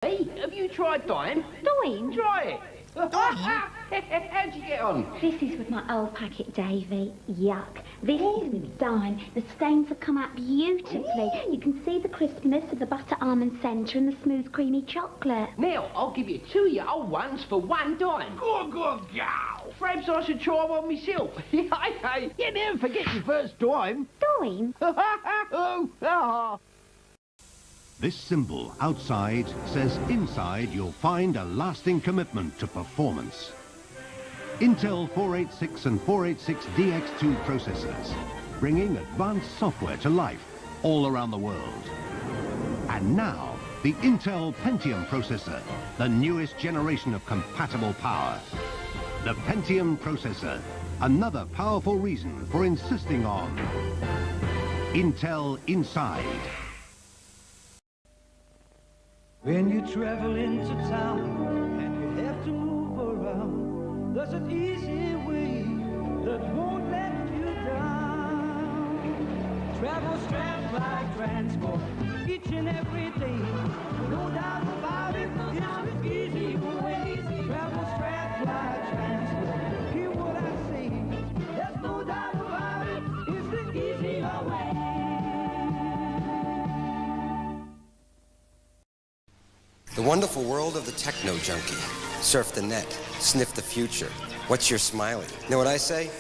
Hey, have you tried Dime? Dime? Try it. How'd you get on? This is with my old packet, Davy. Yuck. This is with Dime. The stains have come out beautifully. Ooh. You can see the crispness of the butter almond centre and the smooth, creamy chocolate. Now, I'll give you 2 of your old ones for $1. Good, good, gal. Perhaps I should try one myself. Hey, you never forget your first dime. Dime? This symbol outside says inside you'll find a lasting commitment to performance. Intel 486 and 486DX2 processors, bringing advanced software to life all around the world. And now, the Intel Pentium processor, the newest generation of compatible power. The Pentium processor, another powerful reason for insisting on Intel Inside. When you travel into town and you have to move around, there's an easy way that won't let you down. Travel strapped like transport each and every day. No doubt about it, it's the easy way. Travel strapped like transport. Hear what I say. There's no doubt about it, it's the easy way. The wonderful world of the techno junkie. Surf the net, sniff the future. What's your smiley? Know what I say?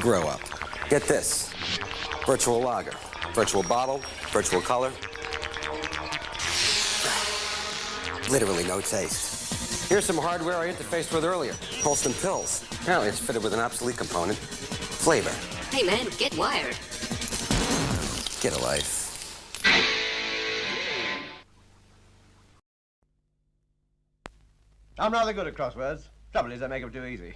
Grow up. Get this. Virtual lager, virtual bottle, virtual color. Literally no taste. Here's some hardware I interfaced with earlier. Colston pills. Apparently it's fitted with an obsolete component. Flavor. Hey man, get wired. Get a life. I'm rather good at crosswords. Trouble is, I make them too easy.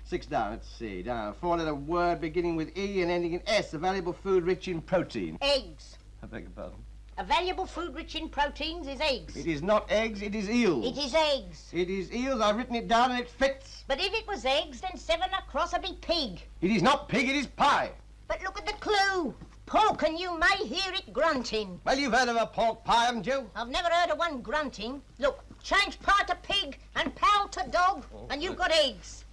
6 down, let's see. Down, 4-letter word beginning with E and ending in S. A valuable food rich in protein. Eggs. I beg your pardon. A valuable food rich in proteins is eggs. It is not eggs, it is eels. It is eggs. It is eels. I've written it down and it fits. But if it was eggs, then 7 across would be pig. It is not pig, it is pie. But look at the clue. Pork, and you may hear it grunting. Well, you've heard of a pork pie, haven't you? I've never heard of one grunting. Look, change pie to pig and pal to dog, and you've got eggs.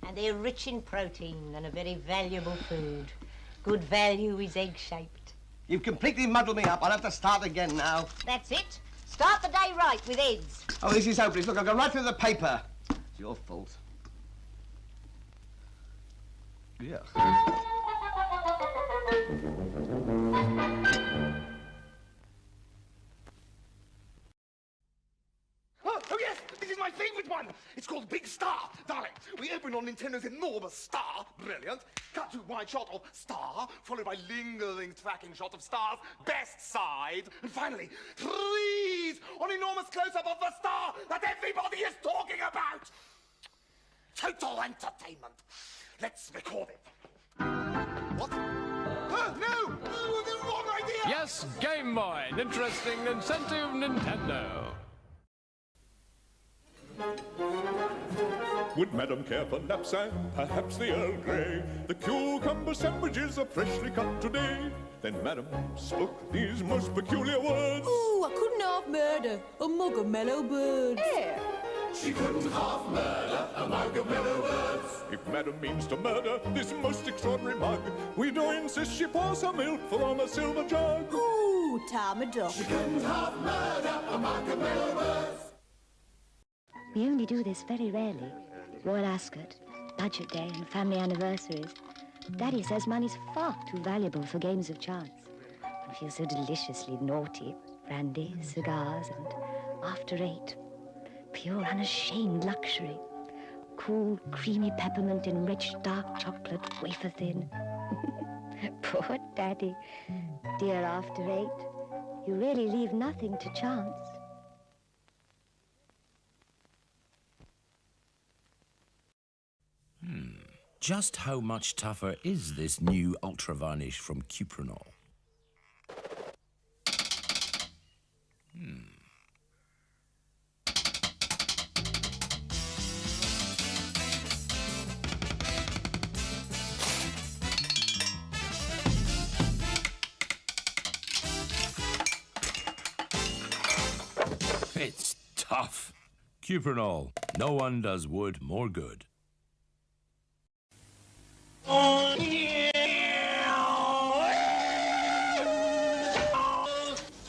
And they're rich in protein and a very valuable food. Good value is egg-shaped. You've completely muddled me up. I'll have to start again now. That's it. Start the day right with eggs. Oh, this is hopeless. Look, I've gone right through the paper. It's your fault. Yeah. Oh, yes! This is my favourite one! It's called Big Star. Darling, we open on Nintendo's enormous star. Brilliant. Cut to wide shot of star, followed by lingering tracking shot of star's best side. And finally, freeze on enormous close-up of the star that everybody is talking about. Total entertainment. Let's record it. What? No! The wrong idea! Yes, Game Boy. An interesting, incentive Nintendo. Would Madam care for knapsack? Perhaps the Earl Grey. The cucumber sandwiches are freshly cut today. Then Madam spoke these most peculiar words. Ooh, I couldn't half murder a mug of mellow birds. Yeah. She couldn't half murder a mug of mellow birds. If Madam means to murder this most extraordinary mug, we do insist she pours her milk from a silver jug. Ooh, time a duck. She couldn't half murder a mug of mellow birds. We only do this very rarely. Royal Ascot, Budget Day and family anniversaries. Daddy says money's far too valuable for games of chance. I feel so deliciously naughty. Brandy, cigars, and after 8. Pure unashamed luxury. Cool, creamy peppermint enriched dark chocolate, wafer thin. Poor Daddy. Dear after 8. You really leave nothing to chance. Just how much tougher is this new Ultra Varnish from Cuprinol? It's Tough. Cuprinol. No one does wood more good.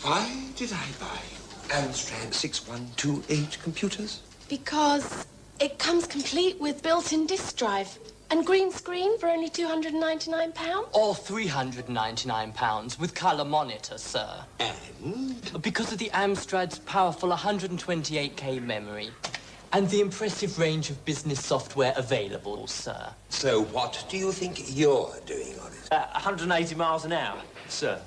Why did I buy you Amstrad 6128 computers? Because it comes complete with built-in disk drive and green screen for only £299. Or £399 with colour monitor, sir. And? Because of the Amstrad's powerful 128K memory and the impressive range of business software available, sir. So what do you think you're doing on it? 180 miles an hour, sir.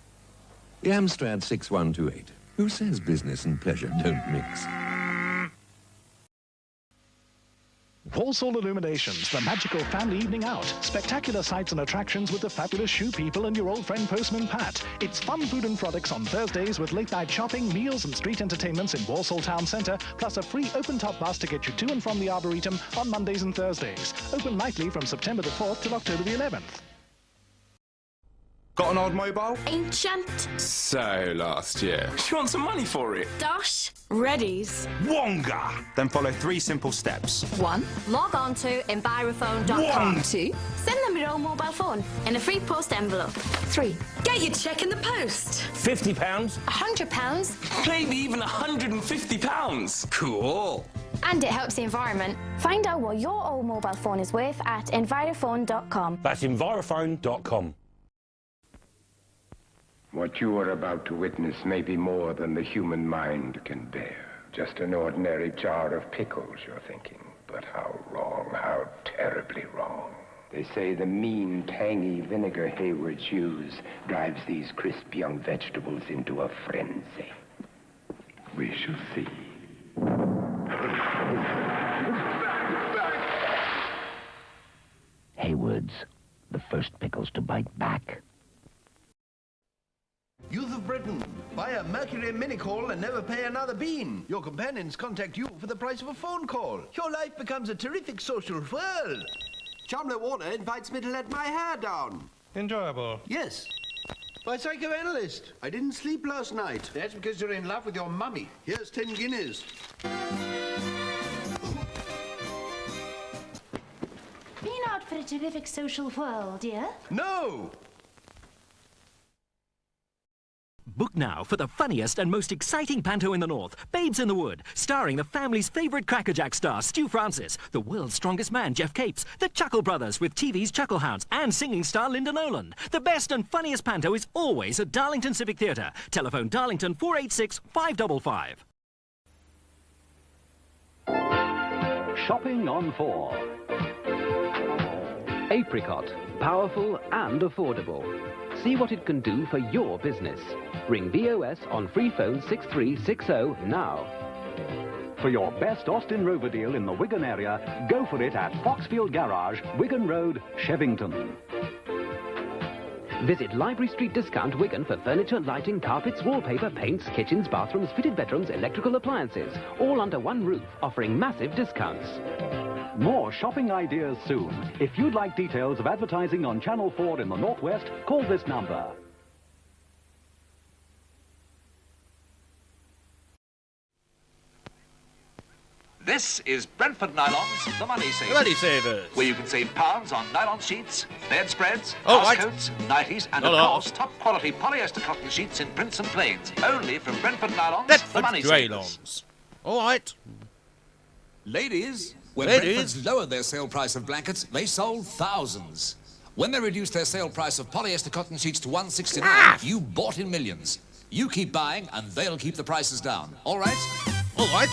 The Amstrad 6128. Who says business and pleasure don't mix? Walsall Illuminations, the magical family evening out. Spectacular sights and attractions with the fabulous shoe people and your old friend Postman Pat. It's fun food and products on Thursdays with late-night shopping, meals and street entertainments in Walsall Town Centre, plus a free open-top bus to get you to and from the Arboretum on Mondays and Thursdays. Open nightly from September the 4th till October the 11th. Got an old mobile? Ancient. So last year. You want some money for it? Dash. Reddies. Wonga! Then follow 3 simple steps. 1. Log on to envirophone.com. 1. 2. Send them your own mobile phone in a free post envelope. 3. Get your cheque in the post. £50? £100. Maybe even £150. Cool. And it helps the environment. Find out what your old mobile phone is worth at envirophone.com. That's envirophone.com. What you are about to witness may be more than the human mind can bear. Just an ordinary jar of pickles, you're thinking. But how wrong, how terribly wrong. They say the mean, tangy vinegar Haywards use drives these crisp young vegetables into a frenzy. We shall see. Haywards, the first pickles to bite back. Youth of Britain, buy a Mercury mini-call and never pay another bean. Your companions contact you for the price of a phone call. Your life becomes a terrific social whirl. Chandler Warner invites me to let my hair down. Enjoyable. Yes. My psychoanalyst. I didn't sleep last night. That's because you're in love with your mummy. Here's 10 guineas. Been out for a terrific social whirl, dear? No! Book now for the funniest and most exciting panto in the North, Babes in the Wood, starring the family's favourite crackerjack star, Stu Francis, the world's strongest man, Jeff Capes, the Chuckle Brothers with TV's Chucklehounds, and singing star Linda Nolan. The best and funniest panto is always at Darlington Civic Theatre. Telephone Darlington 486 555. Shopping on 4. Apricot, powerful and affordable. See what it can do for your business. Ring VOS on free phone 6360 now. For your best Austin Rover deal in the Wigan area, go for it at Foxfield Garage, Wigan Road, Shevington. Visit Library Street Discount Wigan for furniture, lighting, carpets, wallpaper, paints, kitchens, bathrooms, fitted bedrooms, electrical appliances, all under one roof, offering massive discounts. More shopping ideas soon. If you'd like details of advertising on Channel 4 in the Northwest, call this number. This is Brentford Nylons, the Money Savers. The Money Savers. Where you can save pounds on nylon sheets, bedspreads, right. coats, nighties, and Not of off. course, top quality polyester cotton sheets in prints and plains. Only from Brentford Nylons, the Brentford Money Graylons. Savers. All right. Ladies, when Ladies. Brentford's lowered their sale price of blankets, they sold thousands. When they reduced their sale price of polyester cotton sheets to $169, you bought in millions. You keep buying, and they'll keep the prices down. All right? All right.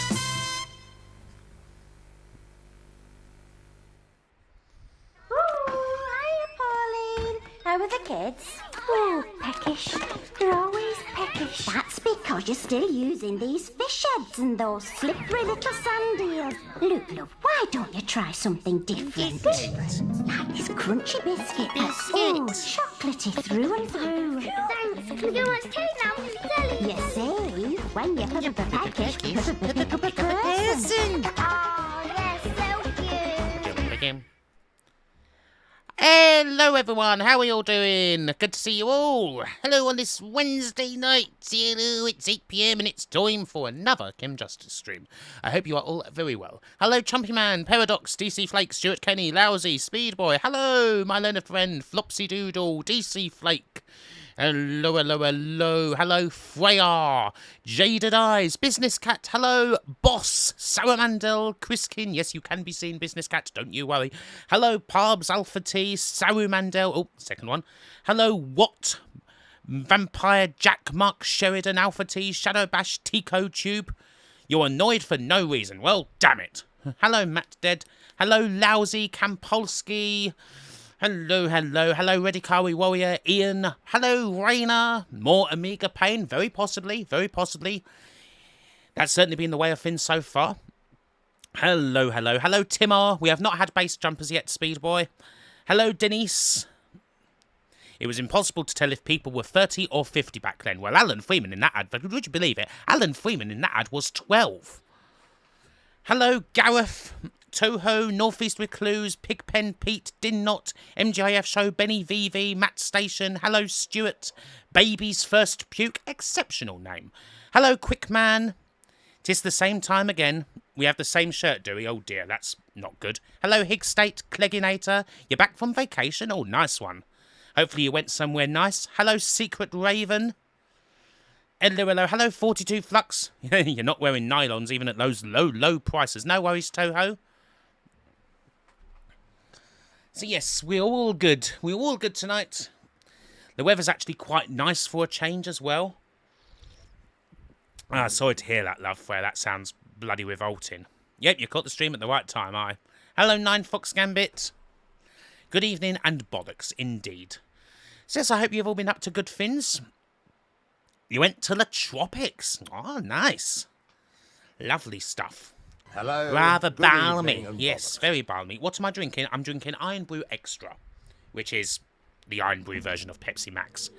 How are the kids? Well, peckish. They're always peckish. That's because you're still using these fish heads and those slippery little sand eels. Look, love, why don't you try something different? Like this crunchy biscuit. Oh, chocolatey through and through. Thanks. Can you watch telly now? You see, when you pick up a package, pick up a person. Oh, they're so cute. Hello everyone, how are you all doing? Good to see you all. Hello on this Wednesday night. Hello, it's 8 PM and it's time for another Kim Justice stream. I hope you are all very well. Hello Chumpy Man, Paradox, DC Flake, Stuart Kenny, Lousy, Speedboy. Hello, my learned friend, Flopsy Doodle, DC Flake. Hello, hello, hello. Hello, Freya. Jaded Eyes. Business Cat. Hello, Boss. Saramandel. Chriskin. Yes, you can be seen, Business Cat. Don't you worry. Hello, Parbs. Alpha T. Sarumandel. Oh, second one. Hello, What? Vampire Jack Mark Sheridan. Alpha T. Shadow Bash. Tico Tube. You're annoyed for no reason. Well, damn it. Hello, Matt Dead. Hello, Lousy. Kampolsky. Hello, hello, hello, Redikawi Warrior, Ian. Hello, Rainer. More Amiga pain, very possibly, very possibly. That's certainly been the way of things so far. Hello, hello, hello, Timar. We have not had base jumpers yet, Speedboy. Hello, Denise. It was impossible to tell if people were 30 or 50 back then. Well, Alan Freeman in that ad, would you believe it? Alan Freeman in that ad was 12. Hello, Gareth. Toho, Northeast Recluse, Pigpen Pete, Dinnot, MGIF Show, Benny VV, Matt Station, hello Stuart, Baby's First Puke, exceptional name. Hello Quickman, 'tis the same time again. We have the same shirt, do we? Oh dear, that's not good. Hello Higstate, Clegginator, you're back from vacation? Oh, nice one. Hopefully you went somewhere nice. Hello Secret Raven. Hello, hello, hello 42 Flux. You're not wearing nylons even at those low prices. No worries, Toho. So yes, we're all good. We're all good tonight. The weather's actually quite nice for a change as well. Sorry to hear that, love, Freya. That sounds bloody revolting. Yep, you caught the stream at the right time, aye. Hello, 9 Fox Gambit. Good evening and bollocks, indeed. So yes, I hope you've all been up to good things. You went to the tropics. Oh, nice. Lovely stuff. Hello. Rather balmy. Yes, very balmy. What am I drinking? I'm drinking Iron Brew Extra, which is the Iron Brew version of Pepsi Max.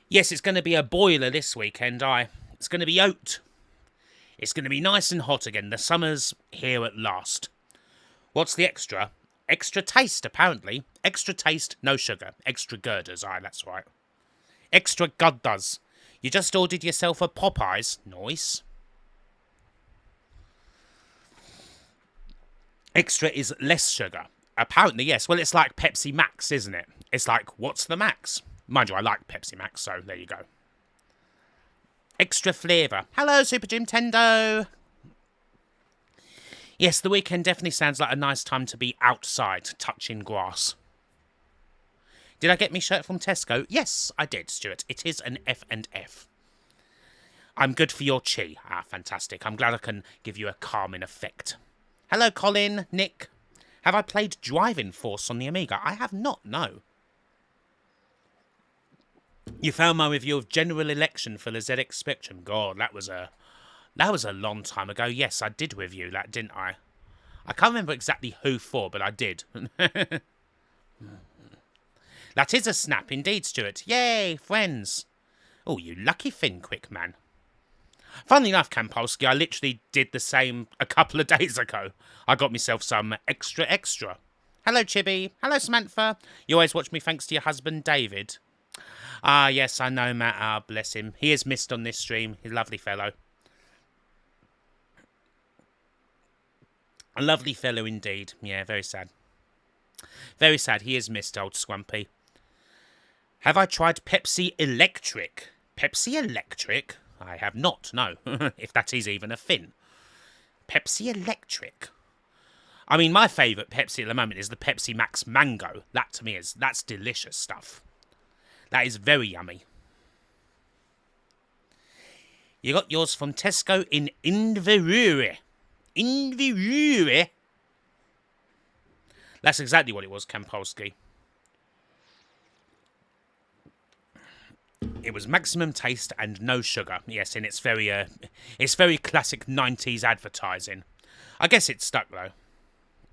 Yes, it's going to be a boiler this weekend, It's going to be oat. It's going to be nice and hot again. The summer's here at last. What's the extra? Extra taste, apparently. Extra taste, no sugar. Extra girders, that's right. Extra guddas. You just ordered yourself a Popeyes. Nice. Extra is less sugar. Apparently, yes. Well, it's like Pepsi Max, isn't it? It's like, what's the max? Mind you, I like Pepsi Max, so there you go. Extra flavour. Hello, Super Jim Tendo. Yes, the weekend definitely sounds like a nice time to be outside, touching grass. Did I get me shirt from Tesco? Yes, I did, Stuart. It is an F&F. I'm good for your chi. Fantastic. I'm glad I can give you a calming effect. Hello, Colin, Nick. Have I played Driving Force on the Amiga? I have not, no. You found my review of General Election for the ZX Spectrum. God, that was a long time ago. Yes, I did review that, didn't I? I can't remember exactly who for, but I did. That is a snap indeed, Stuart. Yay, friends. Oh, you lucky Finn Quick man. Funnily enough, Kampolsky, I literally did the same a couple of days ago. I got myself some extra. Hello, Chibi. Hello, Samantha. You always watch me thanks to your husband, David. Yes, I know, Matt. Bless him. He is missed on this stream. He's a lovely fellow. A lovely fellow indeed. Yeah, very sad. Very sad. He is missed, old Swampy. Have I tried Pepsi Electric? Pepsi Electric? I have not, no. If that is even a thing. Pepsi Electric. I mean, my favourite Pepsi at the moment is the Pepsi Max Mango. That, to me, that's delicious stuff. That is very yummy. You got yours from Tesco in Inverurie. Inverurie? That's exactly what it was, Kampolsky. It was maximum taste and no sugar. Yes, and it's very classic 90s advertising. I guess it stuck, though.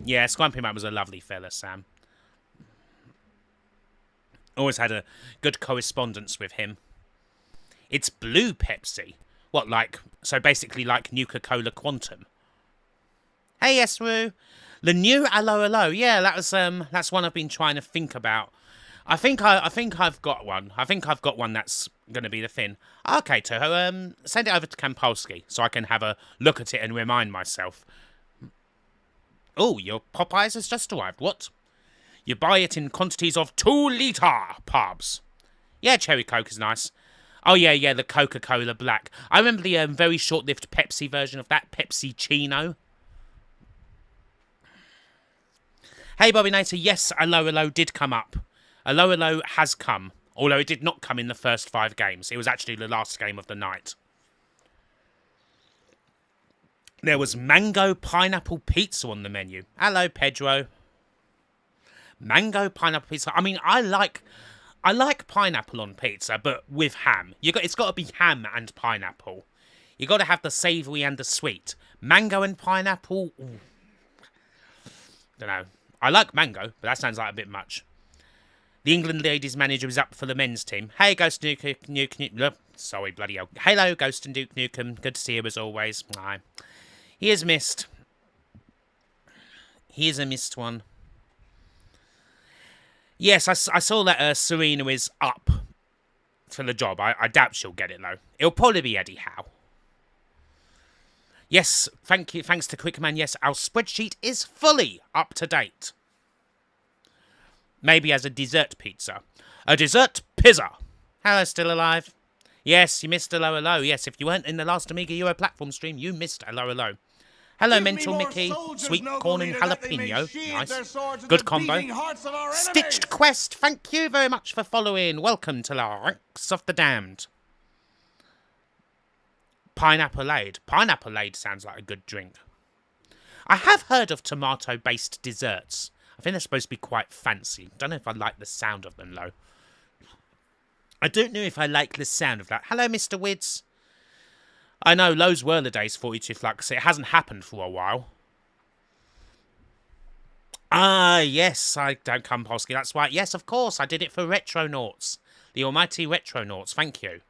Yeah, Squampy Man was a lovely fella, Sam. Always had a good correspondence with him. It's blue Pepsi. What, like, so basically like Nuka-Cola Quantum? Hey, Esru. The new Hello Hello. Yeah, that's one I've been trying to think about. I think I've got one. I think I've got one that's going to be the thing. Okay, Toho, send it over to Kampolsky so I can have a look at it and remind myself. Oh, your Popeyes has just arrived. What? You buy it in quantities of 2-litre pubs. Yeah, cherry Coke is nice. Oh, yeah, the Coca-Cola Black. I remember the very short-lived Pepsi version of that, Pepsi Chino. Hey, Bobby Nater, yes, Hello Hello did come up. Hello Hello has come, although it did not come in the first 5 games. It was actually the last game of the night. There was mango pineapple pizza on the menu. Hello, Pedro. Mango pineapple pizza. I mean, I like pineapple on pizza, but with ham. It's got to be ham and pineapple. You got to have the savoury and the sweet. Mango and pineapple. Ooh. Don't know. I like mango, but that sounds like a bit much. The England ladies manager is up for the men's team. Hey, Ghost and Duke Nukem. Sorry, bloody hell. Hello, Ghost and Duke Nukem. Good to see you as always. Aye. He is missed. He is a missed one. Yes, I saw that Serena is up for the job. I doubt she'll get it, though. It'll probably be Eddie Howe. Yes, thank you. Thanks to Quickman. Yes, our spreadsheet is fully up to date. Maybe as a dessert pizza. A dessert pizza. Hello, still alive? Yes, you missed Hello Hello. Yes, if you weren't in the last Amiga Europlatform stream, you missed Hello Hello. Hello, Mental Mickey. Sweet corn and jalapeno. Nice. Good combo. Stitched Quest. Thank you very much for following. Welcome to the ranks of the damned. Pineapple-ade. Pineapple-ade sounds like a good drink. I have heard of tomato-based desserts. I think they're supposed to be quite fancy. Don't know if I like the sound of them, though. I don't know if I like the sound of that. Hello, Mr. Wids. I know, those were the days, 42 Flux. It hasn't happened for a while. Ah, yes, I don't come, Polsky. That's right. Yes, of course, I did it for Retronauts. The almighty Retronauts. Thank you.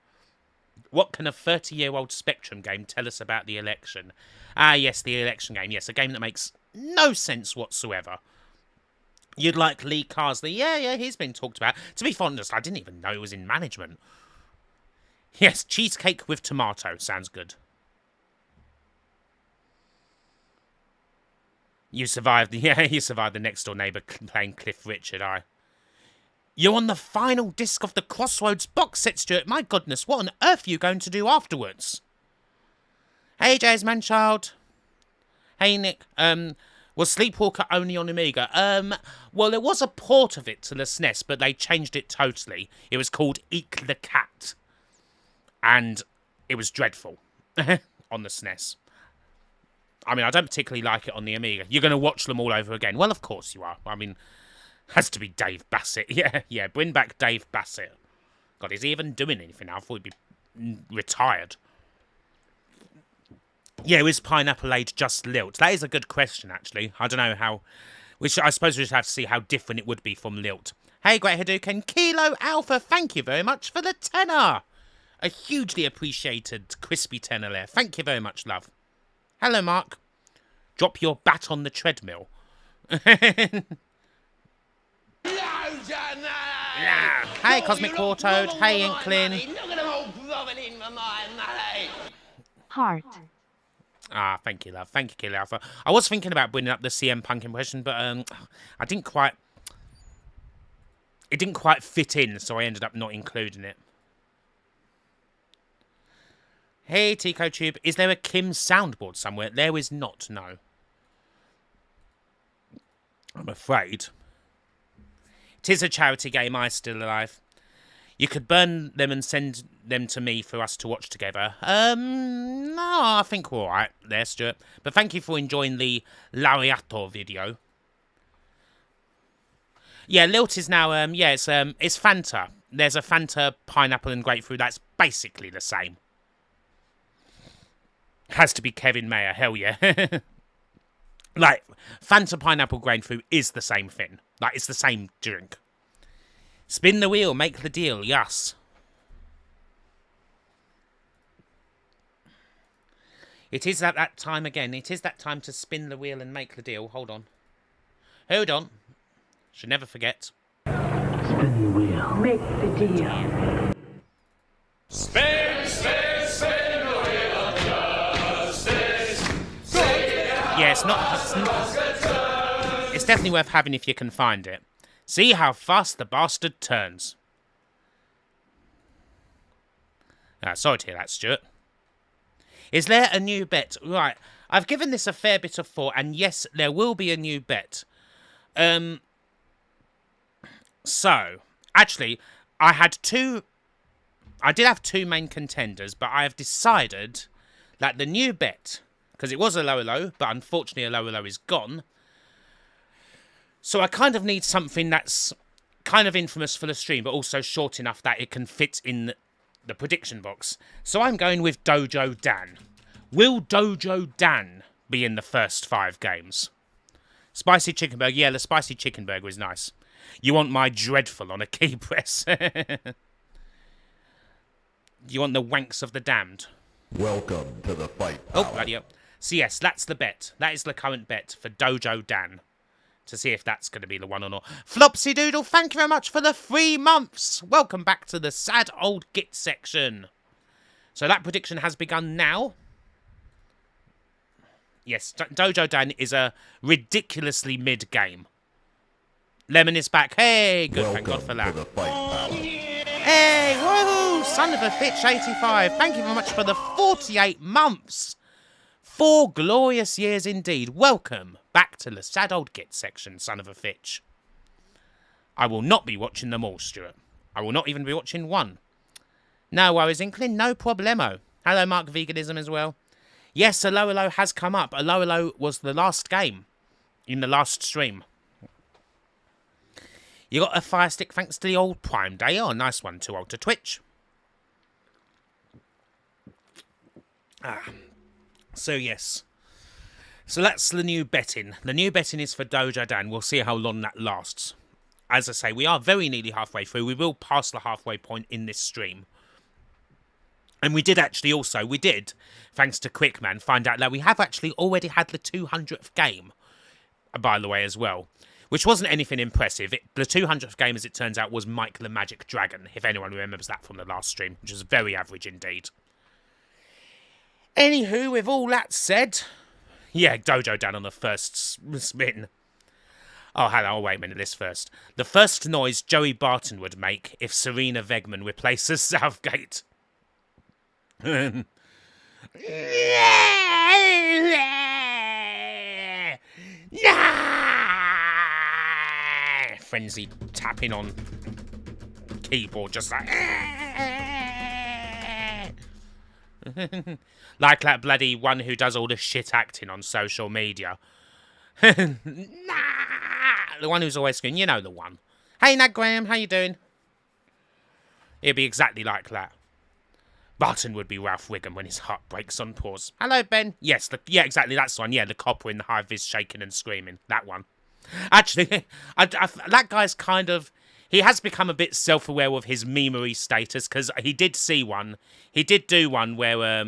What can a 30-year-old Spectrum game tell us about the election? Ah, yes, the election game. Yes, a game that makes no sense whatsoever. You'd like Lee Carsley? Yeah, he's been talked about. To be honest, I didn't even know he was in management. Yes, cheesecake with tomato. Sounds good. You survived the next door neighbour playing Cliff Richard, You're on the final disc of the Crossroads box set, Stuart. My goodness, what on earth are you going to do afterwards? Hey, Jays Manchild. Hey, Nick. Was Sleepwalker only on Amiga? Well, there was a port of it to the SNES, but they changed it totally. It was called Eek the Cat. And it was dreadful on the SNES. I mean, I don't particularly like it on the Amiga. You're going to watch them all over again. Well, of course you are. I mean, has to be Dave Bassett. Yeah, bring back Dave Bassett. God, is he even doing anything now? I thought he'd be retired. Yeah, is Pineapple-ade just Lilt? That is a good question, actually. I don't know how... I suppose we should have to see how different it would be from Lilt. Hey, Great Hadouken. Kilo Alpha, thank you very much for the tenner. A hugely appreciated crispy tenner there. Thank you very much, love. Hello, Mark. Drop your bat on the treadmill. Hey, Cosmic Wartoad. Hey, Inkling. Heart. Ah, thank you, love. Thank you, Kilo Alpha. I was thinking about bringing up the CM Punk impression, but I didn't quite... It didn't quite fit in, so I ended up not including it. Hey, TicoTube. Is there a Kim soundboard somewhere? There is not, no. I'm afraid. It is a charity game, I'm still alive. You could burn them and send them to me for us to watch together. No, I think we're alright there, Stuart. But thank you for enjoying the Laureato video. Yeah, Lilt is now, it's Fanta. There's a Fanta, pineapple and grapefruit. That's basically the same. Has to be Kevin Mayer, hell yeah. Like, Fanta, pineapple, grapefruit is the same thing. Like, it's the same drink. Spin the wheel, make the deal, yes. It is that time again. It is that time to spin the wheel and make the deal. Hold on. Hold on. Should never forget. Spin the wheel. Make the deal. Spin, spin, spin the wheel of justice. Yeah, it's definitely worth having if you can find it. See how fast the bastard turns. Sorry to hear that, Stuart. Is there a new bet? Right, I've given this a fair bit of thought, and yes, there will be a new bet. So, actually, I did have two main contenders, but I have decided that the new bet, because it was a lower low, but unfortunately a lower low is gone. So I kind of need something that's kind of infamous for the stream, but also short enough that it can fit in the prediction box. So I'm going with Dojo Dan. Will Dojo Dan be in the first 5 games? Spicy chicken burger. Yeah, the spicy chicken burger is nice. You want my dreadful on a key press. You want the wanks of the damned. Welcome to the fight. Oh, bloody hell. So yes, that's the bet. That is the current bet for Dojo Dan. To see if that's going to be the one or not. Flopsy Doodle, thank you very much for the 3 months. Welcome back to the sad old git section. So that prediction has begun now. Yes, Dojo Dan is a ridiculously mid-game. Lemon is back. Hey, good, thank God for that. Hey, woohoo! Son of a Fitch 85. Thank you very much for the 48 months. 4 glorious years indeed. Welcome back to the sad old git section, son of a Fitch. I will not be watching them all, Stuart. I will not even be watching one. No worries, Inkling, no problemo. Hello, Mark Veganism as well. Yes, a lower low has come up. A lower low was the last game in the last stream. You got a fire stick thanks to the old Prime Day. Oh, nice one, too old to Twitch. So, yes. So that's the new betting. The new betting is for Dojo Dan. We'll see how long that lasts. As I say, we are very nearly halfway through. We will pass the halfway point in this stream. And we did actually also, thanks to Quickman, find out that we have actually already had the 200th game, by the way, as well. Which wasn't anything impressive. The 200th game, as it turns out, was Mike the Magic Dragon, if anyone remembers that from the last stream, which was very average indeed. Anywho, with all that said, yeah, Dojo Dan on the first spin. Oh, hello, wait a minute, this first. The first noise Joey Barton would make if Serena Vegman replaces Southgate. Frenzy tapping on keyboard, just like... Like that bloody one who does all the shit acting on social media. The one who's always screaming, you know the one. Hey, Nat Graham, how you doing? It'd be exactly like that. Barton would be Ralph Wiggum when his heart breaks on pause. Hello, Ben. Yes, yeah, exactly, that's the one. Yeah, the copper in the high-vis shaking and screaming. That one. Actually, that guy's kind of... He has become a bit self-aware of his memery status, because he did see one. He did do one where,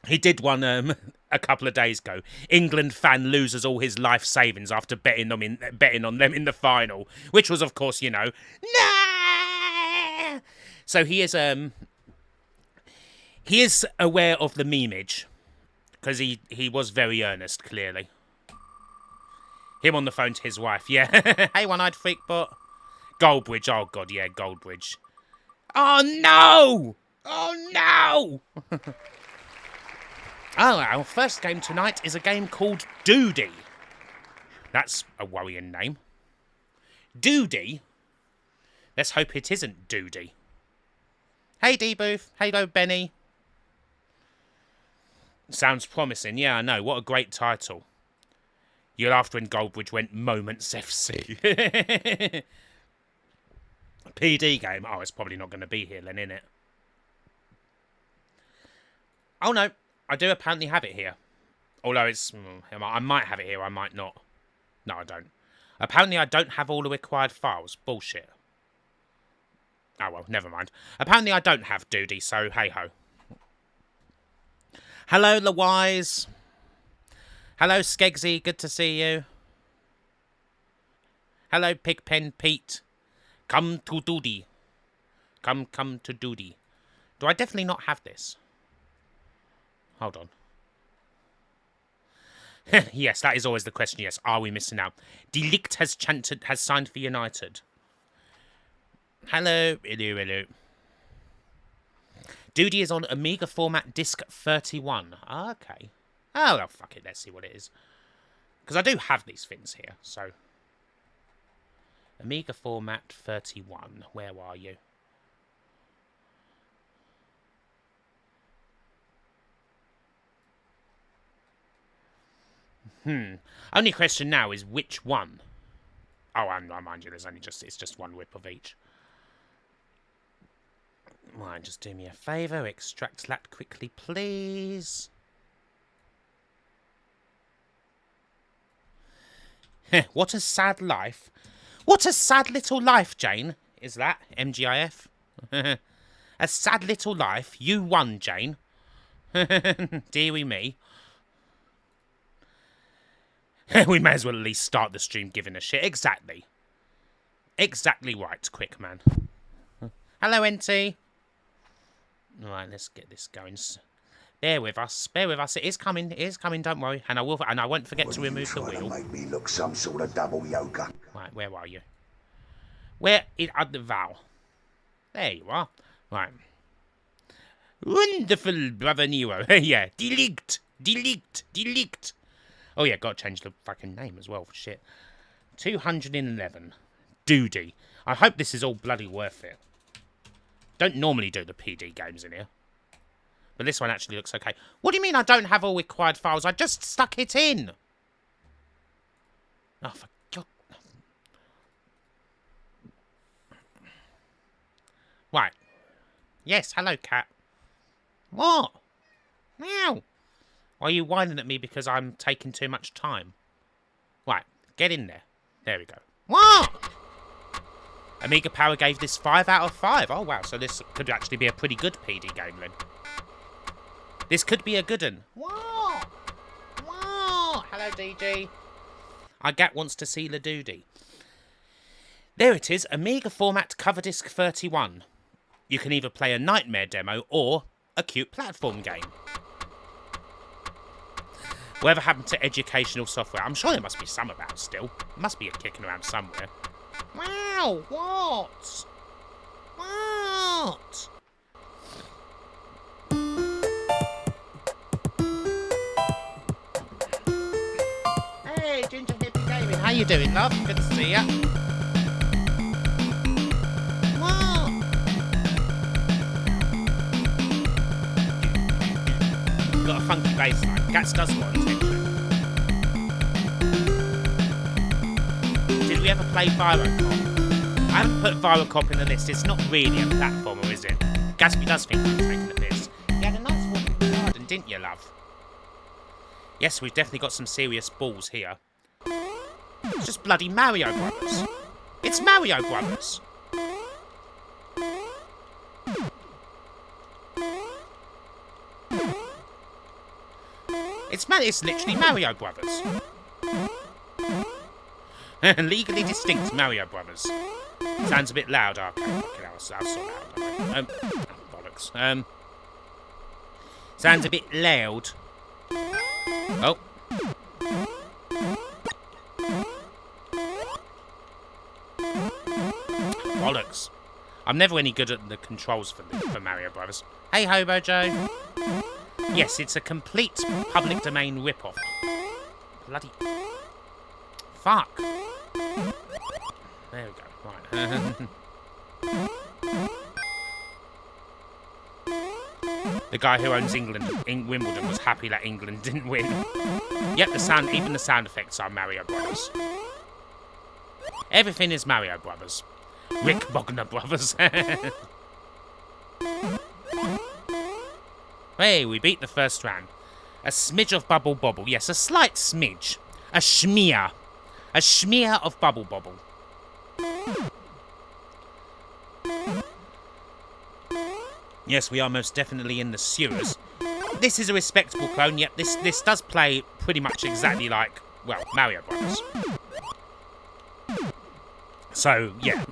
He did one, a couple of days ago. England fan loses all his life savings after betting on them in the final. Which was, of course, you know... Nah! So he is aware of the memeage. Because he was very earnest, clearly. Him on the phone to his wife, yeah. Hey, one-eyed freak bot. Goldbridge, oh god, yeah, Goldbridge. Oh no! Oh no! Oh, our first game tonight is a game called Doody. That's a worrying name. Doody? Let's hope it isn't Doody. Hey, D-Booth. Hello, Benny. Sounds promising. Yeah, I know. What a great title. You laughed when Goldbridge went Moments FC. PD game. Oh, it's probably not going to be here then, innit? Oh, no. I do apparently have it here. Although it's... I might have it here, I might not. No, I don't. Apparently I don't have all the required files. Bullshit. Oh, well, never mind. Apparently I don't have Doody, so hey-ho. Hello, the Wise. Hello, Skegsy. Good to see you. Hello, Pigpen Pete. Come to Doody. Come to Doody. Do I definitely not have this? Hold on. Yes, that is always the question. Yes, are we missing out? Delict has signed for United. Hello. Hello. Doody is on Amiga format disc 31. Okay. Oh, well, fuck it. Let's see what it is. Because I do have these things here, so... Amiga format 31. Where are you? Only question now is which one? Oh, I mind you, it's just one whip of each. Right, just do me a favour. Extract that quickly, please. What a sad life. What a sad little life, Jane. Is that MGIF? A sad little life. You won, Jane. Deary me. We may as well at least start the stream giving a shit. Exactly. Exactly right, quick man. Hello, NT. Right, let's get this going. Bear with us. Bear with us. It is coming. It is coming. Don't worry. And I won't forget to remove the wheel. Make me look some sort of double yoga. Right, where are you? Where is the Val? There you are. Right. Wonderful, brother Nero. Yeah. Delict. Oh, yeah, got to change the fucking name as well. Shit. 211. Doody. I hope this is all bloody worth it. Don't normally do the PD games in here. But this one actually looks okay. What do you mean I don't have all required files? I just stuck it in. Oh, for God. Right. Yes, hello, cat. What? Meow. Are you whining at me because I'm taking too much time? Right, get in there. There we go. What? Amiga Power gave this 5 out of 5. Oh, wow, so this could actually be a pretty good PD game then. This could be a good one. What? Hello, DG. Agat wants to see La Doody. There it is, Amiga format cover disc 31. You can either play a nightmare demo or a cute platform game. Whatever happened to educational software? I'm sure there must be some about still. Must be a kicking around somewhere. Wow, what? What? Hey, Ginger Hippie Gaming. How you doing, love? Good to see ya. What? Got a funky bass line. Gats does want attention. Did we ever play Virocop? I haven't put Virocop in the list. It's not really a platformer, is it? Gatsby does think I'm taking the piss. You had a nice walk in the garden, didn't you, love? Yes, we've definitely got some serious balls here. It's just bloody Mario Brothers. It's Mario Brothers. It's literally Mario Brothers. Legally distinct Mario Brothers. Sounds a bit loud. Okay, I'll sort that out. Bollocks. Sounds a bit loud. Oh. Bollocks. I'm never any good at the controls for Mario Brothers. Hey, Hobo Joe. Yes, it's a complete public domain rip-off. Bloody... Fuck. There we go. Right. The guy who owns Wimbledon was happy that England didn't win. Yep, even the sound effects are Mario Brothers. Everything is Mario Brothers. Rick Bogner Brothers. Hey, we beat the first round. A smidge of Bubble Bobble. Yes, a slight smidge. A schmear. A schmear of Bubble Bobble. Yes, we are most definitely in the sewers. This is a respectable clone. Yep, this does play pretty much exactly like, well, Mario Brothers. So, yeah.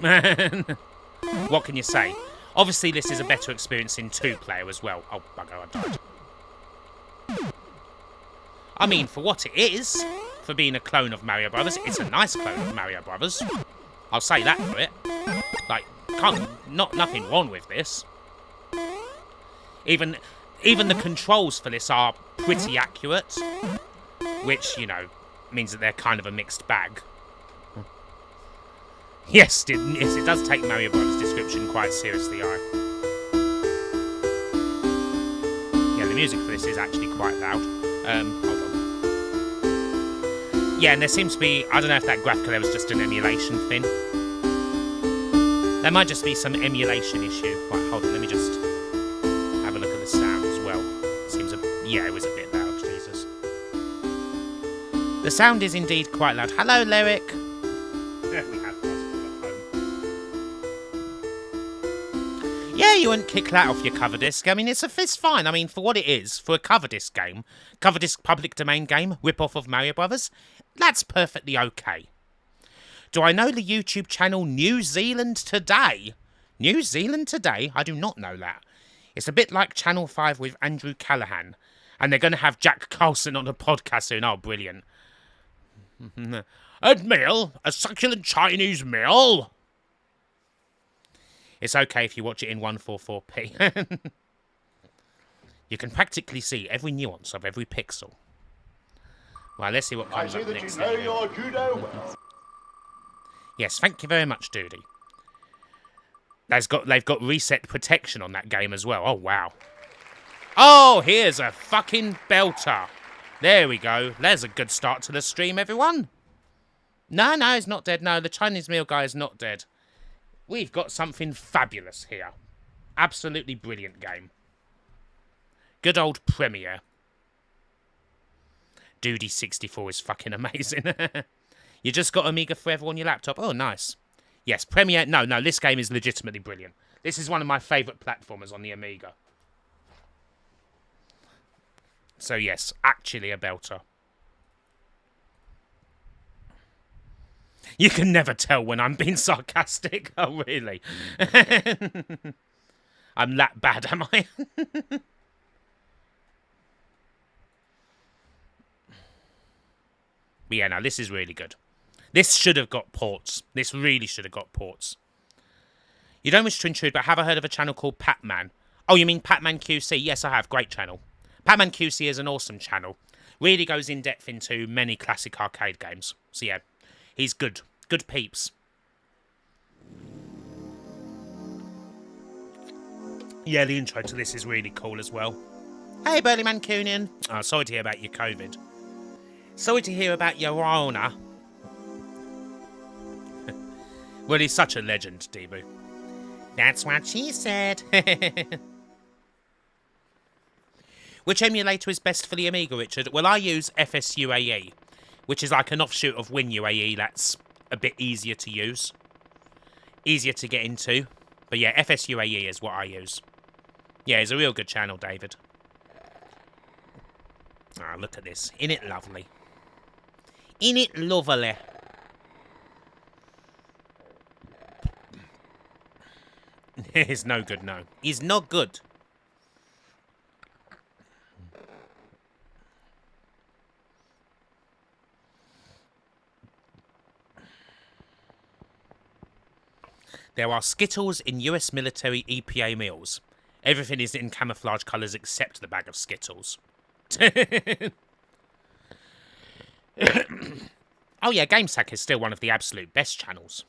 What can you say? Obviously, this is a better experience in 2-player as well. Oh, bugger, I died. I mean, for what it is, for being a clone of Mario Brothers, it's a nice clone of Mario Brothers. I'll say that for it. Like, nothing wrong with this. Even the controls for this are pretty accurate, which, you know, means that they're kind of a mixed bag. Yes, it does take Mario Brothers' description quite seriously, Yeah, the music for this is actually quite loud. Hold on. Yeah, and there seems to be, I don't know if that graphical there was just an emulation thing. There might just be some emulation issue. Right, hold on, let me just have a look at the sound as well. Yeah, it was a bit loud, Jesus. The sound is indeed quite loud. Hello, Lyric. There we have us at home. Yeah, you wouldn't kick that off your cover disc. I mean, it's fine. I mean, for what it is, for a cover disc game, cover disc public domain game, rip-off of Mario Brothers, that's perfectly okay. Do I know the YouTube channel New Zealand Today? New Zealand Today? I do not know that. It's a bit like Channel 5 with Andrew Callahan. And they're going to have Jack Carlson on the podcast soon. Oh, brilliant. A meal? A succulent Chinese meal? It's okay if you watch it in 144p. You can practically see every nuance of every pixel. Well, let's see what comes up next. I see that you know your judo well. Yes, thank you very much, Doody. They've got reset protection on that game as well. Oh, wow. Oh, here's a fucking belter. There we go. There's a good start to the stream, everyone. No, he's not dead. No, the Chinese meal guy is not dead. We've got something fabulous here. Absolutely brilliant game. Good old Premiere. Doody 64 is fucking amazing. You just got Amiga Forever on your laptop. Oh, nice. Yes, Premiere. No, this game is legitimately brilliant. This is one of my favourite platformers on the Amiga. So yes, actually a belter. You can never tell when I'm being sarcastic. Oh, really? I'm that bad, am I? But yeah, no, this is really good. This should have got ports. This really should have got ports. You don't wish to intrude, but have I heard of a channel called Patman? Oh, you mean Patman QC? Yes, I have. Great channel. Patman QC is an awesome channel. Really goes in depth into many classic arcade games. So yeah, he's good. Good peeps. Yeah, the intro to this is really cool as well. Hey, Burly Mancunian. Oh, sorry to hear about your COVID. Sorry to hear about your Rona. Well, he's such a legend, Debu. That's what she said. Which emulator is best for the Amiga, Richard? Well, I use FSUAE, which is like an offshoot of WinUAE that's a bit easier to use. Easier to get into. But yeah, FSUAE is what I use. Yeah, it's a real good channel, David. Ah, look at this. Isn't it lovely? Isn't it lovely? It's no good, no. He's not good. There are Skittles in US military EPA meals. Everything is in camouflage colours except the bag of Skittles. Oh yeah, GameSack is still one of the absolute best channels.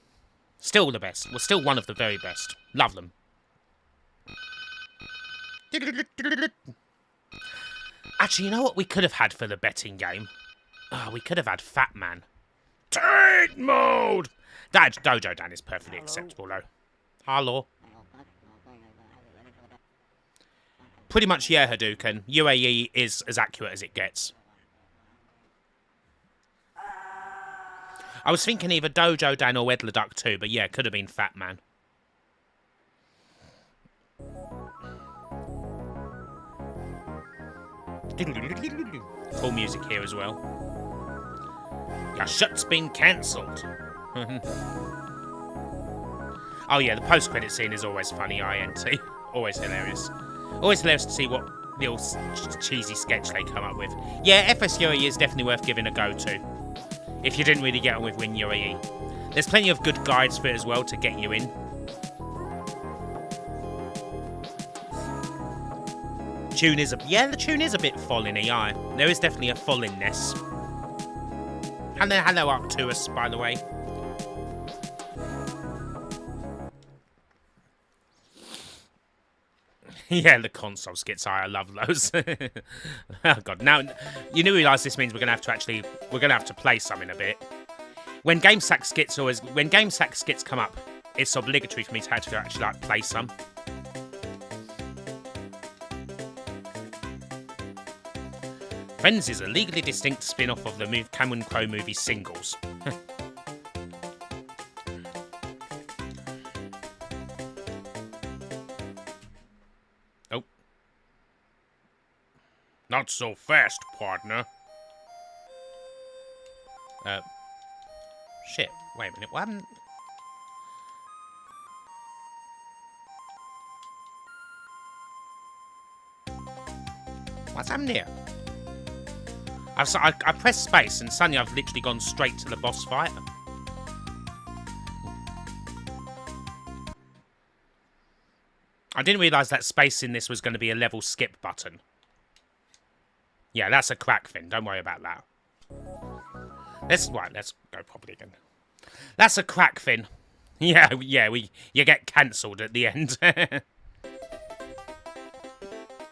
Still the best. Well, still one of the very best. Love them. Actually, you know what we could have had for the betting game? Oh, we could have had Fat Man. Tank mode! That Dojo Dan is perfectly acceptable, though. Hello. Pretty much, yeah, Hadouken. UAE is as accurate as it gets. I was thinking either Dojo Dan or Wedler Duck 2, but yeah, could have been Fat Man. Cool music here as well. Your shot's been cancelled. Oh yeah, the post-credit scene is always funny, INT. Always hilarious. Always hilarious to see what little cheesy sketch they come up with. Yeah, FS Yuri is definitely worth giving a go to. If you didn't really get on with Win Yuri. There's plenty of good guides for it as well to get you in. Tune is the tune is a bit falling-y, aye. There is definitely a fallingness. Hello Arcturus, by the way. Yeah, the console skits, I love those. Oh god, now you do realise this means we're gonna have to play some in a bit. When GameSack skits come up, it's obligatory for me to actually like play some. Friends is a legally distinct spin-off of the Cameron Crowe movie Singles. Oh. Not so fast, partner. Shit. Wait a minute, what happened? What's happened here? I pressed space and suddenly I've literally gone straight to the boss fight. I didn't realise that space in this was going to be a level skip button. Yeah, that's a crack thing. Don't worry about that. Let's go properly again. That's a crack thing. Yeah, you get cancelled at the end.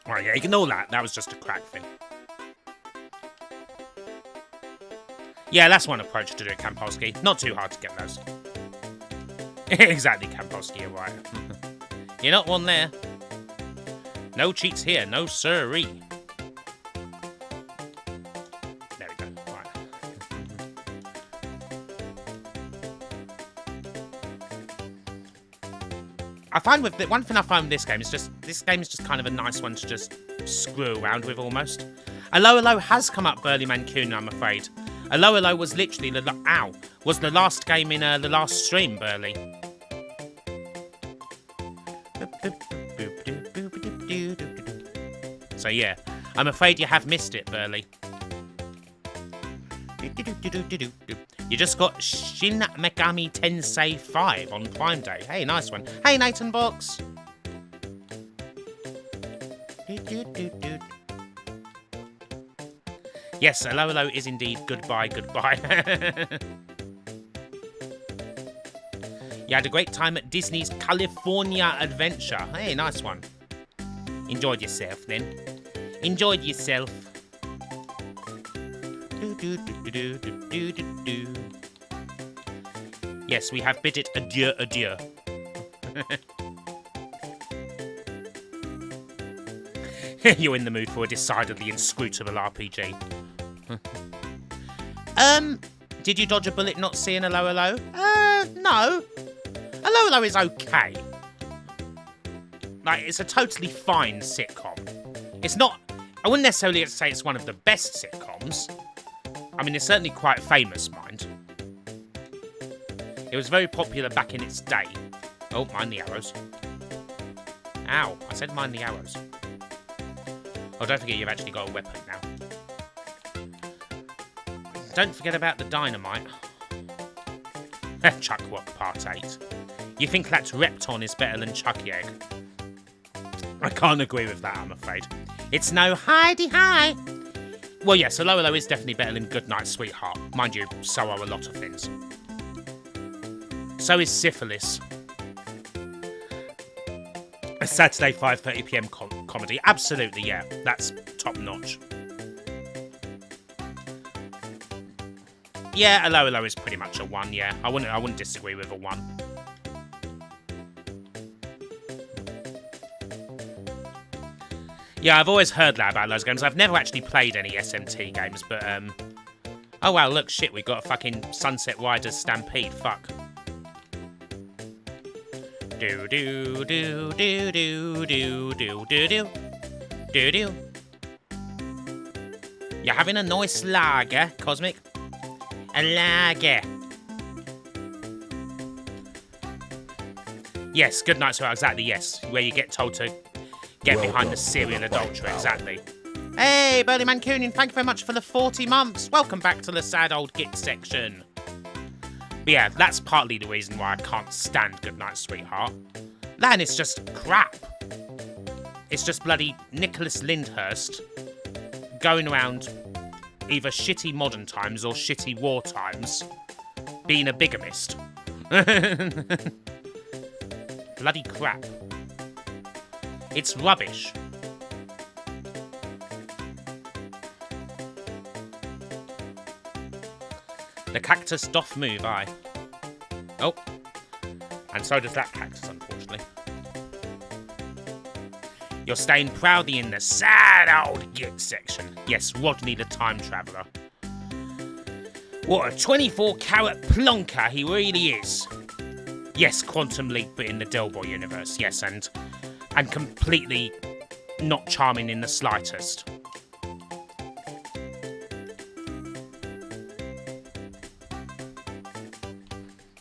Alright, yeah, ignore that. That was just a crack thing. Yeah, that's one approach to do it, Kampolsky. Not too hard to get those. Exactly, Kampolsky, you're right. You're not one there. No cheats here, no siree. There we go, right. I find with one thing I find with this game is just kind of a nice one to just screw around with almost. Alo has come up Burly Mancunian, I'm afraid. Alo was literally the last game in the last stream, Burly. So yeah, I'm afraid you have missed it, Burly. You just got Shin Megami Tensei 5 on Prime Day. Hey, nice one. Hey, Nathan Box. Yes, Alo is indeed goodbye. You had a great time at Disney's California Adventure. Hey, nice one. Enjoyed yourself, then. Enjoyed yourself. Yes, we have bid it adieu. You're in the mood for a decidedly inscrutable RPG. Did you dodge a bullet not seeing Alo? No. Alo is okay. Like, it's a totally fine sitcom. It's not... I wouldn't necessarily say it's one of the best sitcoms. I mean, it's certainly quite famous, mind. It was very popular back in its day. Oh, mind the arrows. Ow, I said mind the arrows. Oh, don't forget you've actually got a weapon now. Don't forget about the dynamite. Chuckwalk Part 8. You think that Repton is better than Chucky Egg? I can't agree with that, I'm afraid. It's no hidey-hi. Well, yes, Alo is definitely better than Goodnight Sweetheart. Mind you, so are a lot of things. So is Syphilis. A Saturday 5:30 PM comedy. Absolutely, yeah. That's top-notch. Yeah, Alo is pretty much a 1, yeah. I wouldn't disagree with a 1. Yeah, I've always heard that about those games. I've never actually played any SMT games, but, oh, wow, look, shit, we got a fucking Sunset Riders Stampede, fuck. Do-do-do-do-do-do-do-do-do. Do-do. You're having a nice lager, Cosmic? A lager. Yes, good night, sir. Exactly, yes. Where you get told to get behind the serial adulterer, exactly. Hey, Burly Mancunian, thank you very much for the 40 months. Welcome back to the sad old git section. But yeah, that's partly the reason why I can't stand Goodnight Sweetheart. Lan, it's just crap. It's just bloody Nicholas Lyndhurst going around either shitty modern times or shitty war times being a bigamist. Bloody crap. It's rubbish. The cactus doth move, aye. Oh. And so does that cactus, unfortunately. You're staying proudly in the sad old git section. Yes, Rodney the Time Traveller. What a 24-carat plonker he really is. Yes, Quantum Leap, but in the Del Boy universe. Yes, and completely not charming in the slightest.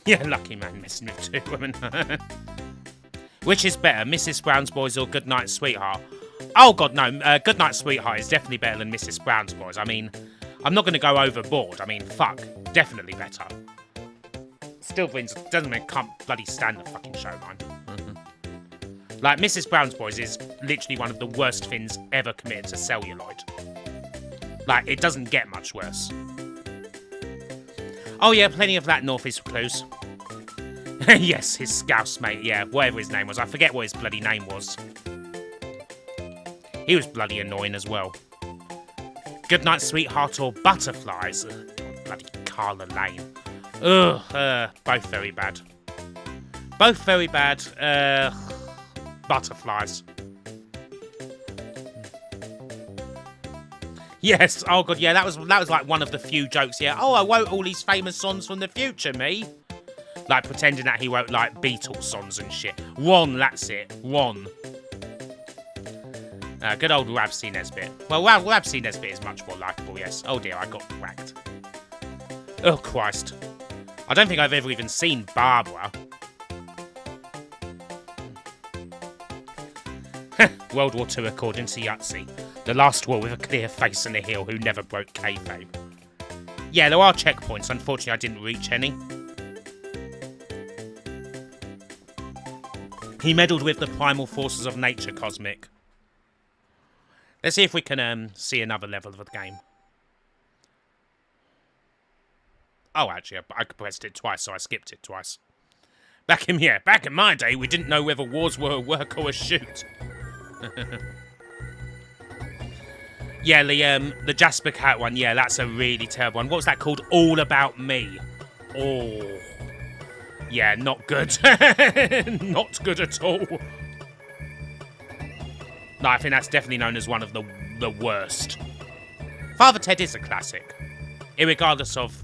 Yeah, lucky man messing with two women. Which is better, Mrs. Brown's Boys or Goodnight Sweetheart? Oh god, no. Goodnight Sweetheart is definitely better than Mrs. Brown's Boys. I mean, I'm not going to go overboard. I mean, fuck. Definitely better. Still doesn't mean I can't bloody stand the fucking show, man. Like, Mrs. Brown's Boys is literally one of the worst things ever committed to celluloid. Like, it doesn't get much worse. Oh yeah, plenty of that North East Recluse. Yes, his Scouse mate, yeah, whatever his name was. I forget what his bloody name was. He was bloody annoying as well. Goodnight Sweetheart or Butterflies? Ugh, God, bloody Carla Lane. Ugh, both very bad. Both very bad. Butterflies. Yes, oh god, yeah, that was like one of the few jokes here. Oh, I wrote all these famous songs from the future, me. Like, pretending that he wrote, like, Beatles songs and shit. Ron, that's it. Ron. Good old Rab C. Nesbitt. Well, Rab C. Nesbitt is much more likeable, yes. Oh dear, I got whacked. Oh, Christ. I don't think I've ever even seen Barbara. World War II according to Yahtzee. The last war with a clear face and a heel who never broke kayfabe. Yeah, there are checkpoints. Unfortunately, I didn't reach any. He meddled with the primal forces of nature, Cosmic. Let's see if we can see another level of the game. Oh, actually, I pressed it twice, so I skipped it twice. Back in my day, we didn't know whether wars were a work or a shoot. Yeah, the Jasper Cat one, yeah, that's a really terrible one. What was that called? All About Me. Oh. Yeah, not good. Not good at all. No, I think that's definitely known as one of the worst. Father Ted is a classic. Irregardless of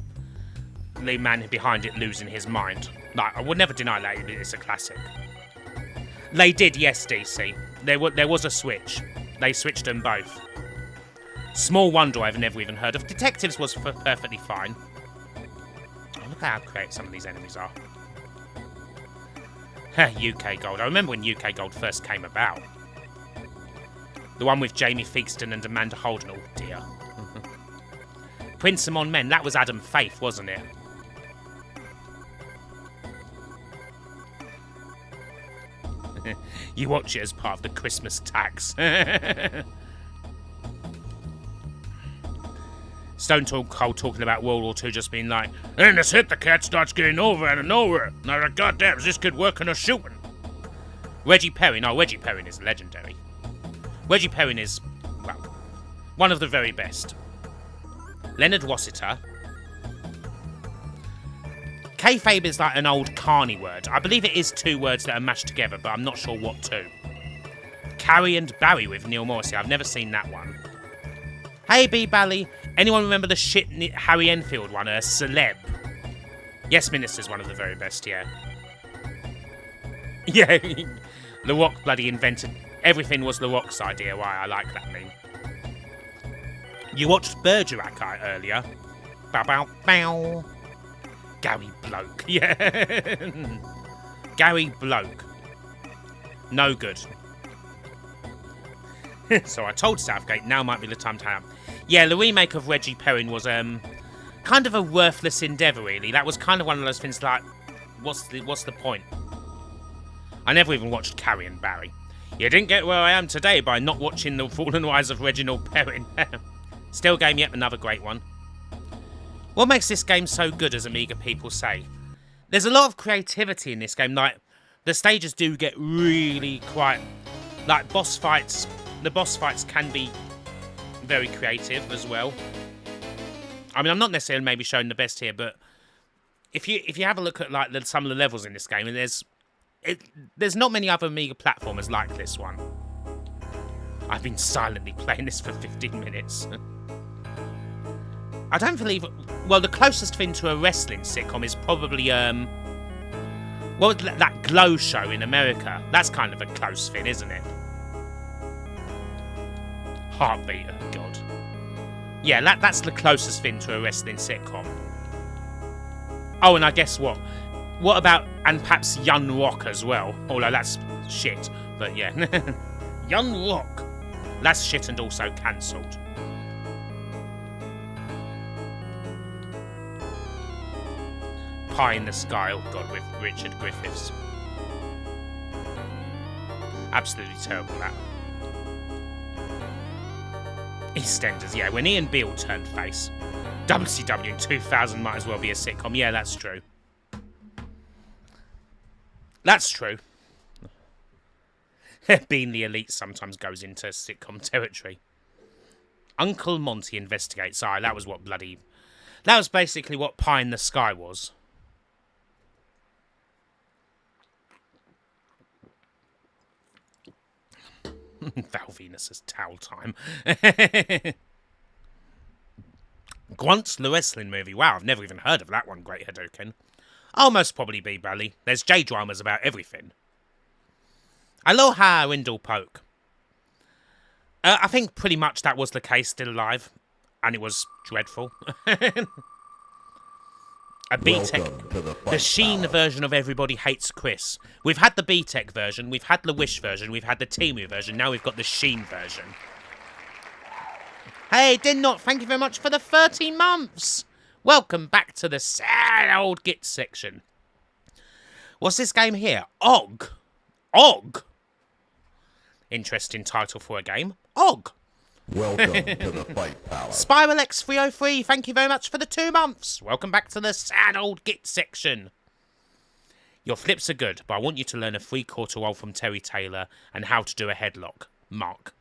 the man behind it losing his mind. Like, I would never deny that it's a classic. They did, yes, DC. There was a switch. They switched them both. Small wonder I've never even heard of. Detectives was perfectly fine. Oh, look how creative some of these enemies are. UK Gold. I remember when UK Gold first came about. The one with Jamie Theakston and Amanda Holden. Oh, dear. Prince Among Men. That was Adam Faith, wasn't it? You watch it as part of the Christmas tax. Stone Cold talking about World War II just being like, and this hit the cat starts getting over out of nowhere. And I was like, goddamn, is this kid working or shooting? Reggie Perrin. Oh, Reggie Perrin is legendary. Reggie Perrin is, well, one of the very best. Leonard Rossiter. Kayfabe is like an old Carney word. I believe it is two words that are mashed together, but I'm not sure what two. Carrie and Barry with Neil Morrissey. I've never seen that one. Hey, B. Bally. Anyone remember the shit Harry Enfield one? Celeb. Yes, Minister's one of the very best, yeah. Yeah. The Rock bloody invented... Everything was The Rock's idea. Why, I like that meme. You watched Bergerac earlier. Bow, bow, bow. Gary Bloke. Yeah. Gary Bloke. No good. So I told Southgate now might be the time to have. Yeah, the remake of Reggie Perrin was kind of a worthless endeavour, really. That was kind of one of those things like, what's the point? I never even watched Carrie and Barry. You didn't get where I am today by not watching The Fallen Rise of Reginald Perrin. Still game, yet another great one. What makes this game so good, as Amiga people say? There's a lot of creativity in this game. Like, the stages do get really quite... Like, boss fights... The boss fights can be very creative as well. I mean, I'm not necessarily maybe showing the best here, but if you have a look at like some of the levels in this game, and there's not many other Amiga platformers like this one. I've been silently playing this for 15 minutes. I don't believe... Well, the closest thing to a wrestling sitcom is probably, well, that Glow show in America. That's kind of a close thing, isn't it? Heartbeat, oh God. Yeah, that's the closest thing to a wrestling sitcom. Oh, and I guess what? What about, and perhaps Young Rock as well? Although that's shit, but yeah. Young Rock. That's shit and also cancelled. Pie in the Sky, oh God, with Richard Griffiths. Absolutely terrible, that. EastEnders, yeah, when Ian Beale turned face. WCW in 2000 might as well be a sitcom. Yeah, that's true. That's true. Being the elite sometimes goes into sitcom territory. Uncle Monty Investigates. Aye, that was what bloody... That was basically what Pie in the Sky was. Val Venus's towel time. Grunt, the wrestling movie. Wow, I've never even heard of that one, Great Hadouken. I'll most probably be, Bally. There's J-dramas about everything. Aloha, Windle Poke. I think pretty much that was the case, still alive. And it was dreadful. A B-Tech, the Sheen version of Everybody Hates Chris. We've had the B-Tech version, we've had the Wish version, we've had the Temu version, now we've got the Sheen version. Hey, Dinot, thank you very much for the 30 months! Welcome back to the sad old Git section. What's this game here? Og? Og? Interesting title for a game. Og. Welcome to the Fight Palace. Spiral X303, thank you very much for the 2 months. Welcome back to the sad old Git section. Your flips are good, but I want you to learn a 3/4 roll from Terry Taylor and how to do a headlock. Mark.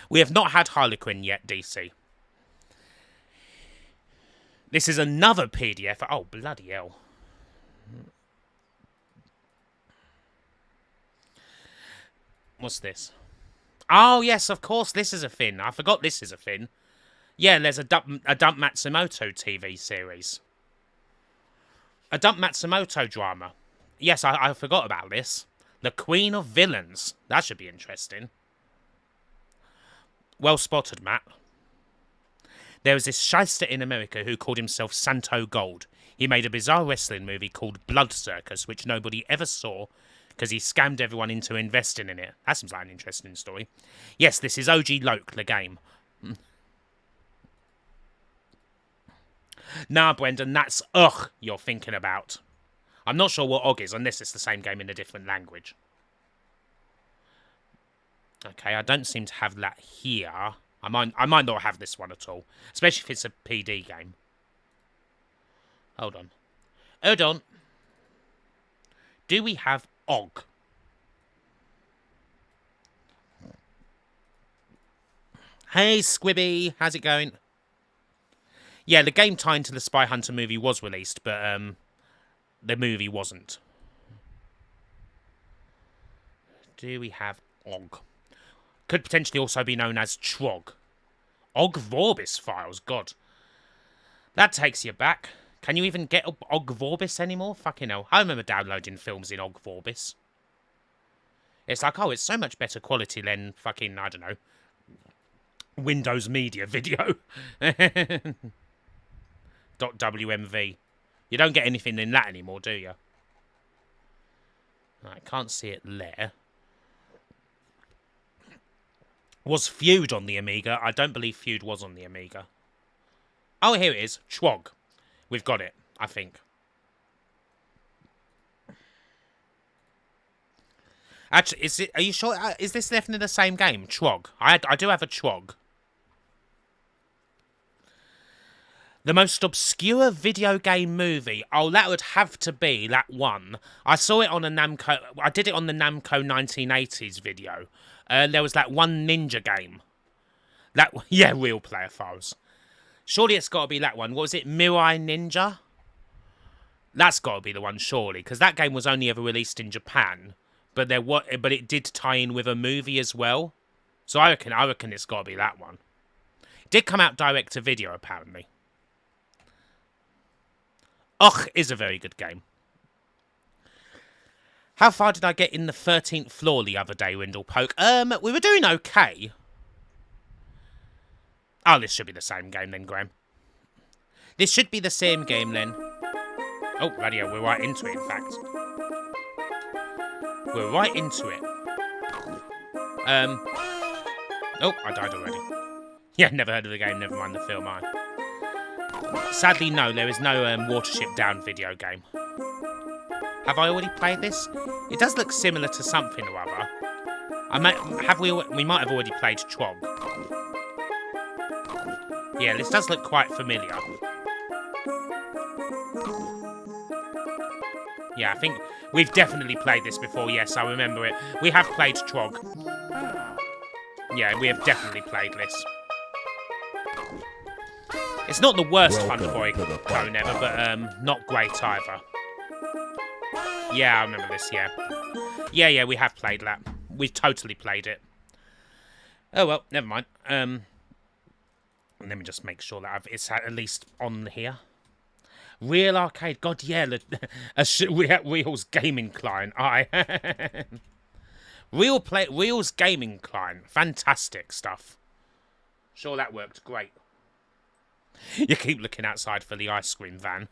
We have not had Harlequin yet, DC. This is another PDF. Oh, bloody hell. What's this? Oh, yes, of course, this is a thing. I forgot this is a thing. Yeah, there's a Dump Matsumoto TV series. A Dump Matsumoto drama. Yes, I forgot about this. The Queen of Villains. That should be interesting. Well spotted, Matt. There was this shyster in America who called himself Santo Gold. He made a bizarre wrestling movie called Blood Circus, which nobody ever saw, because he scammed everyone into investing in it. That seems like an interesting story. Yes, this is OG Loke, the game. Nah, Brendan, that's ugh you're thinking about. I'm not sure what OG is, unless it's the same game in a different language. Okay, I don't seem to have that here. I might not have this one at all, especially if it's a PD game. Hold on. Hold on. Do we have Og? Hey, Squibby, how's it going? Yeah, the game tied to the Spy Hunter movie was released, but the movie wasn't. Do we have Og? Could potentially also be known as Trog. Og Vorbis files, God. That takes you back. Can you even get Og Vorbis anymore? Fucking hell. I remember downloading films in Og Vorbis. It's like, oh, it's so much better quality than fucking, I don't know, Windows Media Video. .wmv. You don't get anything in that anymore, do you? I can't see it there. Was Feud on the Amiga? I don't believe Feud was on the Amiga. Oh, here it is. Chwog. We've got it, I think. Actually, are you sure? Is this definitely the same game? Chwog. I do have a Chwog. The most obscure video game movie. Oh, that would have to be that one. I saw it on a Namco. I did it on the Namco 1980s video. There was that one ninja game. Yeah, Real Player Files. Surely it's got to be that one. What was it? Mirai Ninja? That's got to be the one, surely, because that game was only ever released in Japan, but it did tie in with a movie as well. So I reckon it's got to be that one. It did come out direct to video, apparently. Och is a very good game. How far did I get in the 13th floor the other day, Windlepoke? We were doing okay. Oh, this should be the same game then, Graham. This should be the same game then. Oh, radio, we're right into it, in fact. We're right into it. Oh, I died already. Yeah, never heard of the game, never mind the film, Sadly, no, there is no Watership Down video game. Have I already played this? It does look similar to something or other. We might have already played Chwog. Yeah, this does look quite familiar. Yeah, I think we've definitely played this before. Yes, I remember it. We have played Chwog. Yeah, we have definitely played this. It's not the worst Fun Boy clone ever, but not great either. Yeah, I remember this, yeah. Yeah, we have played that. We've totally played it. Oh, well, never mind. Let me just make sure that it's at least on here. Real Arcade. God, yeah. Real's gaming client. Real's gaming client. Fantastic stuff. Sure, that worked great. You keep looking outside for the ice cream van.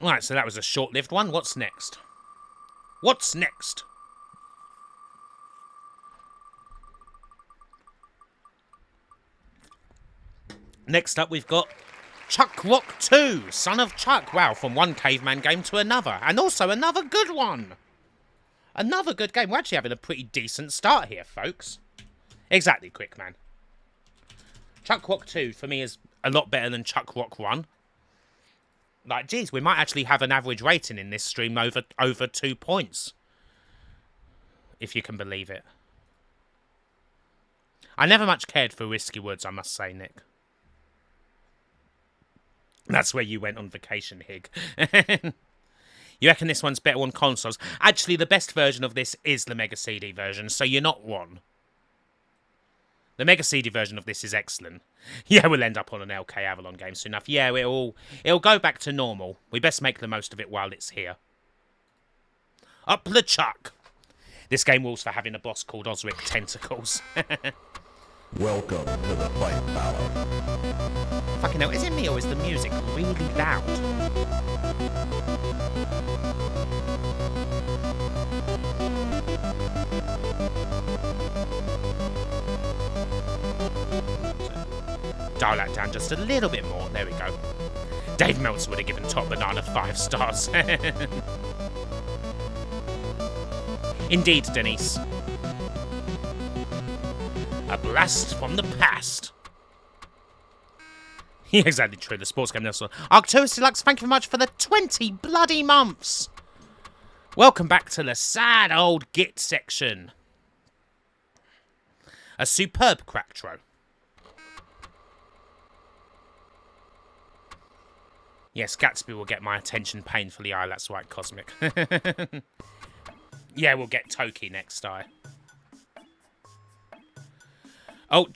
Right, so that was a short-lived one. What's next? What's next? Next up, we've got Chuck Rock 2, Son of Chuck. Wow, from one caveman game to another. And also another good one. Another good game. We're actually having a pretty decent start here, folks. Exactly, Quickman. Chuck Rock 2, for me, is a lot better than Chuck Rock 1. Like, geez, we might actually have an average rating in this stream over 2 points. If you can believe it. I never much cared for Risky Woods, I must say, Nick. That's where you went on vacation, Hig. You reckon this one's better on consoles? Actually, the best version of this is the Mega CD version, so you're not wrong. The Mega CD version of this is excellent. Yeah, we'll end up on an LK Avalon game soon enough. Yeah, it'll go back to normal. We best make the most of it while it's here. Up the Chuck. This game rules for having a boss called Osric Tentacles. Welcome to the Fight Palace. Fucking hell, is it me or is the music really loud? Dial that down just a little bit more. There we go. Dave Meltzer would have given Top Banana 5 stars. Indeed, Denise. A blast from the past. Yeah, exactly true. The sports game also. Arcturus Deluxe, thank you very much for the 20 bloody months. Welcome back to the sad old Git section. A superb Cracktro. Yes, Gatsby will get my attention painfully. Aye, that's right, Cosmic. Yeah, we'll get Toki next, aye. Oh,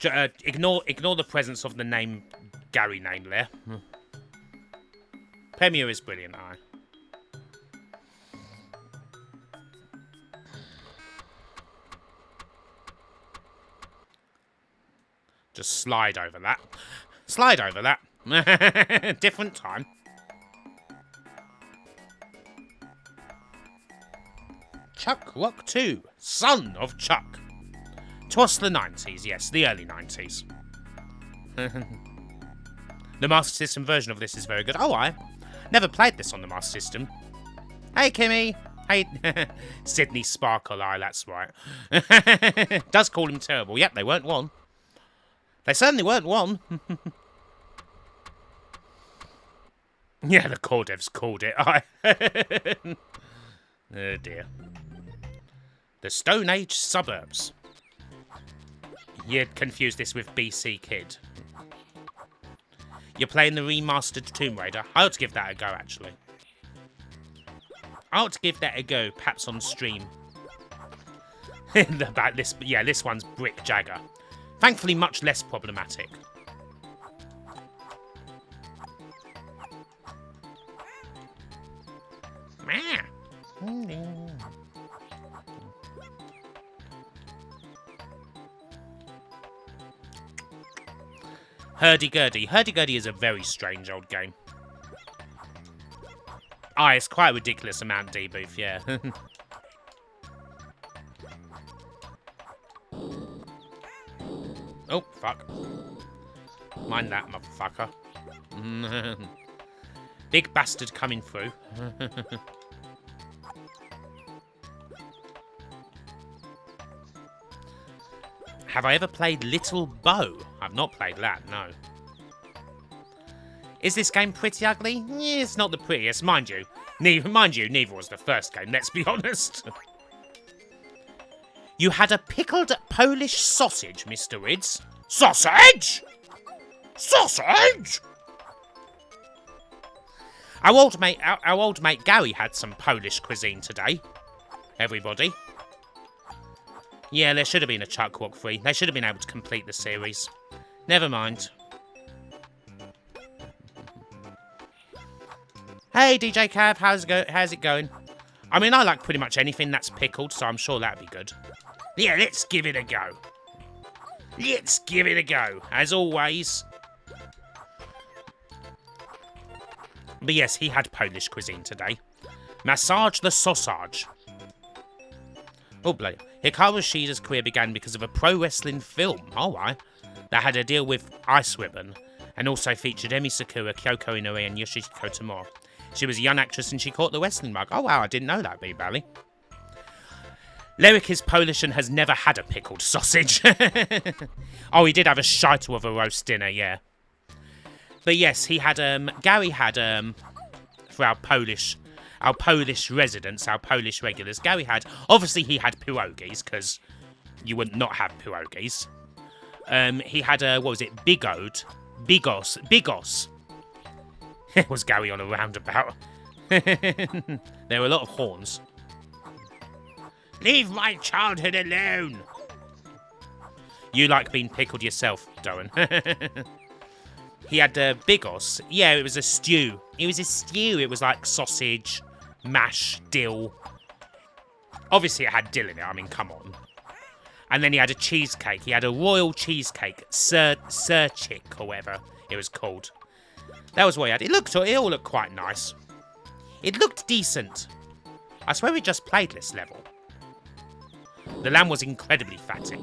ignore the presence of the name Gary name there. Premier is brilliant, aye. Just slide over that. Slide over that. Different time. Chuck Rock 2, Son of Chuck. 'Twas the 90s, yes, the early 90s. The Master System version of this is very good. Oh, I never played this on the Master System. Hey, Kimmy. Hey, Sydney Sparkle Eye, that's right. Does call him terrible. Yep, they weren't one. They certainly weren't one. Yeah, the core devs called it. Oh, dear. The Stone Age Suburbs. You'd confuse this with BC Kid. You're playing the remastered Tomb Raider. I ought to give that a go, actually. I ought to give that a go, perhaps on stream. About this, yeah, this one's Brick Jagger. Thankfully, much less problematic. Hurdy-gurdy. Hurdy-gurdy is a very strange old game. Ah, it's quite a ridiculous amount, D-Booth, yeah. Oh, fuck. Mind that, motherfucker. Big bastard coming through. Have I ever played Little Bow? I've not played that, no. Is this game pretty ugly? Yeah, it's not the prettiest, mind you. Neither was the first game, let's be honest. You had a pickled Polish sausage, Mr. Rids. Sausage? Sausage? Our old mate Gary had some Polish cuisine today. Everybody. Yeah, there should have been a Chuck Rock 3. They should have been able to complete the series. Never mind. Hey, DJ Cav, how's it going? I mean, I like pretty much anything that's pickled, so I'm sure that'd be good. Yeah, let's give it a go. Let's give it a go, as always. But yes, he had Polish cuisine today. Massage the sausage. Oh, bloody. Hikaru Shida's career began because of a pro wrestling film, alright, that had a deal with Ice Ribbon, and also featured Emi Sakura, Kyoko Inoue, and Yoshihiko Tamura. She was a young actress and she caught the wrestling bug. Oh wow, I didn't know that, B-Bally. Lyric is Polish and has never had a pickled sausage. Oh, he did have a shite of a roast dinner, yeah. But yes, he had, Gary had, for our Polish residents, our Polish regulars, Gary had, obviously he had pierogies, because you would not have pierogies. He had, what was it, Bigos. It was Gary on a roundabout. There were a lot of horns. Leave my childhood alone. You like being pickled yourself, Darren. He had bigos. Yeah, it was a stew. It was a stew. It was like sausage, mash, dill. Obviously, it had dill in it. I mean, come on. And then he had a cheesecake. He had a royal cheesecake. Sirchik, or whatever it was called. That was what he had. It all looked quite nice. It looked decent. I swear we just played this level. The lamb was incredibly fatty.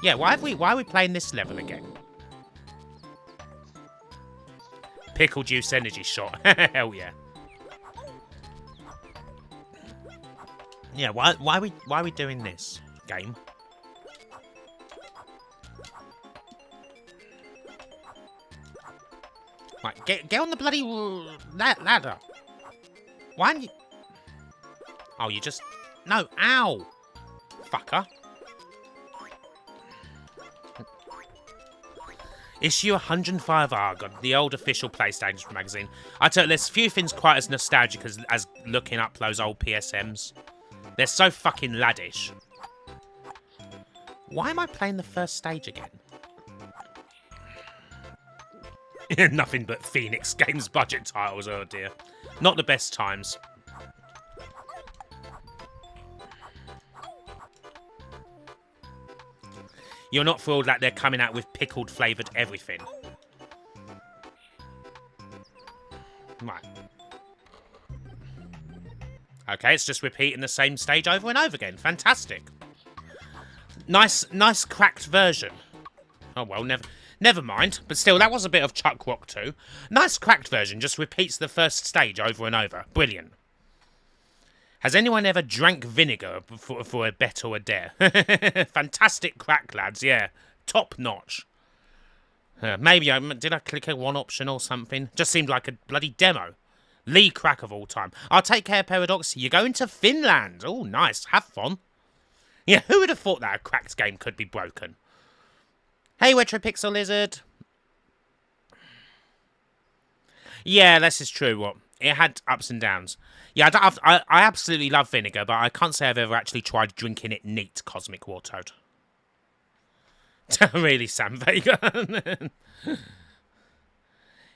Yeah, why are we playing this level again? Pickle juice energy shot. Hell yeah. Yeah, why are we doing this game? Right, get on the bloody ladder. Why aren't you... Oh, you just... No, ow! Fucker. Issue 105R, God, the old official PlayStation magazine. There's few things quite as nostalgic as looking up those old PSMs. They're so fucking laddish. Why am I playing the first stage again? Nothing but Phoenix Games budget titles, oh dear. Not the best times. You're not thrilled that they're coming out with pickled flavoured everything. Right. Okay, it's just repeating the same stage over and over again. Fantastic. Nice cracked version. Oh, well, never mind. But still, that was a bit of Chuck Rock too. Nice cracked version, just repeats the first stage over and over. Brilliant. Has anyone ever drank vinegar for a bet or a dare? Fantastic crack, lads, yeah. Top notch. Maybe, did I click a one option or something? Just seemed like a bloody demo. Lee crack of all time. I'll take care, Paradox. You're going to Finland. Oh, nice. Have fun. Yeah, who would have thought that a cracked game could be broken? Hey, Retropixel Lizard. Yeah, this is true. What? It had ups and downs. Yeah, I absolutely love vinegar, but I can't say I've ever actually tried drinking it neat, Cosmic Wartoad. Really, Sam Vega.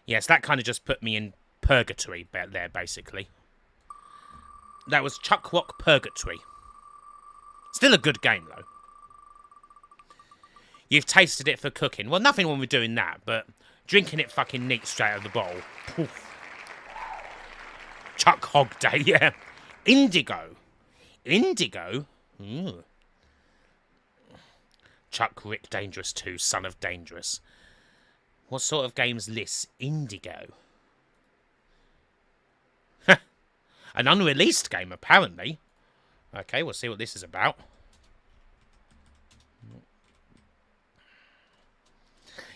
Yes, that kind of just put me in purgatory there, basically. That was Chuck Rock Purgatory. Still a good game, though. You've tasted it for cooking. Well, nothing wrong with doing that, but drinking it fucking neat straight out of the bottle. Poof. Chuck Hog Day, yeah. Indigo. Indigo? Ooh. Chuck Rick Dangerous 2, Son of Dangerous. What sort of games lists Indigo? An unreleased game, apparently. Okay, we'll see what this is about.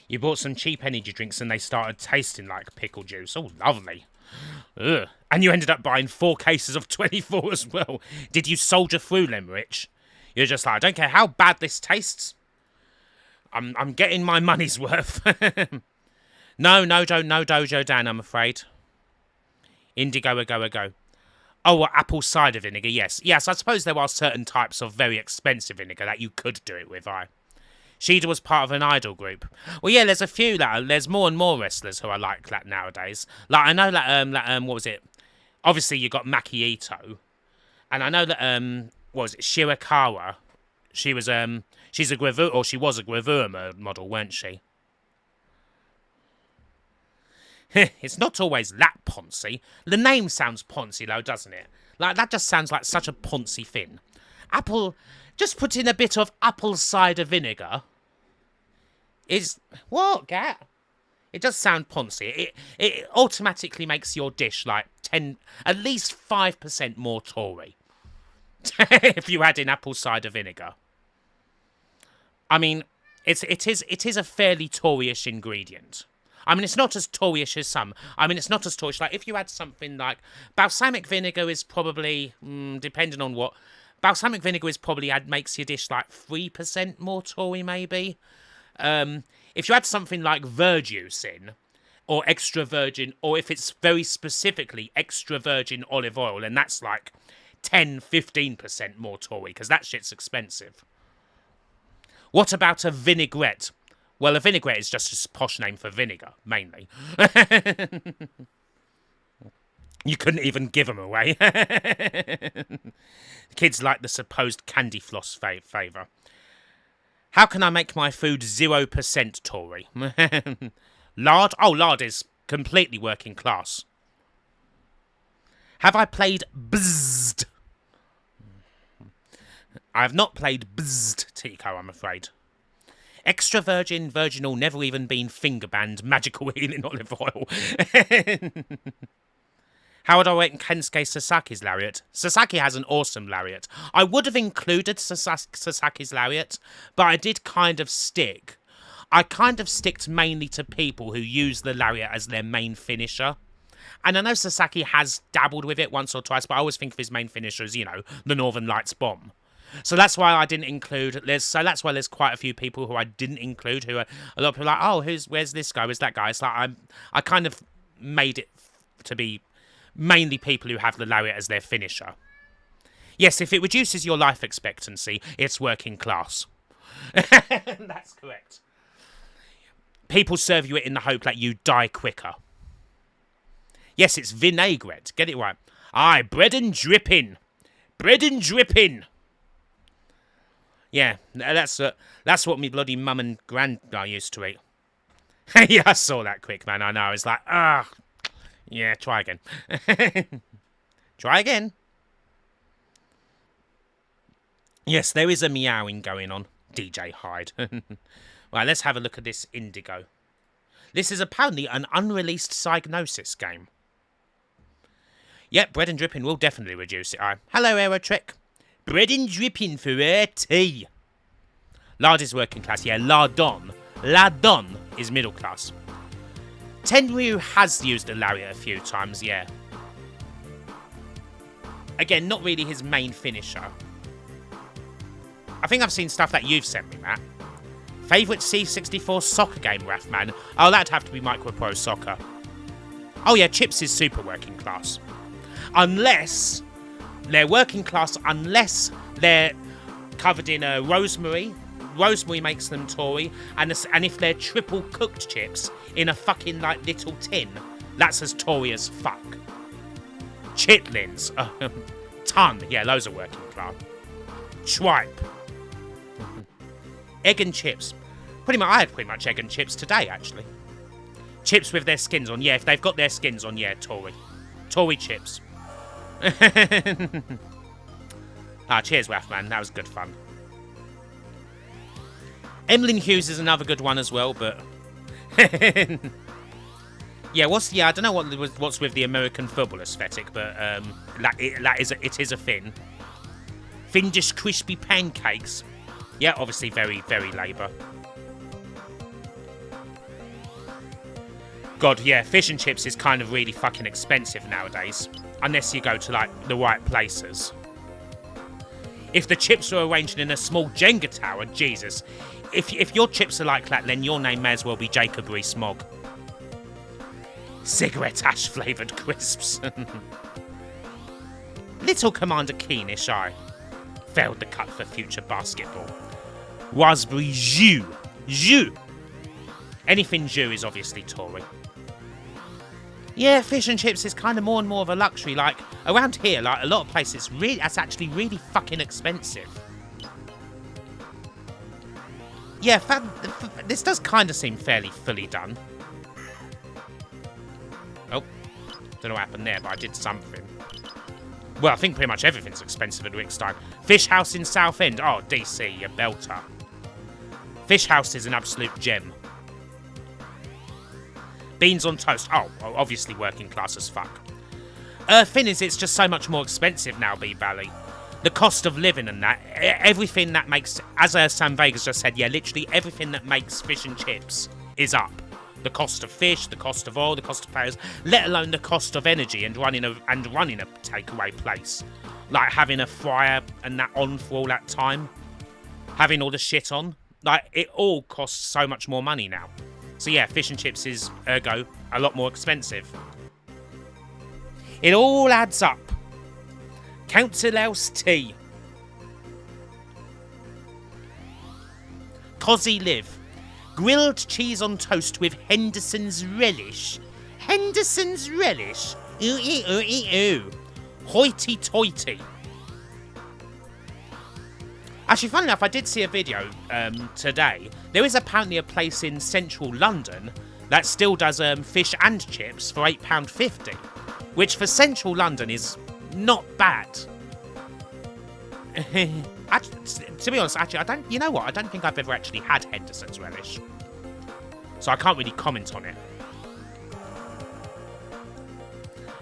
You bought some cheap energy drinks and they started tasting like pickle juice. Oh, lovely. Ugh. And you ended up buying 4 cases of 24 as well. Did you soldier through them, Rich? You're just like, I don't care how bad this tastes. I'm getting my money's worth. No Dojo Dan, I'm afraid. Indigo, go. Oh, apple cider vinegar, yes. Yes, I suppose there are certain types of very expensive vinegar that you could do it with, Sheeda was part of an idol group. Well, yeah, there's a few there's more and more wrestlers who are like that nowadays. Like, I know that, what was it? Obviously, you got Maki Ito. And I know that, what was it, Shirakawa. She was, she's a gravure, or she was a gravure model, weren't she? It's not always that poncy. The name sounds poncy, though, doesn't it? Like, that just sounds like such a poncy thing. Just put in a bit of apple cider vinegar. What, Gat? It does sound poncy. It automatically makes your dish like at least 5% more Tory. If you add in apple cider vinegar. I mean, it is a fairly Tory-ish ingredient. I mean, it's not as Tory-ish as some. I mean, it's not as Tory-ish. Like, if you add something like... Balsamic vinegar is probably... depending on what... Balsamic vinegar is probably makes your dish like 3% more Tory, maybe. If you add something like verjuice in, or extra virgin, or if it's very specifically extra virgin olive oil, then that's like 10-15% more Tory, because that shit's expensive. What about a vinaigrette? Well, a vinaigrette is just a posh name for vinegar, mainly. You couldn't even give them away. Kids like the supposed candy floss favour. How can I make my food 0% Tory? Lard? Oh, lard is completely working class. Have I played Bzzd? I have not played Bzzd, Tico, I'm afraid. Extra virgin, virginal, never even been finger banned, magical healing olive oil. How would I rate Kensuke Sasaki's lariat? Sasaki has an awesome lariat. I would have included Sasaki's lariat, but I did kind of stick. I kind of sticked mainly to people who use the lariat as their main finisher. And I know Sasaki has dabbled with it once or twice, but I always think of his main finisher as, you know, the Northern Lights bomb. So that's why I didn't include. That's why there's quite a few people who I didn't include. Who are a lot of people are like, oh, where's this guy? Where's that guy? It's like I kind of made it to be mainly people who have the lariat as their finisher. Yes, if it reduces your life expectancy, it's working class. That's correct. People serve you it in the hope that you die quicker. Yes, it's vinaigrette. Get it right. Aye, bread and dripping. Bread and dripping. Yeah, that's what me bloody mum and grand used to eat. Yeah, I saw that quick, man. I know. I was like, ah, yeah, try again. Try again. Yes, there is a meowing going on. DJ Hyde. Right, let's have a look at this Indigo. This is apparently an unreleased Psygnosis game. Yep, bread and dripping will definitely reduce it. Hello, Aerotrek. Bread and dripping for tea. Lard is working class. Yeah, Lardon. Lardon is middle class. Tenryu has used a lariat a few times, yeah. Again, not really his main finisher. I think I've seen stuff that you've sent me, Matt. Favourite C64 soccer game, Rathman? Oh, that'd have to be Micropro Soccer. Oh yeah, Chips is super working class. Unless they're working class, unless they're covered in rosemary. Rosemary makes them Tory, and if they're triple cooked chips in a fucking like little tin, that's as Tory as fuck. Chitlins, ton, yeah, those are working class. Tripe. Egg and chips. I had pretty much egg and chips today, actually. Chips with their skins on. Yeah, if they've got their skins on, yeah, Tory. Tory chips. Cheers, Rathman. That was good fun. Emlyn Hughes is another good one as well, but... yeah, I don't know what's with the American football aesthetic, but it is a thing. Findish crispy pancakes. Yeah, obviously very, very Labour. God, yeah, fish and chips is kind of really fucking expensive nowadays. Unless you go to, like, the right places. If the chips are arranged in a small Jenga tower, Jesus. If your chips are like that, then your name may as well be Jacob Rees-Mogg. Cigarette ash flavoured crisps. Little Commander Keenish, I failed the cut for future basketball. Raspberry jus. Jus. Anything jus is obviously Tory. Yeah, fish and chips is kind of more and more of a luxury. Like, around here, like, a lot of places, that's actually really fucking expensive. Yeah, this does kind of seem fairly fully done. Oh, don't know what happened there, but I did something. Well, I think pretty much everything's expensive at Rickstein. Fish House in Southend. Oh, DC, you belter. Fish House is an absolute gem. Beans on toast. Oh, obviously working class as fuck. Thing is, it's just so much more expensive now, B-Bally. The cost of living and that. Everything that makes, as Sam Vegas just said, yeah, literally everything that makes fish and chips is up. The cost of fish, the cost of oil, the cost of players, let alone the cost of energy and running a takeaway place. Like having a fryer and that on for all that time. Having all the shit on. Like, it all costs so much more money now. So yeah, fish and chips is, ergo, a lot more expensive. It all adds up. Council House tea. Cosy Live. Grilled cheese on toast with Henderson's relish. Henderson's relish? Ooh, ooh, ooh, ooh. Hoity-toity. Actually, funny enough, I did see a video today. There is apparently a place in central London that still does fish and chips for £8.50, which for central London is not bad. Actually, to be honest, actually, I don't think I've ever actually had Henderson's relish, so I can't really comment on it.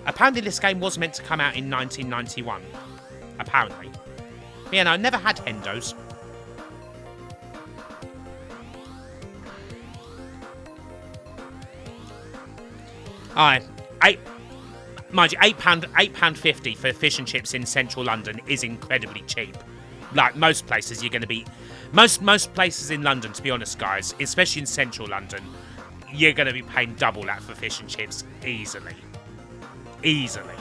Apparently, this game was meant to come out in 1991. Apparently. Yeah, no, I never had Hendos. Alright, mind you, £8.50 for fish and chips in central London is incredibly cheap. Like most places, you're going to be most places in London, to be honest, guys, especially in central London, you're going to be paying double that for fish and chips easily. Easily.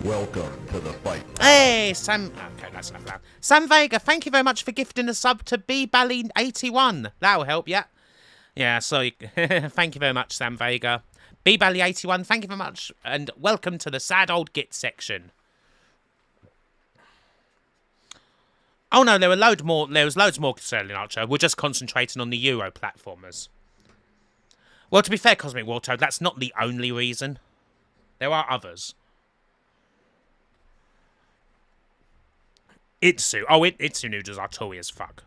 Welcome to the fight. Hey, Sam. Okay, that's enough now. Sam Vega, thank you very much for gifting a sub to B-Bally81. That'll help, yeah. Yeah, so thank you very much, Sam Vega. B-Bally81, thank you very much, and welcome to the sad old git section. Oh no, there were loads more. There was loads more selling Archer. We're just concentrating on the Euro platformers. Well, to be fair, Cosmic Wartoad, that's not the only reason. There are others. Itsu. Oh, Itsu noodles are toy as fuck.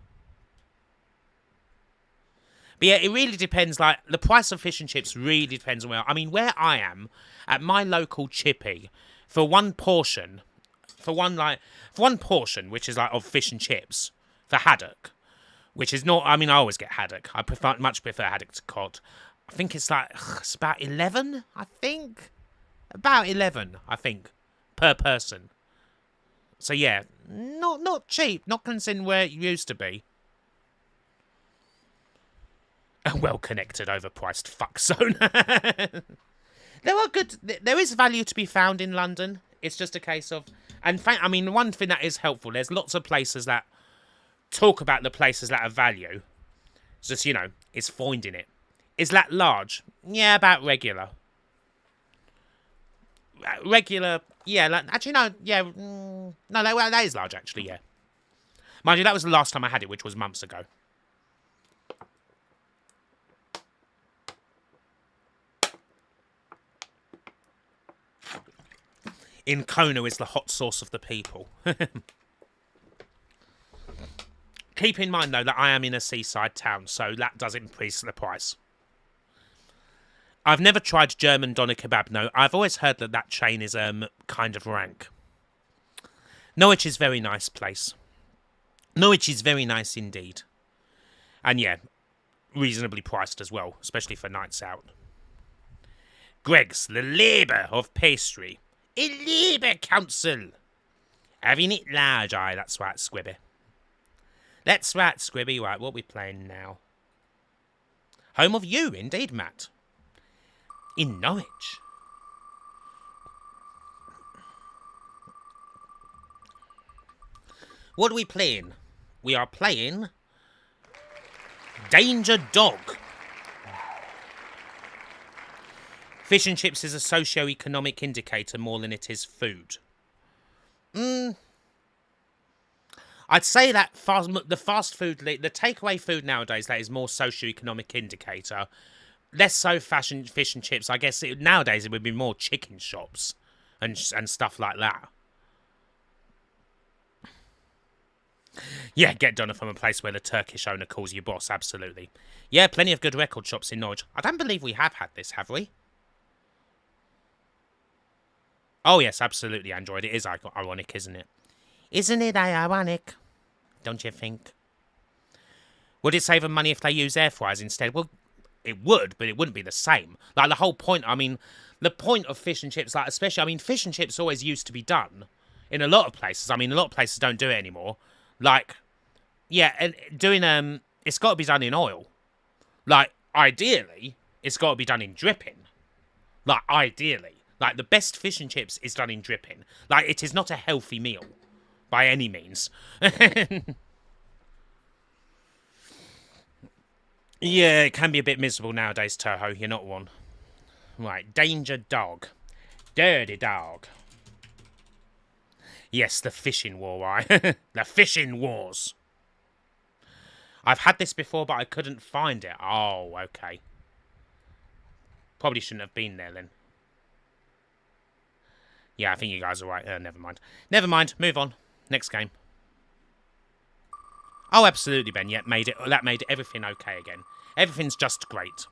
But yeah, it really depends. Like, the price of fish and chips really depends on where... I mean, where I am, at my local chippy, for one portion, which is like of fish and chips, for haddock, which is not... I mean, I always get haddock. I much prefer haddock to cod. I think it's like... It's about 11, I think. About 11, I think, per person. So yeah, not cheap. Not considering where it used to be. A well-connected, overpriced fuck zone. There is value to be found in London. It's just a case of... And I mean, one thing that is helpful, there's lots of places that talk about the places that have value. It's just, you know, it's finding it. Is that large? Yeah, about regular. Regular, yeah. Actually, no, yeah. No, that is large, actually, yeah. Mind you, that was the last time I had it, which was months ago. In Kona is the hot sauce of the people. Keep in mind, though, that I am in a seaside town, so that does increase the price. I've never tried German doner kebab, no. I've always heard that that chain is kind of rank. Norwich is a very nice place. Norwich is very nice indeed. And yeah, reasonably priced as well, especially for nights out. Greg's, the Labour of Pastry. A Labour Council. Having it large, aye, that's right, Squibby. That's right, Squibby. Right, what are we playing now? Home of You, indeed, Matt. In Norwich. What are we playing? We are playing Danger Dog. Fish and chips is a socio-economic indicator more than it is food. I'd say that the fast food, the takeaway food nowadays, that is more socio-economic indicator. Less so fish and chips. I guess nowadays it would be more chicken shops and stuff like that. Yeah, get done from a place where the Turkish owner calls you boss, absolutely. Yeah, plenty of good record shops in Norwich. I don't believe we have had this, have we? Oh yes, absolutely, Android. It is ironic, isn't it? Isn't it ironic? Don't you think? Would it save them money if they use air fryers instead? Well, it would, but it wouldn't be the same. Like, the whole point, I mean, the point of fish and chips, like, especially, I mean, fish and chips always used to be done in a lot of places. I mean, a lot of places don't do it anymore. Like, yeah, and doing, it's got to be done in oil. Like, ideally, it's got to be done in dripping. Like, ideally. Like, the best fish and chips is done in dripping. Like, it is not a healthy meal. By any means. Yeah, it can be a bit miserable nowadays, Toho. You're not one. Right, Danger Dog. Dirty Dog. Yes, the fishing war, right? The fishing wars. I've had this before, but I couldn't find it. Oh, okay. Probably shouldn't have been there, then. Yeah, I think you guys are right. Never mind. Never mind. Move on. Next game. Oh, absolutely, Ben. Yeah, that made everything okay again. Everything's just great.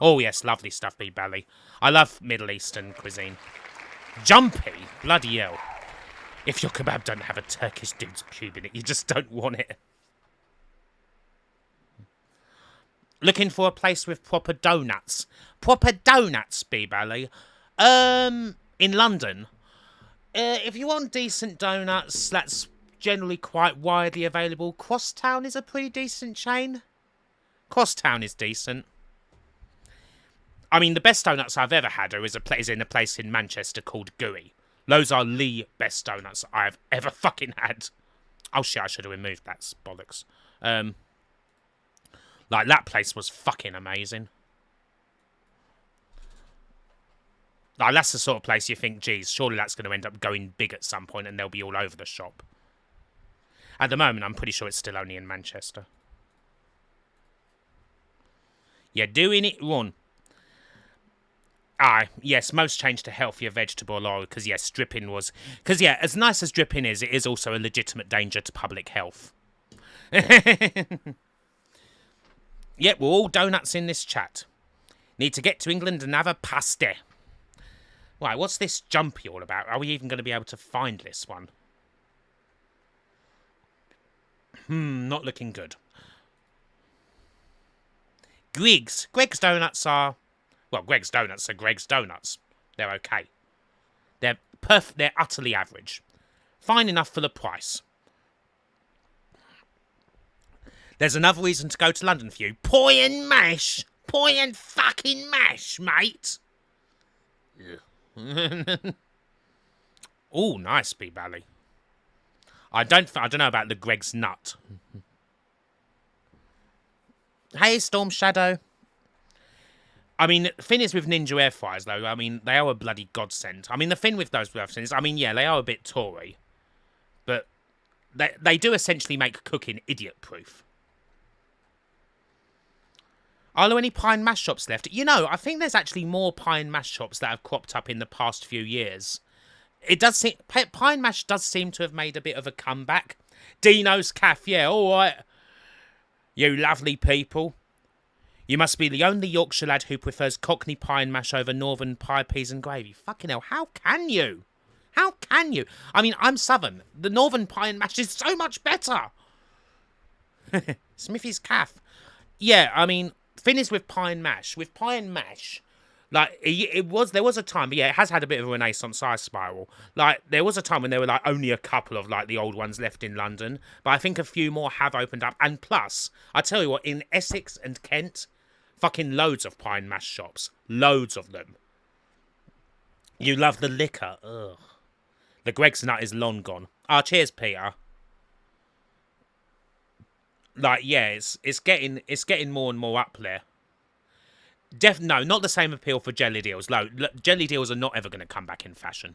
Oh, yes, lovely stuff, B-Belly. I love Middle Eastern cuisine. Jumpy? Bloody hell. If your kebab don't have a Turkish dude's pube in it, you just don't want it. Looking for a place with proper donuts. Proper donuts, B-Belly. In London. If you want decent donuts, that's generally quite widely available. Crosstown is a pretty decent chain. Crosstown is decent. I mean, the best donuts I've ever had is in a place in Manchester called Gooey. Those are the best donuts I've ever fucking had. Oh shit, I should have removed that, bollocks. Like, that place was fucking amazing. Like, that's the sort of place you think, geez, surely that's going to end up going big at some point and they'll be all over the shop. At the moment, I'm pretty sure it's still only in Manchester. You're doing it wrong. Ah, yes, most change to healthier vegetable oil, because, yes, dripping was... Because, yeah, as nice as dripping is, it is also a legitimate danger to public health. Yep, we're all donuts in this chat. Need to get to England and have a pasty. Right, what's this jumpy all about? Are we even going to be able to find this one? Not looking good. Greg's. Greg's Donuts are... Well, Greg's Donuts are Greg's Donuts. They're okay. They're utterly average. Fine enough for the price. There's another reason to go to London for you. Poi and mash. Poi and fucking mash, mate. Oh, nice, B-Bally. I don't know about the Greg's Nut. Hey, Storm Shadow. I mean, the thing is with Ninja air fryers, though, I mean, they are a bloody godsend. I mean, the thing with those things, I mean, yeah, they are a bit Tory. But they do essentially make cooking idiot-proof. Are there any pie and mash shops left? You know, I think there's actually more pie and mash shops that have cropped up in the past few years. It does seem... Pie and mash does seem to have made a bit of a comeback. Dino's Cafe, yeah, all right. You lovely people. You must be the only Yorkshire lad who prefers Cockney pie and mash over Northern pie, peas and gravy. Fucking hell, how can you? How can you? I mean, I'm Southern. The Northern pie and mash is so much better. Smithy's calf. Yeah, I mean, thing is with pie and mash. With pie and mash, like, there was a time, but yeah, it has had a bit of a renaissance size spiral. Like, there was a time when there were, like, only a couple of, like, the old ones left in London. But I think a few more have opened up. And plus, I tell you what, in Essex and Kent... Fucking loads of pie and mash shops. Loads of them. You love the liquor. Ugh. The Greg's Nut is long gone. Ah, cheers, Peter. Like, yeah, it's getting more and more up there. No, not the same appeal for jelly deals. Jelly deals are not ever going to come back in fashion.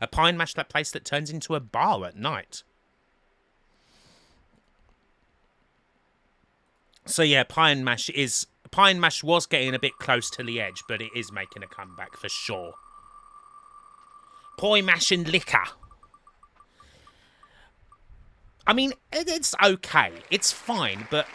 A pie and mash place that turns into a bar at night. So yeah, pie and mash was getting a bit close to the edge, but it is making a comeback for sure. Pie mash and liquor. I mean, it's okay. It's fine, but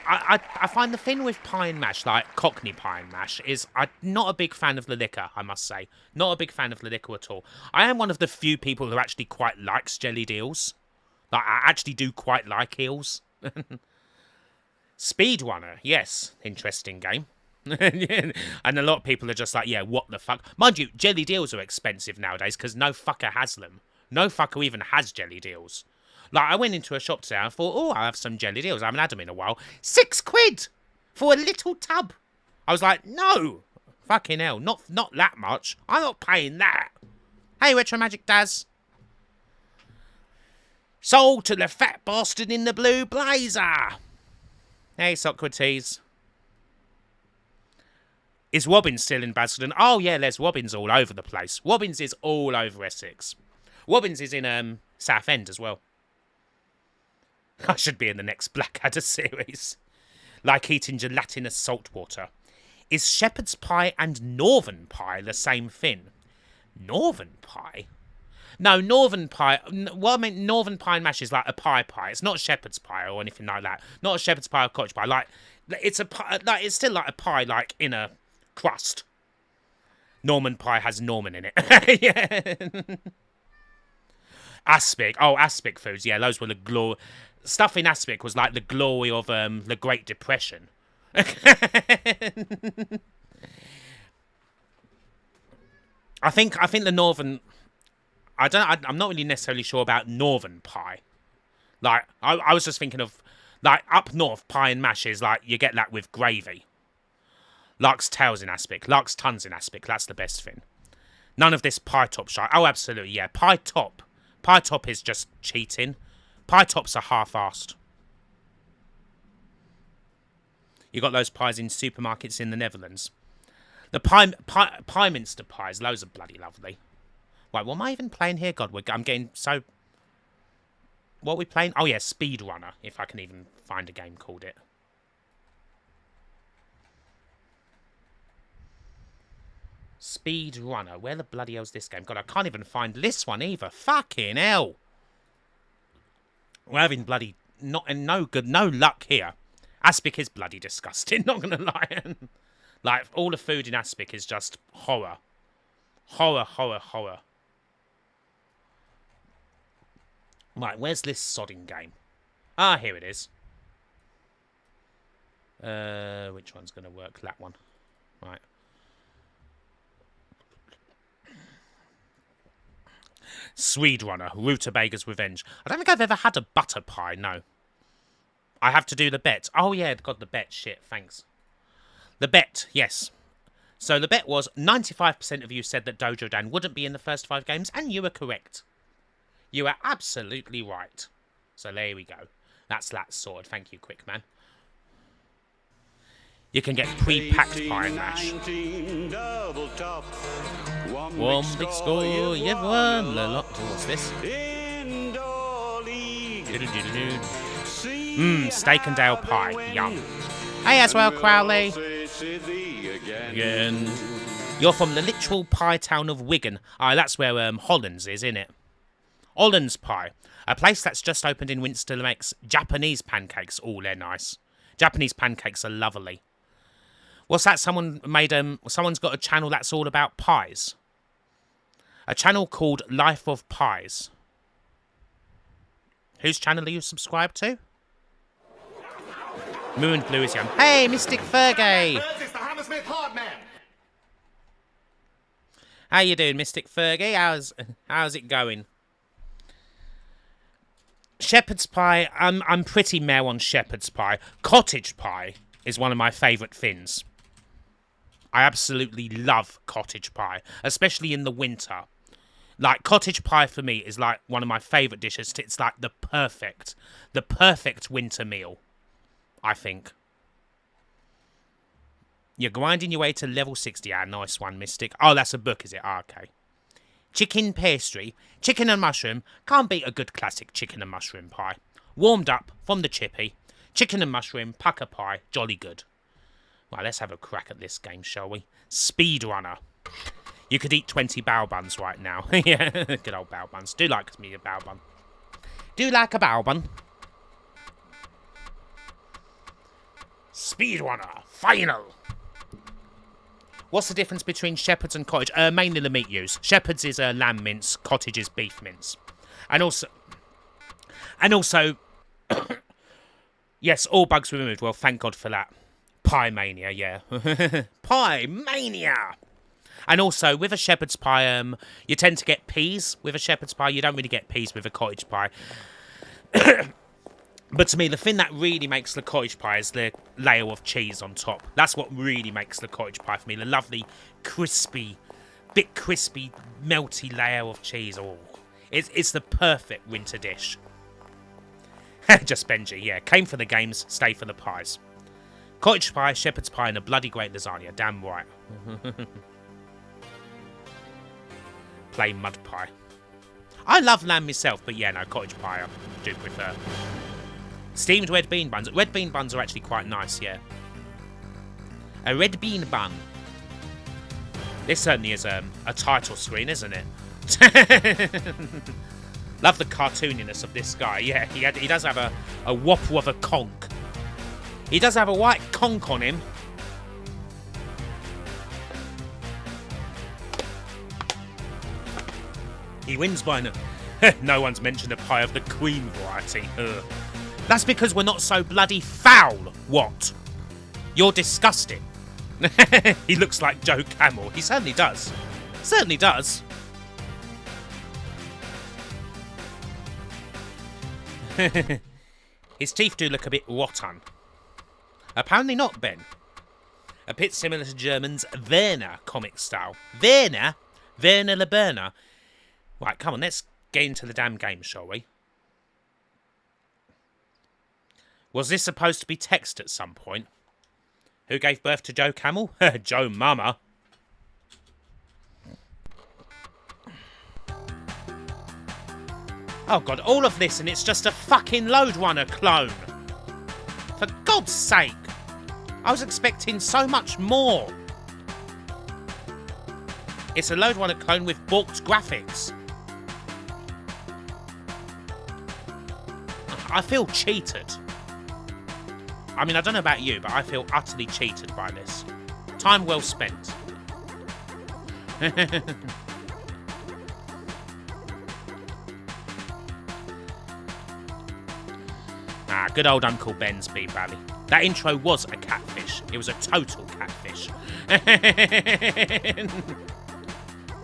I find the thing with pie and mash, like Cockney pie and mash, is I'm not a big fan of the liquor, I must say. Not a big fan of the liquor at all. I am one of the few people who actually quite likes jelly deals. Like, I actually do quite like eels. Speedrunner, yes, interesting game. And a lot of people are just like, yeah, what the fuck? Mind you, jelly deals are expensive nowadays because no fucker has them. No fucker even has jelly deals. Like, I went into a shop today and I thought, oh, I'll have some jelly deals. I haven't had them in a while. £6 for a little tub. I was like, no, fucking hell, not that much. I'm not paying that. Hey, Retro Magic Daz. Sold to the fat bastard in the blue blazer. Hey, Socrates. Is Wobbins still in Basildon? Oh, yeah, there's Wobbins all over the place. Wobbins is all over Essex. Wobbins is in Southend as well. I should be in the next Blackadder series. Like eating gelatinous salt water. Is shepherd's pie and northern pie the same thing? Northern pie? No, northern pie... Well, I mean, northern pie and mash is like a pie. It's not shepherd's pie or anything like that. Not a shepherd's pie or cottage pie. Like, it's a pie... Like, it's still like a pie, like, in a crust. Norman pie has Norman in it. Yeah. Aspic. Oh, aspic foods. Yeah, those were the glory... Stuff in aspic was like the glory of the Great Depression. I think the northern... I'm not really necessarily sure about northern pie. Like, I was just thinking of, like, up north, pie and mash is like, you get that with gravy. Lark's tails in aspic. Lark's tons in aspic. That's the best thing. None of this pie top shite. Oh, absolutely, yeah. Pie top. Pie top is just cheating. Pie tops are half-assed. You got those pies in supermarkets in the Netherlands. The pie Minster pies, loads of bloody lovely. Right, what am I even playing here? God, I'm getting so... What are we playing? Oh, yeah, Speedrunner, if I can even find a game called it. Speedrunner. Where the bloody hell's this game? God, I can't even find this one either. Fucking hell. We're having bloody... no luck here. Aspic is bloody disgusting, not gonna lie. Like, all the food in Aspic is just horror. Horror, horror, horror. Right, where's this sodding game? Ah, here it is. Which one's going to work? That one. Right. Speedrunner, Rutabaga's Revenge. I don't think I've ever had a butter pie, no. I have to do the bet. Oh, yeah, God, the bet. Shit, thanks. The bet, yes. So the bet was 95% of you said that Dojo Dan wouldn't be in the first 5 games, and you were correct. You are absolutely right. So there we go. That's that sorted. Thank you, quick man. You can get pre-packed pie mash. One big score, you've won a lot. What's this? Steak and ale pie. Yum. Hey as well, Crowley. Again. You're from the literal pie town of Wigan. Ah, that's where Hollands is, isn't it? Hollands Pie, a place that's just opened in Winchester that makes Japanese pancakes. Oh, they're nice. Japanese pancakes are lovely. What's that? Someone's got a channel that's all about pies. A channel called Life of Pies. Whose channel are you subscribed to? Moon Blue is young. Hey, Mystic Fergie! It's the Hammersmith Hardman. How you doing, Mystic Fergie? How's it going? Shepherd's pie, I'm pretty meh on shepherd's pie. Cottage pie is one of my favourite things. I absolutely love cottage pie, especially in the winter. Like, cottage pie for me is like one of my favourite dishes. It's like the perfect winter meal, I think. You're grinding your way to level 60. Ah, nice one, Mystic. Oh, that's a book, is it? Ah, okay. Chicken pastry. Chicken and mushroom. Can't beat a good classic chicken and mushroom pie. Warmed up from the chippy. Chicken and mushroom, pucker pie. Jolly good. Right, let's have a crack at this game, shall we? Speedrunner. You could eat 20 bao buns right now. Yeah, good old bao buns. Do like me a bao bun. Do like a bao bun. Speedrunner. Final. What's the difference between shepherd's and cottage? Mainly the meat use. Shepherd's is lamb mince, cottage is beef mince. And also, yes, all bugs were removed. Well, thank God for that. Pie mania, yeah. Pie mania! And also, with a shepherd's pie, you tend to get peas with a shepherd's pie. You don't really get peas with a cottage pie. But to me, the thing that really makes the cottage pie is the layer of cheese on top. That's what really makes the cottage pie for me. The lovely, crispy, melty layer of cheese. Oh, it's the perfect winter dish. Just Benji, yeah. Came for the games, stay for the pies. Cottage pie, shepherd's pie, and a bloody great lasagna. Damn right. Plain mud pie. I love lamb myself, but yeah, no, cottage pie I do prefer. Steamed red bean buns. Red bean buns are actually quite nice, yeah. A red bean bun. This certainly is a title screen, isn't it? Love the cartooniness of this guy. Yeah, he does have a whopper of a conch. He does have a white conch on him. He wins by no... No one's mentioned a pie of the cream variety. Ugh. That's because we're not so bloody foul. What? You're disgusting. He looks like Joe Camel. He certainly does. Certainly does. His teeth do look a bit rotten. Apparently not, Ben. A bit similar to German's Werner comic style. Werner? Werner Le Berner. Right, come on, let's get into the damn game, shall we? Was this supposed to be text at some point? Who gave birth to Joe Camel? Joe Mama. Oh god, all of this and it's just a fucking Loadrunner clone. For God's sake. I was expecting so much more. It's a Loadrunner clone with balked graphics. I feel cheated. I mean, I don't know about you, but I feel utterly cheated by this. Time well spent. Good old Uncle Ben's Bean Valley. That intro was a catfish. It was a total catfish.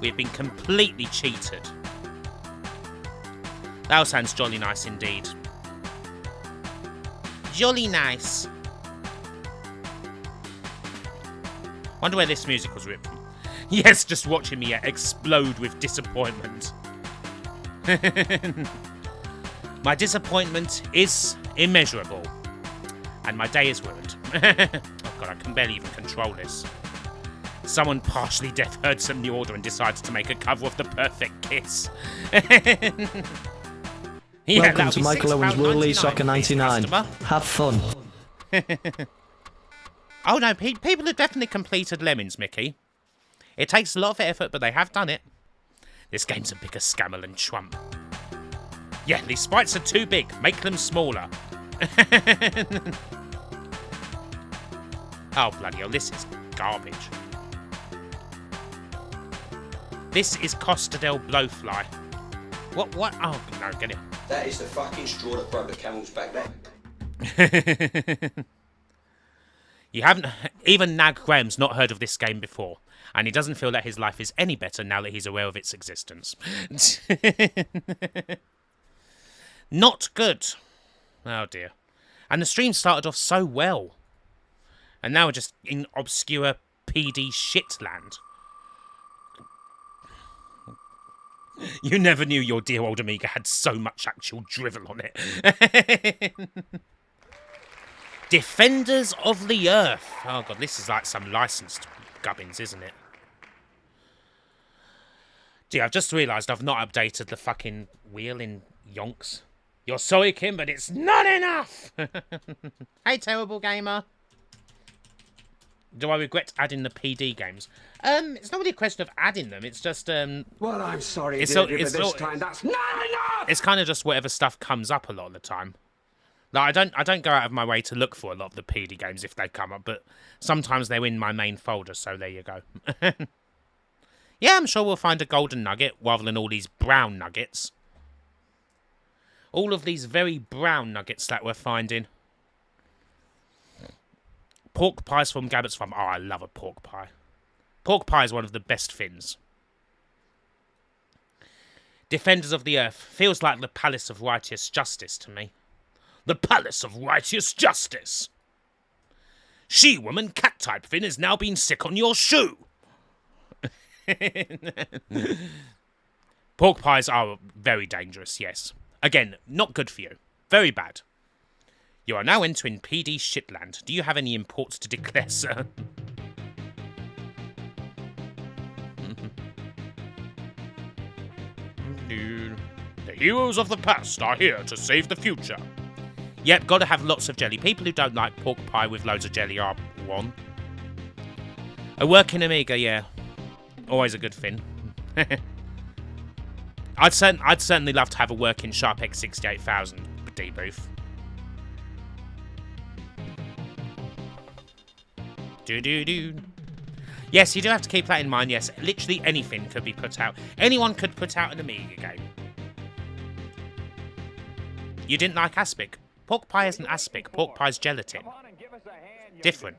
We've been completely cheated. That all sounds jolly nice indeed. Jolly nice. Wonder where this music was ripped from. Yes, just watching me explode with disappointment. My disappointment is immeasurable. And my day is ruined. Oh god, I can barely even control this. Someone partially deaf heard some New Order and decided to make a cover of The Perfect Kiss. Yeah, welcome to Michael Owen's Worldly Soccer 99. Have fun. Oh no, people have definitely completed Lemmings, Mickey. It takes a lot of effort, but they have done it. This game's a bigger scammer than Trump. Yeah, these sprites are too big. Make them smaller. Oh, bloody hell, this is garbage. This is Costa del Blowfly. What? Oh, no, get it. That is the fucking straw that broke the camel's back there. You haven't... Even Nag Graham's not heard of this game before. And he doesn't feel that his life is any better now that he's aware of its existence. Not good. Oh, dear. And the stream started off so well. And now we're just in obscure PD shitland. You never knew your dear old Amiga had so much actual drivel on it. Defenders of the Earth. Oh, God, this is like some licensed gubbins, isn't it? Gee, I've just realised I've not updated the fucking wheel in Yonks. You're sorry, Kim, but it's not enough! Hey, terrible gamer. Do I regret adding the PD games? It's not really a question of adding them. It's just Well, I'm sorry, it's but this time that's not enough. It's kind of just whatever stuff comes up a lot of the time. Like I don't go out of my way to look for a lot of the PD games if they come up, but sometimes they're in my main folder. So there you go. Yeah, I'm sure we'll find a golden nugget rather than all these brown nuggets. All of these very brown nuggets that we're finding. Pork pies from Gabbett's Farm. Oh, I love a pork pie. Pork pie is one of the best things. Defenders of the Earth. Feels like the Palace of Righteous Justice to me. The Palace of Righteous Justice. She-woman cat-type Finn has now been sick on your shoe. Pork pies are very dangerous, yes. Again, not good for you. Very bad. You are now entering PD shitland. Do you have any imports to declare, sir? The heroes of the past are here to save the future. Yep, gotta have lots of jelly. People who don't like pork pie with loads of jelly are one. A working Amiga, yeah. Always a good thing. I'd certainly love to have a working Sharp X68000 deboof. Do. Yes, you do have to keep that in mind, yes. Literally anything could be put out. Anyone could put out an Amiga game. You didn't like aspic? Pork pie isn't aspic. Pork pie's gelatin. Different.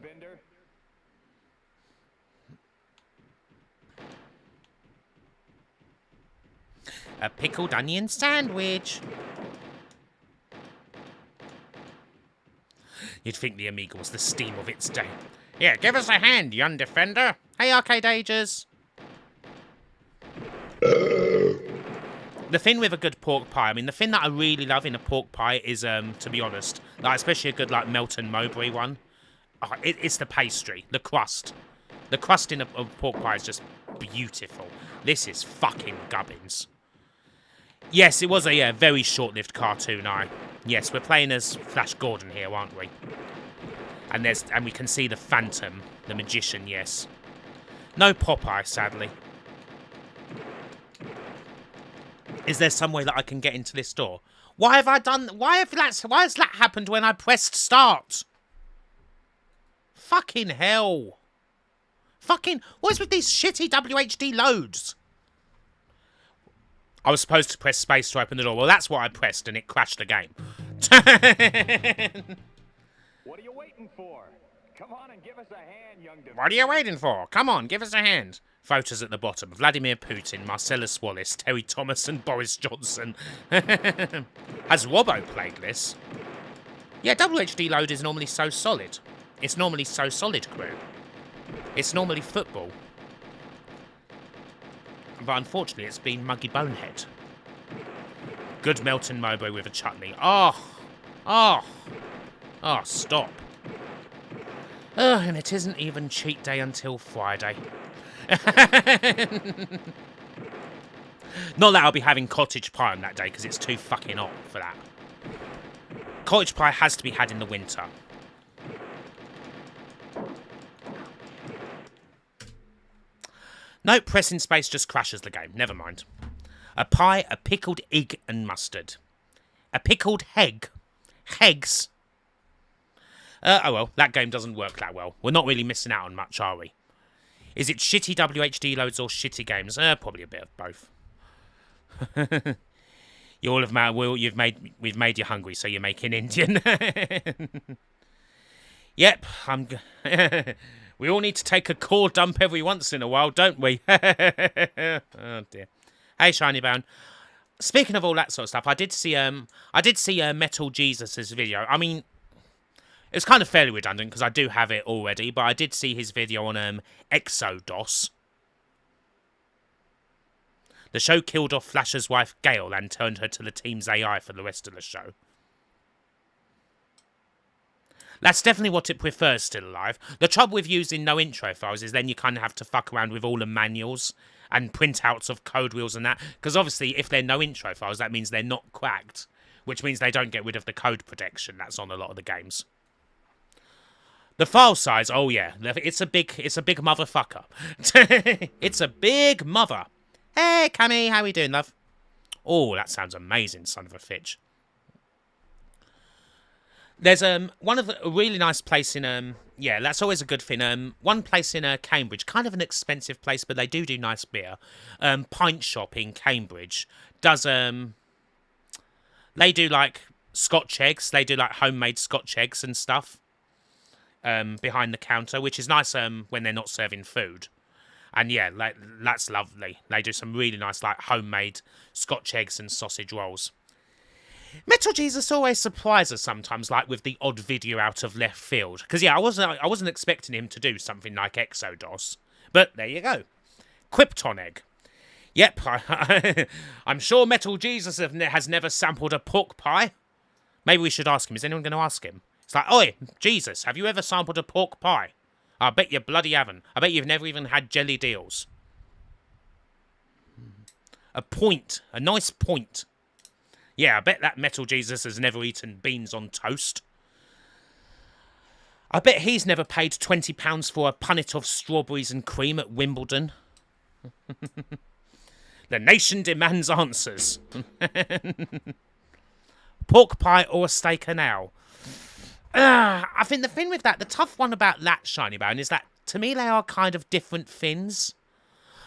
A pickled onion sandwich. You'd think the Amiga was the steam of its day. Yeah, give us a hand, young defender. Hey, Arcade Ages. The thing with a good pork pie, I mean, the thing that I really love in a pork pie is, to be honest, like especially a good like Melton Mowbray one, it's the pastry, the crust. The crust in a pork pie is just beautiful. This is fucking gubbins. Yes, it was a very short-lived cartoon, Yes, we're playing as Flash Gordon here, aren't we? And we can see the Phantom, the Magician, yes. No Popeye, sadly. Is there some way that I can get into this door? Why has that happened when I pressed start? Fucking hell. What is with these shitty WHD loads? I was supposed to press space to open the door. Well, that's what I pressed, and it crashed the game. What are you waiting for? Come on and give us a hand, young defender. What are you waiting for? Come on, give us a hand. Photos at the bottom. Vladimir Putin, Marcellus Wallace, Terry Thomas, and Boris Johnson. Has Robbo played this? Yeah, WHD load is normally so solid. It's normally so solid, crew. It's normally football. But unfortunately, it's been Muggy Bonehead. Good Melton Mowbray with a chutney. Oh, stop. Oh, and it isn't even cheat day until Friday. Not that I'll be having cottage pie on that day, because it's too fucking hot for that. Cottage pie has to be had in the winter. No, pressing space just crashes the game. Never mind. A pie, a pickled egg and mustard. A pickled hegg. Heggs. Oh well, that game doesn't work that well. We're not really missing out on much, are we? Is it shitty WHD loads or shitty games? Probably a bit of both. We've made you hungry, so you're making Indian. Yep, we all need to take a core dump every once in a while, don't we? Oh dear. Hey, Shiny Bone. Speaking of all that sort of stuff, I did see Metal Jesus' video. I mean, it's kind of fairly redundant because I do have it already, but I did see his video on Exodos. The show killed off Flash's wife Gail and turned her to the team's AI for the rest of the show. That's definitely what it prefers still alive. The trouble with using no intro files is then you kind of have to fuck around with all the manuals and printouts of code wheels and that. Because obviously, if they're no intro files, that means they're not cracked. Which means they don't get rid of the code protection that's on a lot of the games. The file size, oh yeah, it's a big motherfucker. It's a big mother. Hey, Cammy, how we doing, love? Oh, that sounds amazing, son of a fitch. There's a really nice place in yeah, that's always a good thing. One place in Cambridge, kind of an expensive place, but they do nice beer. Pint Shop in Cambridge does they do like Scotch eggs. They do like homemade Scotch eggs and stuff behind the counter, which is nice when they're not serving food. And yeah, that's lovely. They do some really nice like homemade Scotch eggs and sausage rolls. Metal Jesus always surprises us sometimes, like with the odd video out of left field. Because yeah, I wasn't expecting him to do something like Exodos, but there you go. Krypton egg. Yep, I'm sure Metal Jesus has never sampled a pork pie. Maybe we should ask him. Is anyone going to ask him? It's like, oi, Jesus, have you ever sampled a pork pie? I bet you bloody haven't. I bet you've never even had jelly deals. A nice point. Yeah, I bet that Metal Jesus has never eaten beans on toast. I bet he's never paid £20 for a punnet of strawberries and cream at Wimbledon. The nation demands answers. Pork pie or a steak and ale? I think the thing with that, the tough one about that, Shiny Bone, is that to me they are kind of different things.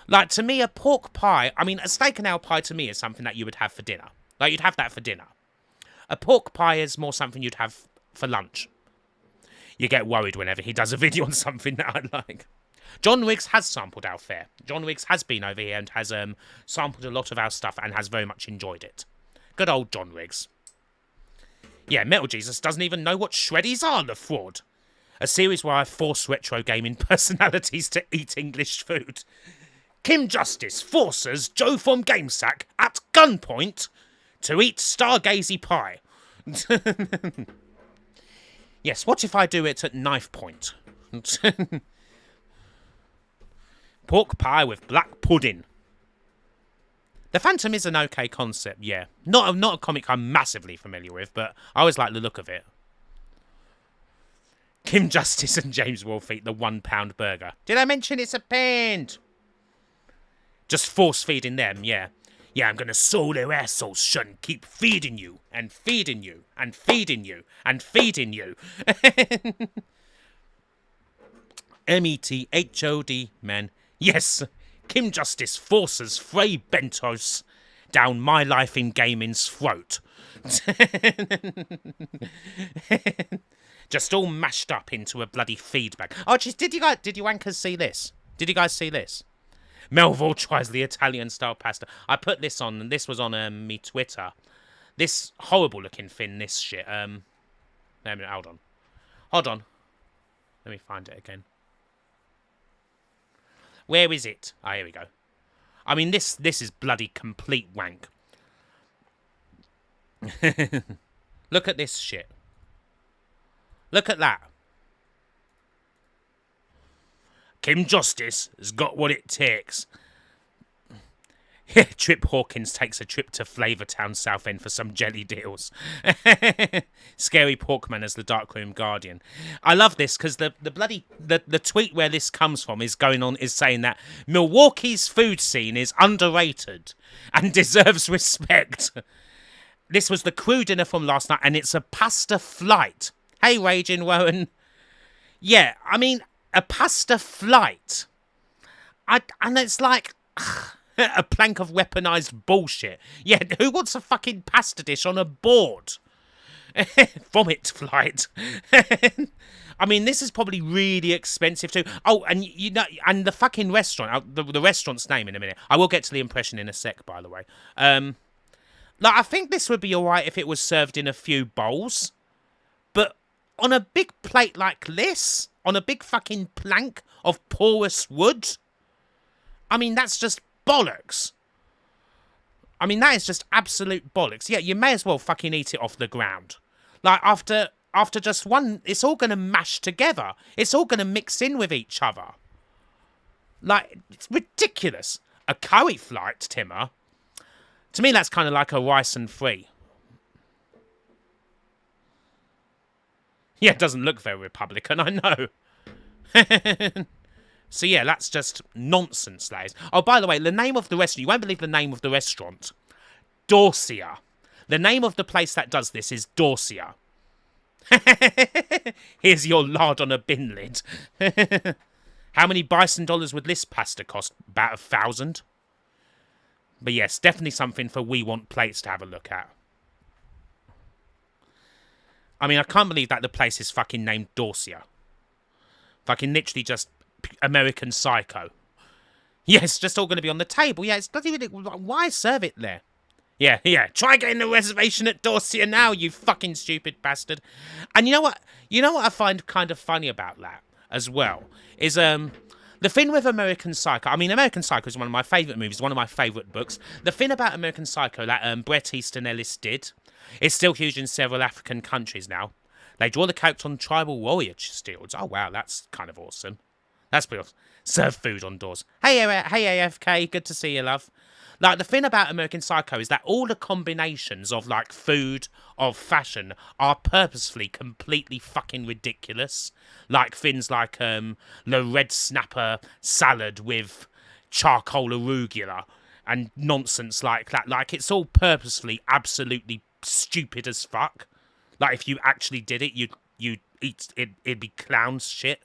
Like, to me, a pork pie, I mean, a steak and ale pie to me is something that you would have for dinner. Like, you'd have that for dinner. A pork pie is more something you'd have for lunch. You get worried whenever he does a video on something that I like. John Riggs has sampled our fare. John Riggs has been over here and has sampled a lot of our stuff and has very much enjoyed it. Good old John Riggs. Yeah, Metal Jesus doesn't even know what shreddies are, the fraud. A series where I force retro gaming personalities to eat English food. Kim Justice forces Joe from GameSack at gunpoint to eat Stargazy pie. Yes, what if I do it at knife point? Pork pie with black pudding. The Phantom is an okay concept, yeah. Not a comic I'm massively familiar with, but I always like the look of it. Kim Justice and James Wolfe eat the £1 burger. Did I mention it's a pant? Just force feeding them, yeah. Yeah, I'm gonna sew their assholes shut and keep feeding you, and feeding you, and feeding you, and feeding you. METHOD, man. Yes, Kim Justice forces Frey Bentos down my life in gaming's throat. Just all mashed up into a bloody feedback. Oh, geez, did you wankers see this? Did you guys see this? Melville tries the Italian-style pasta. I put this on, and this was on me Twitter. This horrible-looking thing, this shit. Wait a minute, hold on. Hold on. Let me find it again. Where is it? Ah, here we go. I mean, this is bloody complete wank. Look at this shit. Look at that. Kim Justice has got what it takes. Trip Hawkins takes a trip to Flavortown Southend for some jelly deals. Scary Porkman as the Darkroom Guardian. I love this because the tweet where this comes from is saying that Milwaukee's food scene is underrated and deserves respect. This was the crew dinner from last night, and it's a pasta flight. Hey, Raging Rowan. Yeah, I mean, a pasta flight. And it's like a plank of weaponized bullshit. Yeah, who wants a fucking pasta dish on a board? Vomit flight. I mean, this is probably really expensive too. Oh, and you know, and the fucking restaurant, the restaurant's name in a minute. I will get to the impression in a sec, by the way. Like, I think this would be alright if it was served in a few bowls. But on a big plate like this, on a big fucking plank of porous wood, I mean, that's just bollocks. I mean, that is just absolute bollocks. Yeah, you may as well fucking eat it off the ground. Like, after just one, it's all going to mash together. It's all going to mix in with each other. Like, it's ridiculous. A curry flight, Timmer. To me, that's kind of like a rice and free. Yeah, it doesn't look very Republican, I know. So yeah, that's just nonsense, that is. Oh, by the way, the name of the restaurant, you won't believe the name of the restaurant. Dorsia. The name of the place that does this is Dorsia. Here's your lard on a bin lid. How many bison dollars would this pasta cost? About 1,000? But yes, definitely something for We Want Plates to have a look at. I mean, I can't believe that the place is fucking named Dorsia. Fucking literally just American Psycho. Yeah, it's just all going to be on the table. Yeah, it's not even... Why serve it there? Yeah. Try getting a reservation at Dorsia now, you fucking stupid bastard. And you know what? You know what I find kind of funny about that as well? Is, the thing with American Psycho... I mean, American Psycho is one of my favourite movies, one of my favourite books. The thing about American Psycho that Bret Easton Ellis did... It's still huge in several African countries now. They draw the character on tribal warrior shields. Oh, wow, that's kind of awesome. That's pretty awesome. Serve food on doors. Hey, AFK, good to see you, love. Like, the thing about American Psycho is that all the combinations of, like, food, of fashion, are purposefully completely fucking ridiculous. Like, things like, the red snapper salad with charcoal arugula and nonsense like that. Like, it's all purposefully absolutely stupid as fuck. Like, if you actually did it, you'd eat it, it'd be clown's shit.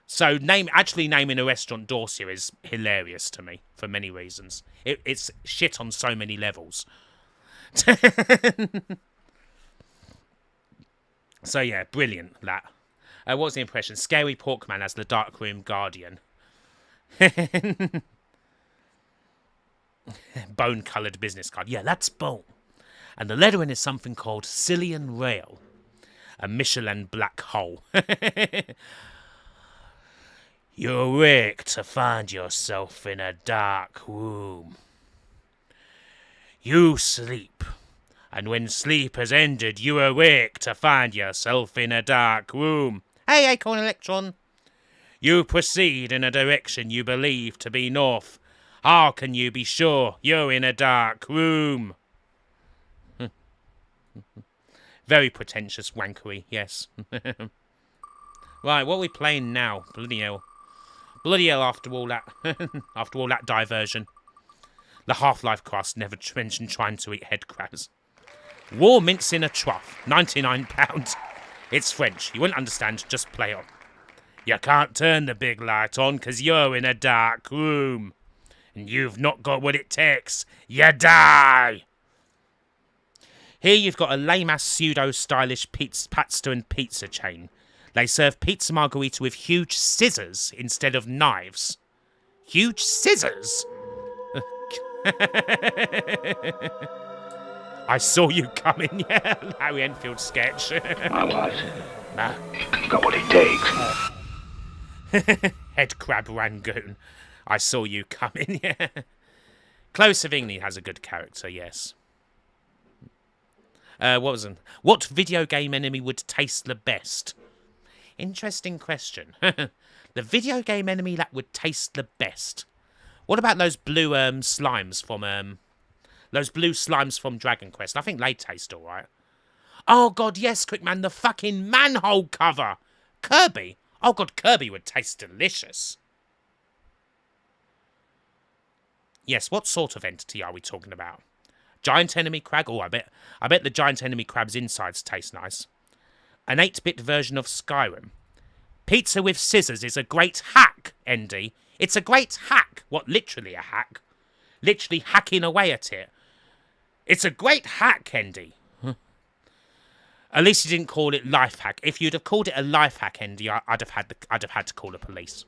So actually naming a restaurant Dorsia is hilarious to me for many reasons. It's shit on so many levels. So yeah, brilliant that. What was the impression? Scary Porkman as the Darkroom Guardian. Bone-coloured business card. Yeah, that's bone. And the lettering is something called Cillian Rail. A Michelin black hole. You awake to find yourself in a dark room. You sleep. And when sleep has ended, you awake to find yourself in a dark room. Hey, Acorn Electron. You proceed in a direction you believe to be north. How can you be sure you're in a dark room? Very pretentious wankery, yes. Right, what are we playing now? Bloody hell. Bloody hell after all that after all that diversion. The Half-Life crust never mentioned trying to eat head crabs. War mince in a trough, £99. It's French, you wouldn't understand, just play on. You can't turn the big light on because you're in a dark room. And you've not got what it takes. You die! Here you've got a lame-ass pseudo-stylish pasta and pizza chain. They serve pizza margherita with huge scissors instead of knives. Huge scissors? I saw you coming, yeah. Harry Enfield sketch. I was. Nah. Got what it takes. Head crab rangoon. I saw you coming, yeah. Chloe Sevigny has a good character, yes. What video game enemy would taste the best? Interesting question. The video game enemy that would taste the best. What about those blue slimes from Dragon Quest? I think they taste alright. Oh god, yes, Quickman, the fucking manhole cover. Kirby. Oh god, Kirby would taste delicious. Yes, what sort of entity are we talking about? Giant enemy crab? Oh, I bet the giant enemy crab's insides taste nice. An 8-bit version of Skyrim. Pizza with scissors is a great hack, Andy. It's a great hack. What, literally a hack? Literally hacking away at it. It's a great hack, Andy. At least you didn't call it life hack. If you'd have called it a life hack, Andy, I'd have had to call the police.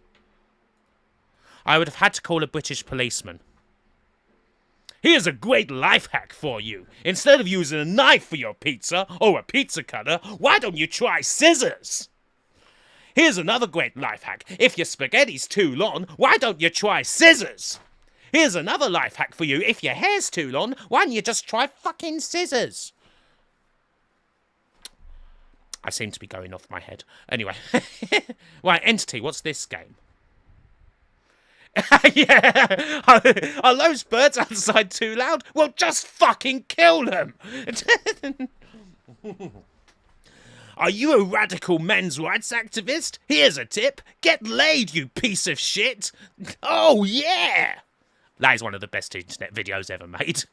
I would have had to call a British policeman. Here's a great life hack for you. Instead of using a knife for your pizza or a pizza cutter, why don't you try scissors? Here's another great life hack. If your spaghetti's too long, why don't you try scissors? Here's another life hack for you. If your hair's too long, why don't you just try fucking scissors? I seem to be going off my head. Anyway. Right, Entity, what's this game? Yeah! Are those birds outside too loud? Well, just fucking kill them! Are you a radical men's rights activist? Here's a tip. Get laid, you piece of shit! Oh, yeah! That is one of the best internet videos ever made.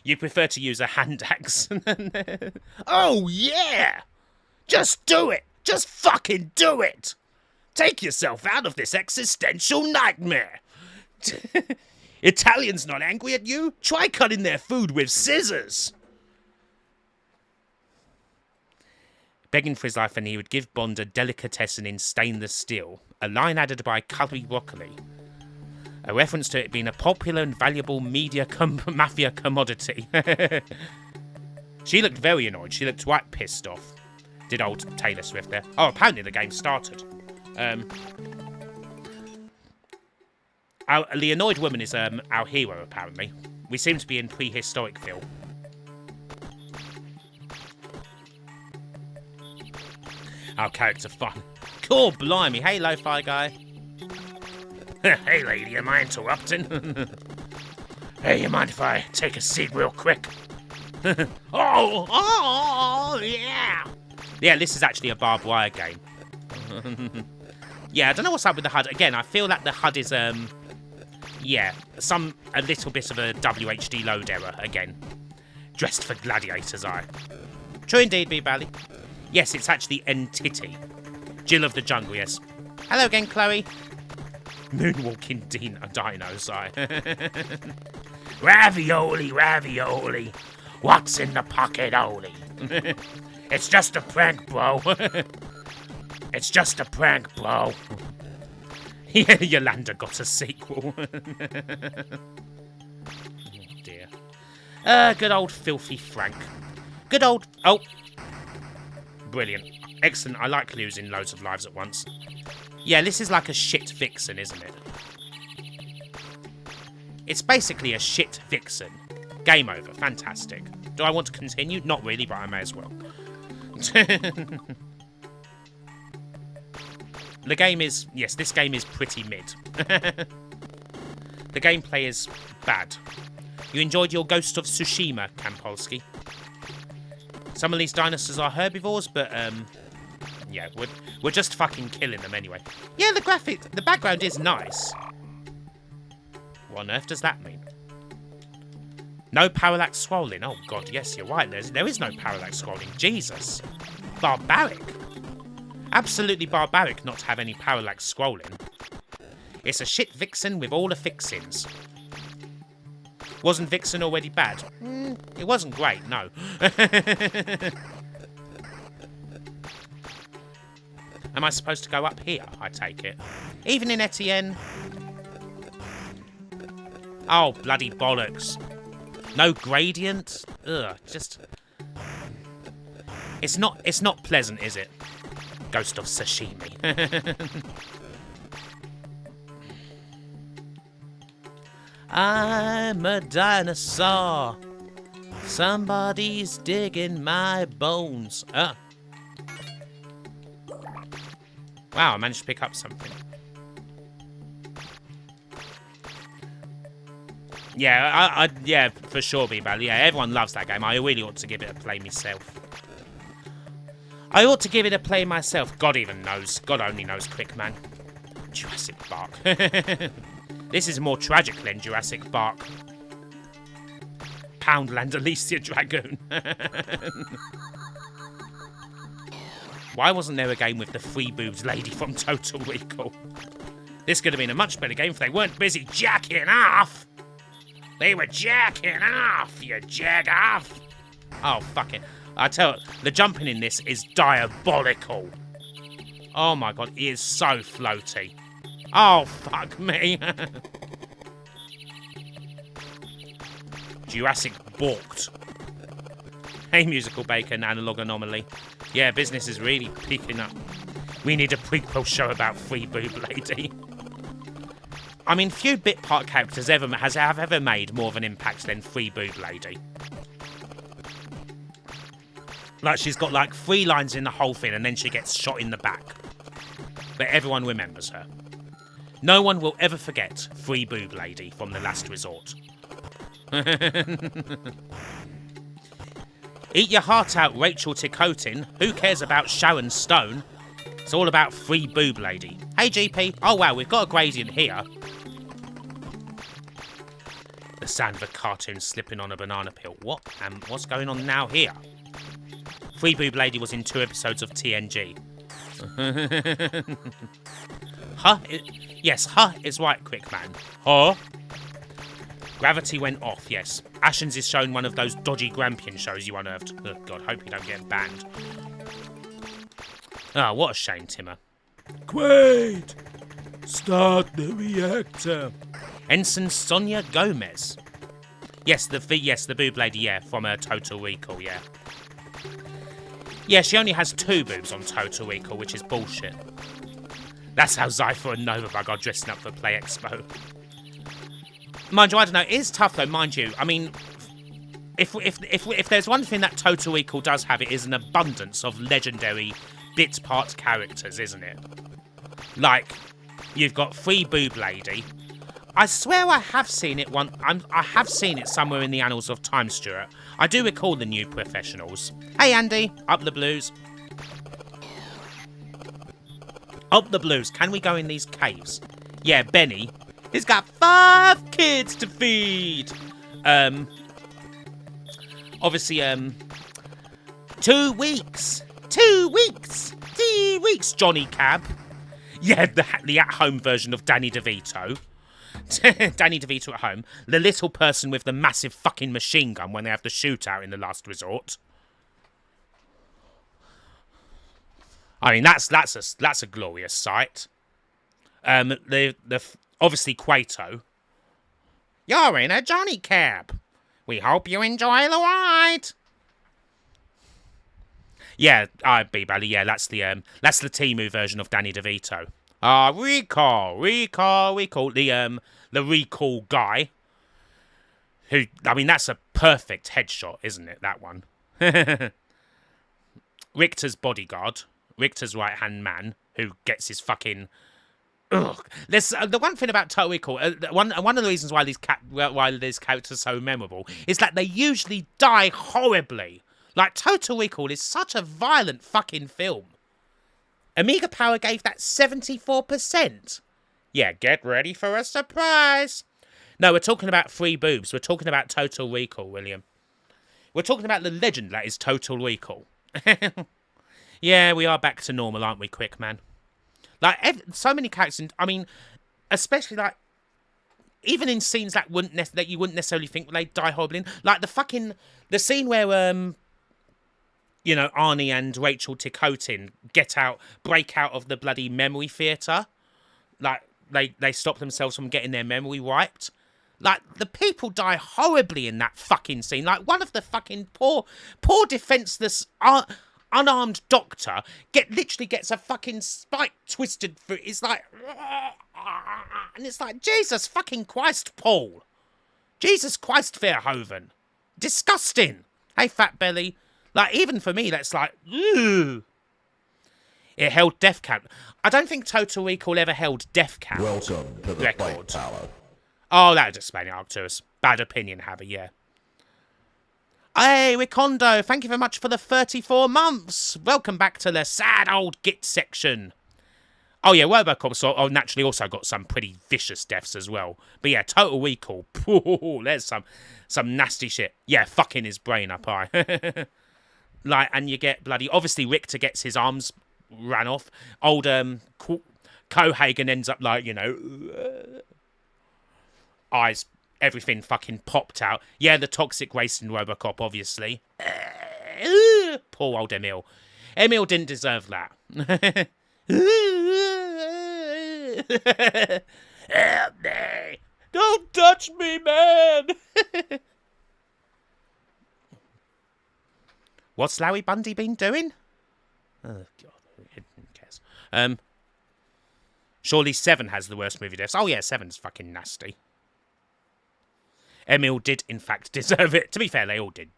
You prefer to use a hand axe. Oh, yeah! Just do it! Just fucking do it! Take yourself out of this existential nightmare. Italians not angry at you? Try cutting their food with scissors. Begging for his life, and he would give Bond a delicatessen in stainless steel. A line added by Curry Broccoli. A reference to it being a popular and valuable mafia commodity. She looked very annoyed. She looked quite pissed off. Did old Taylor Swift there. Oh, apparently the game started. The annoyed woman is our hero, apparently. We seem to be in prehistoric Phil. Our character fun. Cool, blimey. Hey, lo-fi guy. Hey, lady, am I interrupting? Hey, you mind if I take a seat real quick? Oh, yeah. Yeah, this is actually a barbed wire game. Yeah, I don't know what's up with the HUD. Again, I feel like the HUD is, yeah, a little bit of a WHD load error again. Dressed for gladiator's eye. True indeed, B-Bally. Yes, it's actually Entity. Jill of the Jungle, yes. Hello again, Chloe. Moonwalking dinos, eye. Ravioli, ravioli. What's in the pocket, Oli? It's just a prank, bro. It's just a prank, bro. Yolanda got a sequel. Oh, dear. Good old Filthy Frank. Good old... Oh. Brilliant. Excellent. I like losing loads of lives at once. Yeah, this is like a shit vixen, isn't it? It's basically a shit vixen. Game over. Fantastic. Do I want to continue? Not really, but I may as well. The game is... Yes, this game is pretty mid. The gameplay is bad. You enjoyed your Ghost of Tsushima, Kampolsky. Some of these dinosaurs are herbivores, but, yeah, we're just fucking killing them anyway. Yeah, the background is nice. What on earth does that mean? No parallax scrolling. Oh, God, yes, you're right. There is no parallax scrolling. Jesus. Barbaric. Absolutely barbaric not to have any parallax scrolling. It's a shit Vixen with all the fixins. Wasn't Vixen already bad? It wasn't great, no. Am I supposed to go up here, I take it? Even in Etienne? Oh, bloody bollocks. No gradient? Ugh, just... It's not pleasant, is it? Ghost of Sashimi. I'm a dinosaur. Somebody's digging my bones. Wow, I managed to pick up something. Yeah, yeah, for sure, B-Ball. Yeah, everyone loves that game. I really ought to give it a play myself. I ought to give it a play myself. God even knows. God only knows, Quickman. Jurassic Park. This is more tragic than Jurassic Park. Poundland Alicia Dragoon. Why wasn't there a game with the free boobs lady from Total Recall? This could have been a much better game if they weren't busy jacking off. They were jacking off, you jag off. Oh, fuck it. I tell you, the jumping in this is diabolical. Oh my God, it is so floaty. Oh, fuck me. Jurassic balked. Hey, Musical Bacon, Analog Anomaly. Yeah, business is really picking up. We need a prequel show about Free Boob Lady. I mean, few bit part characters have ever made more of an impact than Free Boob Lady. Like, she's got like 3 lines in the whole thing and then she gets shot in the back. But everyone remembers her. No one will ever forget Free Boob Lady from The Last Resort. Eat your heart out, Rachel Ticotin. Who cares about Sharon Stone? It's all about Free Boob Lady. Hey, GP. Oh, wow, we've got a gradient here. The sound of a cartoon slipping on a banana peel. What? What's going on now here? Free Boob Lady was in 2 episodes of TNG. Huh? Yes, huh is right, Quickman. Huh? Gravity went off, yes. Ashens is showing one of those dodgy Grampian shows you unearthed. Oh, God, hope you don't get banned. Ah, what a shame, Timmer. Quaid! Start the reactor. Ensign Sonia Gomez. Yes, the boob lady, yeah, from her Total Recall, yeah. Yeah, she only has 2 boobs on Total Recall, which is bullshit. That's how Zypher and Novabug are dressing up for Play Expo. Mind you, I don't know. It is tough, though, mind you. I mean, if there's one thing that Total Recall does have, it is an abundance of legendary bit part characters, isn't it? Like, you've got Free Boob Lady. I swear I have seen it I have seen it somewhere in the annals of time, Stuart. I do recall the New Professionals. Hey, Andy, up the blues. Up the blues. Can we go in these caves? Yeah, Benny. He's got 5 kids to feed. Obviously, 2 weeks. 2 weeks. 2 weeks, Johnny Cab. Yeah, the at-home version of Danny DeVito. Danny DeVito at home. The little person with the massive fucking machine gun when they have the shootout in The Last Resort. I mean, that's a glorious sight. Obviously Quato. You're in a Johnny Cab. We hope you enjoy the ride. Yeah, B-Bally, yeah, that's the Temu version of Danny DeVito. Recall. The Recall guy. Who, I mean, that's a perfect headshot, isn't it, that one? Richter's bodyguard. Richter's right-hand man, who gets his fucking Ugh. There's the one thing about Total Recall. One of the reasons why these characters are so memorable is that they usually die horribly. Like Total Recall is such a violent fucking film. Amiga Power gave that 74%. Yeah, get ready for a surprise. No, we're talking about Free Boobs. We're talking about Total Recall, William. We're talking about the legend that is Total Recall. Yeah, we are back to normal, aren't we, Quick Man? Like, so many characters, I mean, especially, like, even in scenes that you wouldn't necessarily think they'd die horribly in. Like, the scene where, you know, Arnie and Rachel Ticotin break out of the bloody memory theatre. Like, they stop themselves from getting their memory wiped. Like, the people die horribly in that fucking scene. Like, one of the fucking poor defenseless, unarmed doctor literally gets a fucking spike twisted through. It's like, and it's like, Jesus fucking Christ, Paul. Jesus Christ, Verhoeven. Disgusting. Hey, Fat Belly. Like, even for me, that's like, ugh. It held Death Count. I don't think Total Recall ever held Death Count. Welcome to the record. Fight Palace. Oh, that would explain it up to us. Bad opinion, Haver, yeah. Hey, Wikondo, thank you very much for the 34 months. Welcome back to the sad old git section. Oh, yeah, Robocop naturally also got some pretty vicious deaths as well. But yeah, Total Recall. There's some nasty shit. Yeah, fucking his brain up, aye. Like, and you get bloody... Obviously, Richter gets his arms ran off. Old Cohagen ends up like, you know... eyes... Everything fucking popped out. Yeah, the toxic waste in Robocop, obviously. Poor old Emil. Emil didn't deserve that. Help me! Don't touch me, man! What's Larry Bundy been doing? Oh, God. Who cares? Surely 7 has the worst movie deaths. Oh, yeah, 7's fucking nasty. Emil did, in fact, deserve it. To be fair, they all did.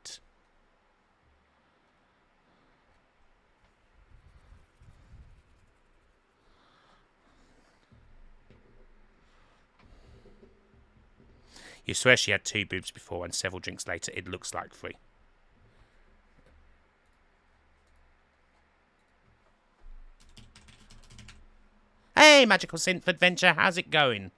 You swear she had 2 boobs before and several drinks later it looks like 3. Hey, Magical Synth Adventure, how's it going?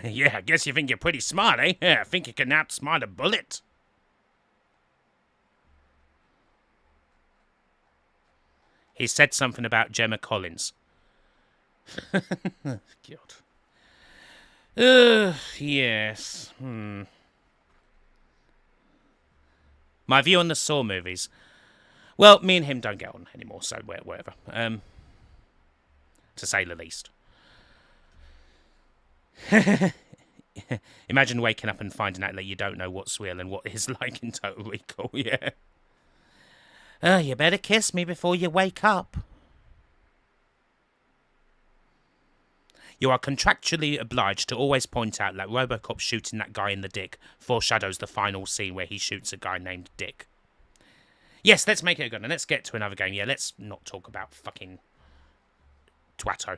Yeah, I guess you think you're pretty smart, eh? Yeah, I think you can outsmart a bullet. He said something about Gemma Collins. God. Yes. My view on the Saw movies. Well, me and him don't get on anymore, so whatever. To say the least. Imagine waking up and finding out that you don't know what's real and what is like in Total Recall, yeah. You better kiss me before you wake up. You are contractually obliged to always point out that Robocop shooting that guy in the dick foreshadows the final scene where he shoots a guy named Dick. Yes, let's make it a good one. Let's get to another game. Yeah, let's not talk about fucking Twatto.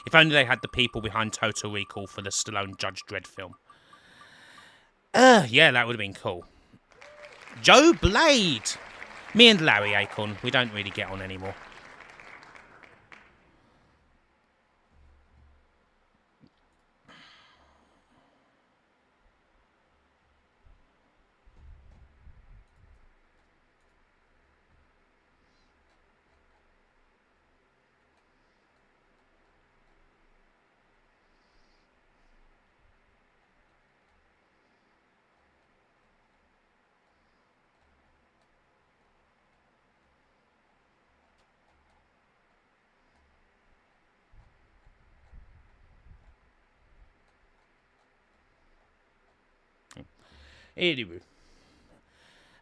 If only they had the people behind Total Recall for the Stallone Judge Dredd film. Yeah, that would have been cool. Joe Blade! Me and Larry Acorn, we don't really get on anymore. Anyway.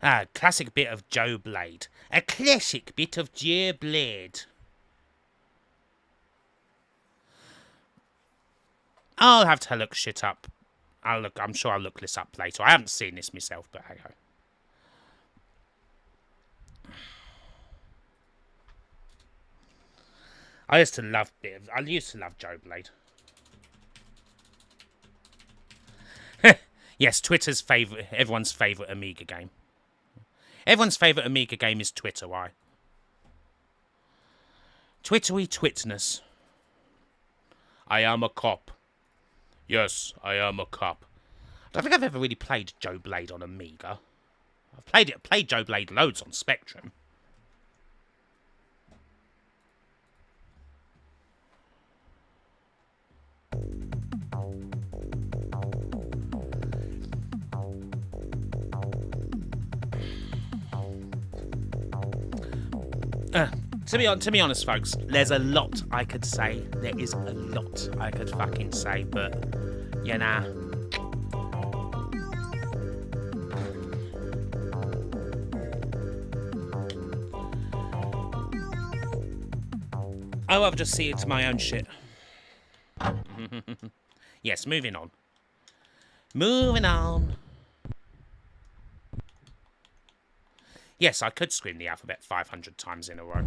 Ah, classic bit of Joe Blade. A classic bit of Joe Blade. I'll have to look shit up. I'm sure I'll look this up later. I haven't seen this myself, but hey ho. I used to love Joe Blade. Yes, Twitter's favourite, everyone's favourite Amiga game. Everyone's favourite Amiga game is Twitter, why? Twittery twitness. I am a cop. Yes, I am a cop. I don't think I've ever really played Joe Blade on Amiga. I've played Joe Blade loads on Spectrum. To be honest, folks, there's a lot I could say. There is a lot I could fucking say, but, you know. I'd rather just see it to my own shit. Yes, moving on. Moving on. Yes, I could scream the alphabet 500 times in a row.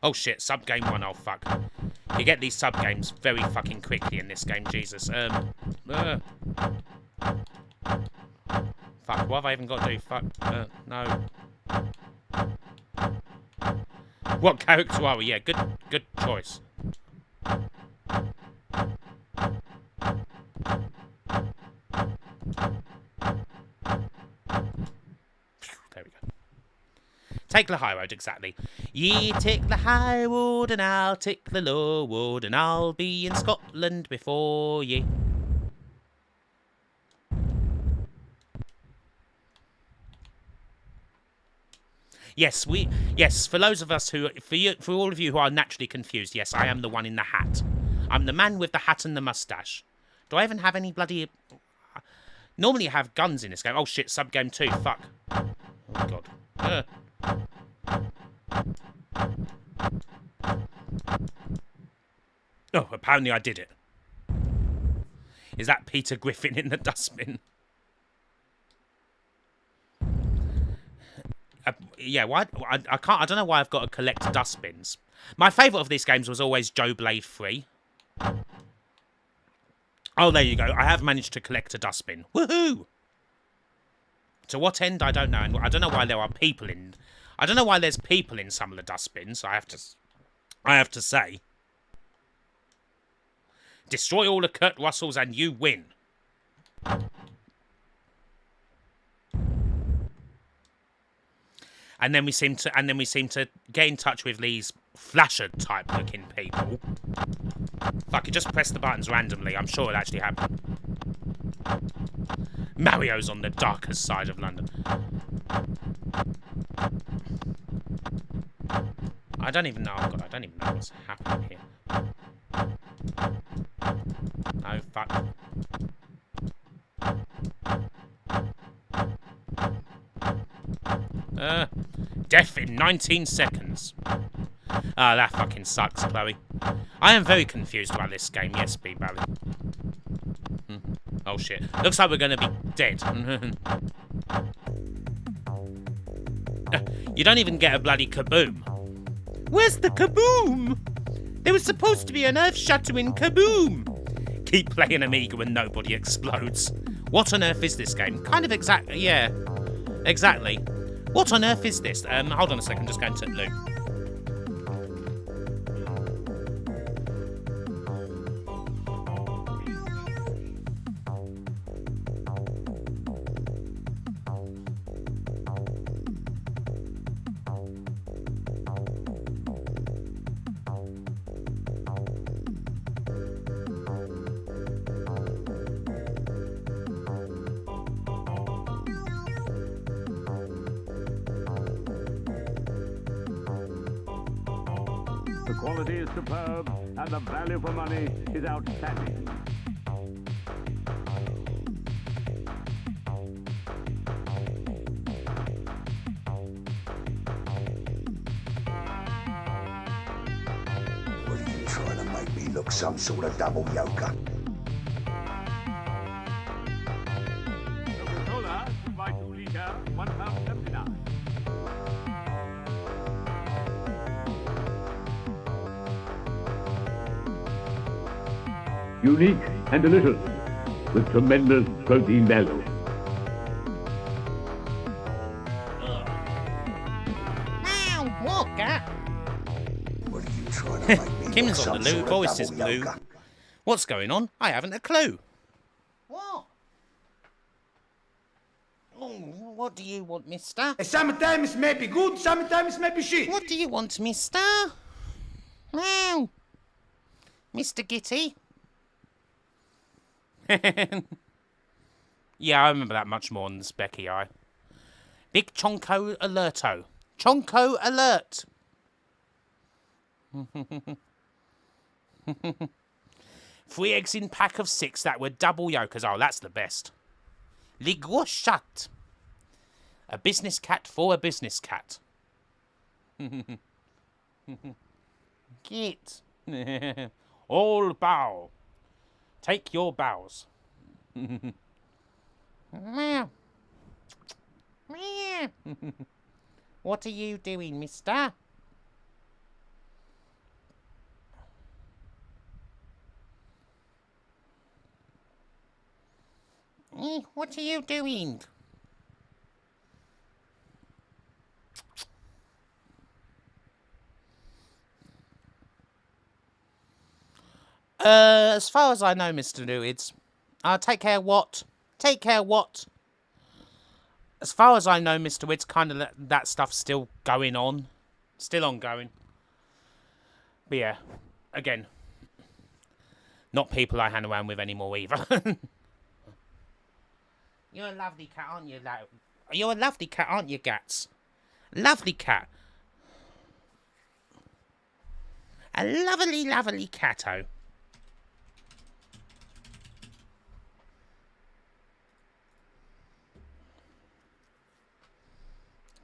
Oh shit, sub-game 1, oh fuck. You get these sub-games very fucking quickly in this game, Jesus. Fuck, what have I even got to do? Fuck, no. What character are we? Yeah, good choice. There we go. Take the high road, exactly. Ye take the high road and I'll take the low road and I'll be in Scotland before ye. Yes, for those of us who, for all of you who are naturally confused, yes, I am the one in the hat. I'm the man with the hat and the mustache. Do I even have any bloody... Normally I have guns in this game. Oh shit, sub-game 2, fuck. Oh god. Oh, apparently I did it. Is that Peter Griffin in the dustbin? Yeah, why? I can't. I don't know why I've got to collect dustbins. My favourite of these games was always Joe Blade 3. Oh, there you go. I have managed to collect a dustbin. Woohoo! To what end? I don't know. And I don't know why there are people in. I don't know why there's people in some of the dustbins. I have to say. Destroy all the Kurt Russells and you win. And then we seem to get in touch with these flasher type looking people. Fuck, you just press the buttons randomly. I'm sure it actually happened. Mario's on the darkest side of London. I don't even know. Oh god, I don't even know what's happening here. No, fuck. Death in 19 seconds. Ah, that fucking sucks, Chloe. I am very confused about this game. Yes, B-Bally. Oh shit. Looks like we're gonna be dead. You don't even get a bloody kaboom. Where's the kaboom? There was supposed to be an earth-shattering kaboom. Keep playing Amiga when nobody explodes. What on earth is this game? Kind of exactly, yeah. Exactly. What on earth is this? Hold on a second, I'm just going to loop. The quality is superb, and the value for money is outstanding. look some sort of double yoker. Coca-Cola, 2 liter, £1.79. Unique and delicious, with tremendous protein value. Wow, what, Gat? What are you trying to make me Kim's look on the some loo, sort of Boris is double blue. yoker? What's going on? I haven't a clue. What? Oh, what do you want, mister? Sometimes it may be good, sometimes it may be shit. What do you want, mister? Meow. Mr. Gitty? Yeah, I remember that much more than the Specky Eye. Big Chonko Alerto. Chonko Alert! 3 eggs in pack of 6 that were double yolkers. Oh, that's the best. Ligoshat. A business cat for a business cat. Git. All bow. Take your bows. Meow. Meow. What are you doing, mister? What are you doing? As far as I know, Mr. Newids, take care what? Take care what? As far as I know, Mr. Wids, kind of that stuff's still going on. Still ongoing. But yeah, again, not people I hang around with anymore either. You're a lovely cat, aren't you? You're a lovely cat, aren't you, Gats? Lovely cat. A lovely, lovely catto.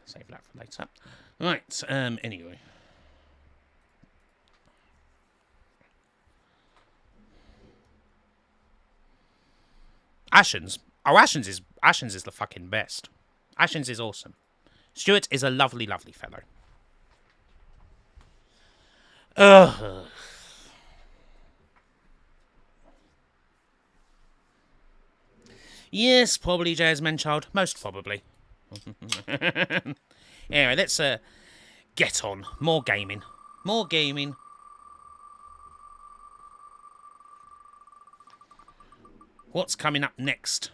Save that for later. Right, anyway. Ashens. Oh, Ashens is the fucking best. Ashens is awesome. Stuart is a lovely, lovely fellow. Ugh. Yes, probably Jazz Manchild. Most probably. Anyway, let's get on. More gaming. More gaming. What's coming up next?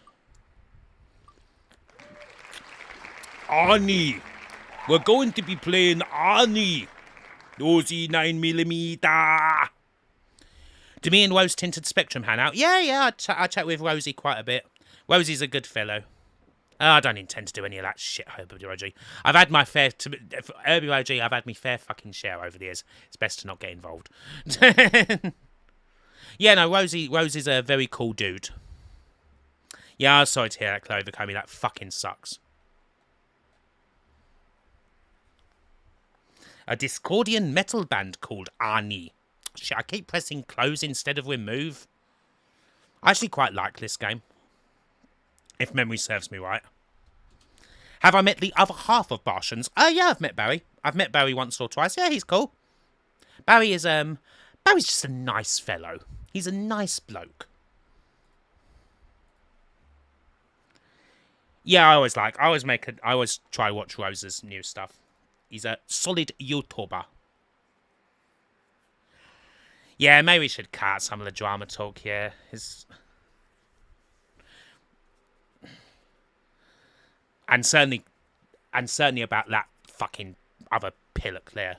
Arnie. We're going to be playing Arnie. Nosy 9mm. Do me and Rose Tinted Spectrum hang out? Yeah, I chat with Rosie quite a bit. Rosie's a good fellow. I don't intend to do any of that shit, Herbie OG. I've had my fair... Herbie OG, I've had my fair fucking share over the years. It's best to not get involved. Yeah, no, Rosie's a very cool dude. Yeah, I was sorry to hear that, Clover Comey. That fucking sucks. A Discordian metal band called Arnie. Shit, I keep pressing close instead of remove. I actually quite like this game. If memory serves me right. Have I met the other half of Bartians? Yeah, I've met Barry. I've met Barry once or twice. Yeah, he's cool. Barry's just a nice fellow. He's a nice bloke. Yeah, I always try to watch Rose's new stuff. He's a solid YouTuber. Yeah, maybe we should cut some of the drama talk here. And certainly about that fucking other pillock there.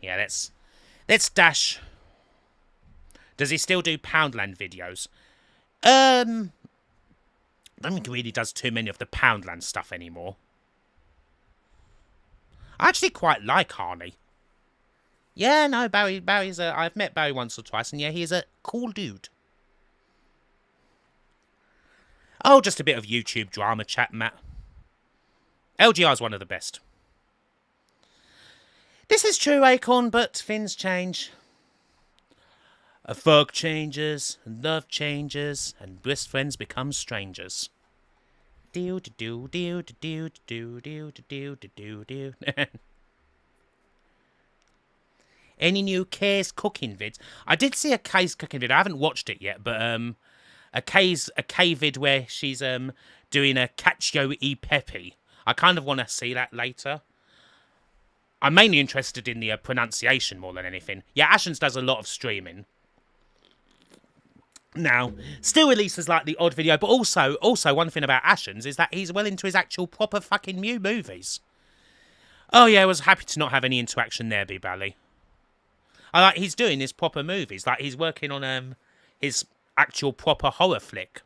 Yeah, let's dash. Does he still do Poundland videos? I don't think he really does too many of the Poundland stuff anymore. I actually quite like Arnie. Yeah, no, Barry's I've met Barry once or twice, and yeah, he's a cool dude. Oh, just a bit of YouTube drama chat, Matt. LGR's one of the best. This is true, Acorn, but things change. A fog changes, and love changes, and best friends become strangers. Do do do do do do do do do do. Any new Kay's cooking vids? I did see a Kay's cooking vid. I haven't watched it yet, but a Kay vid where she's doing a cacio e pepe. I kind of want to see that later. I'm mainly interested in the pronunciation more than anything. Yeah, Ashens does a lot of streaming. Now, still releases like the odd video, but also one thing about Ashens is that he's well into his actual proper fucking new movies. Oh yeah, I was happy to not have any interaction there, B-Bally. He's doing his proper movies. Like, he's working on his actual proper horror flick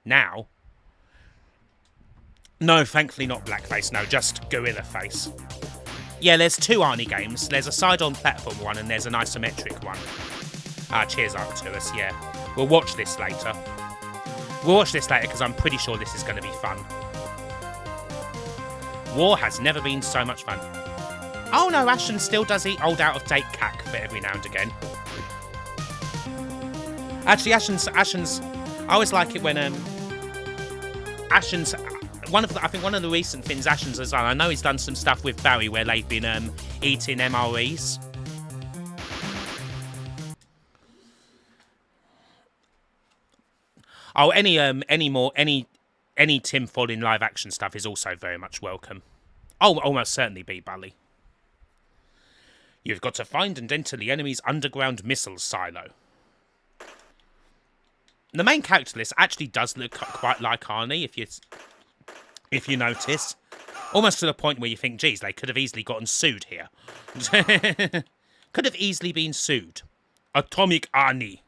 now. No, thankfully not blackface. No, just gorilla face. Yeah, there's 2 Arnie games. There's a side-on platform one and there's an isometric one. Cheers up to us, yeah. We'll watch this later. We'll watch this later because I'm pretty sure this is going to be fun. War has never been so much fun. Oh no, Ashton still does eat old out-of-date cack for every now and again. Actually, Ashton's I always like it when Ashton's I think one of the recent things Ashton's has done. I know he's done some stuff with Barry where they've been eating MREs. Oh, any Tim Follin live action stuff is also very much welcome. Oh, almost certainly be Bully. You've got to find and enter the enemy's underground missile silo. The main character list actually does look quite like Arnie, if you notice. Almost to the point where you think, geez, they could have easily gotten sued here. Could have easily been sued. Atomic Arnie.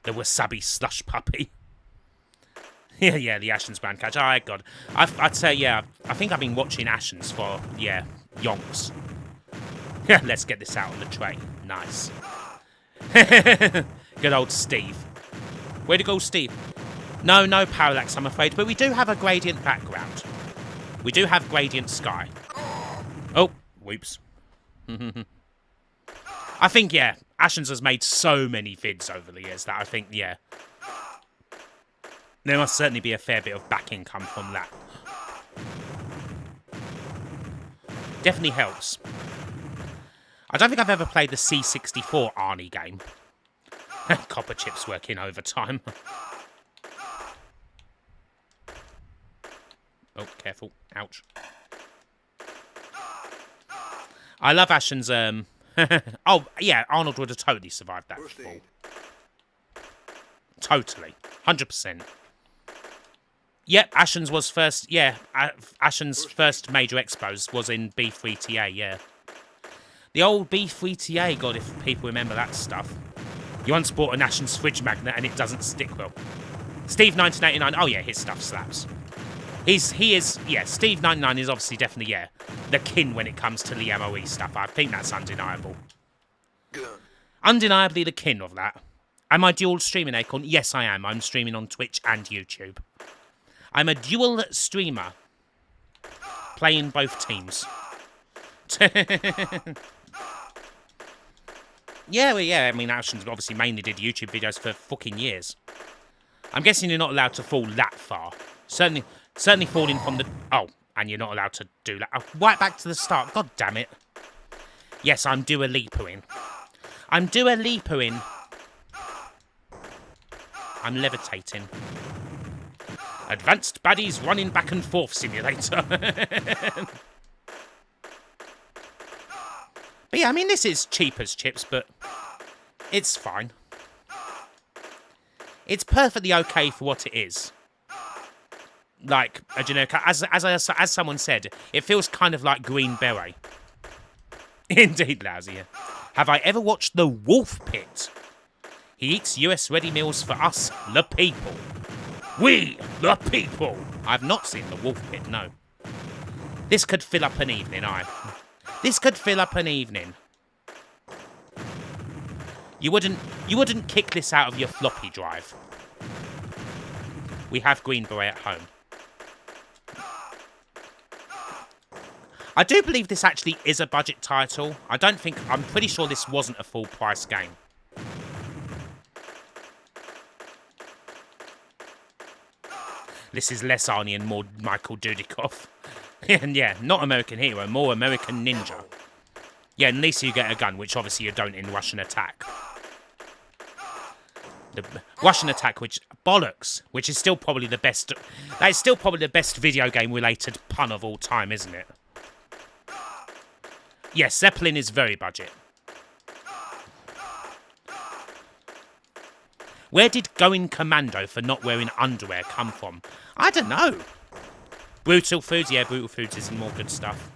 The wasabi slush puppy. yeah, the Ashens brand catch. Oh, God. I'd say, yeah, I think I've been watching Ashens for, yeah, yonks. Let's get this out on the tray. Nice. Good old Steve. Way to go, Steve. No parallax, I'm afraid, but we do have a gradient background. We do have gradient sky. Oh, whoops. I think, yeah, Ashens has made so many vids over the years that I think, yeah, there must certainly be a fair bit of back income from that. Definitely helps. I don't think I've ever played the C64 Arnie game. Copper chips working overtime. Oh, careful. Ouch. I love Ashens, oh, yeah, Arnold would have totally survived that fall. Totally. 100%. Yep, Ashens was first, yeah, Ashens' first major expos was in B3TA, yeah. The old B3TA, God, if people remember that stuff. You once bought an Ashens fridge magnet and it doesn't stick well. Steve 1989, oh yeah, his stuff slaps. He is, yeah, Steve 99 is obviously definitely, yeah, the kin when it comes to the MOE stuff. I think that's undeniable. Undeniably the kin of that. Am I dual streaming, Acorn? Yes, I am. I'm streaming on Twitch and YouTube. I'm a dual streamer. Playing both teams. Yeah, well, yeah, I mean, Ashens obviously mainly did YouTube videos for fucking years. I'm guessing you're not allowed to fall that far. Certainly falling from the... Oh, and you're not allowed to do that. Right back to the start. God damn it. Yes, I'm Dua Lipa-ing. I'm Dua Lipa-ing. I'm levitating. Advanced baddies running back and forth simulator. But yeah, I mean, this is cheap as chips, but it's fine. It's perfectly okay for what it is. Like, you know, as someone said, it feels kind of like Green Beret. Indeed, lousy. Yeah. Have I ever watched The Wolf Pit? He eats US ready meals for us, the people. We, the people. I've not seen The Wolf Pit, no. This could fill up an evening, This could fill up an evening. You wouldn't kick this out of your floppy drive. We have Green Beret at home. I do believe this actually is a budget title. I'm pretty sure this wasn't a full price game. This is less Arnie and more Michael Dudikoff. And yeah, not American Hero, more American Ninja. Yeah, at least you get a gun, which obviously you don't in Russian Attack. The Russian Attack, which bollocks, which is still probably the best. That is still probably the best video game related pun of all time, isn't it? Yes, Zeppelin is very budget. Where did going commando for not wearing underwear come from? I don't know. Brutal Foods, yeah, Brutal Foods is more good stuff.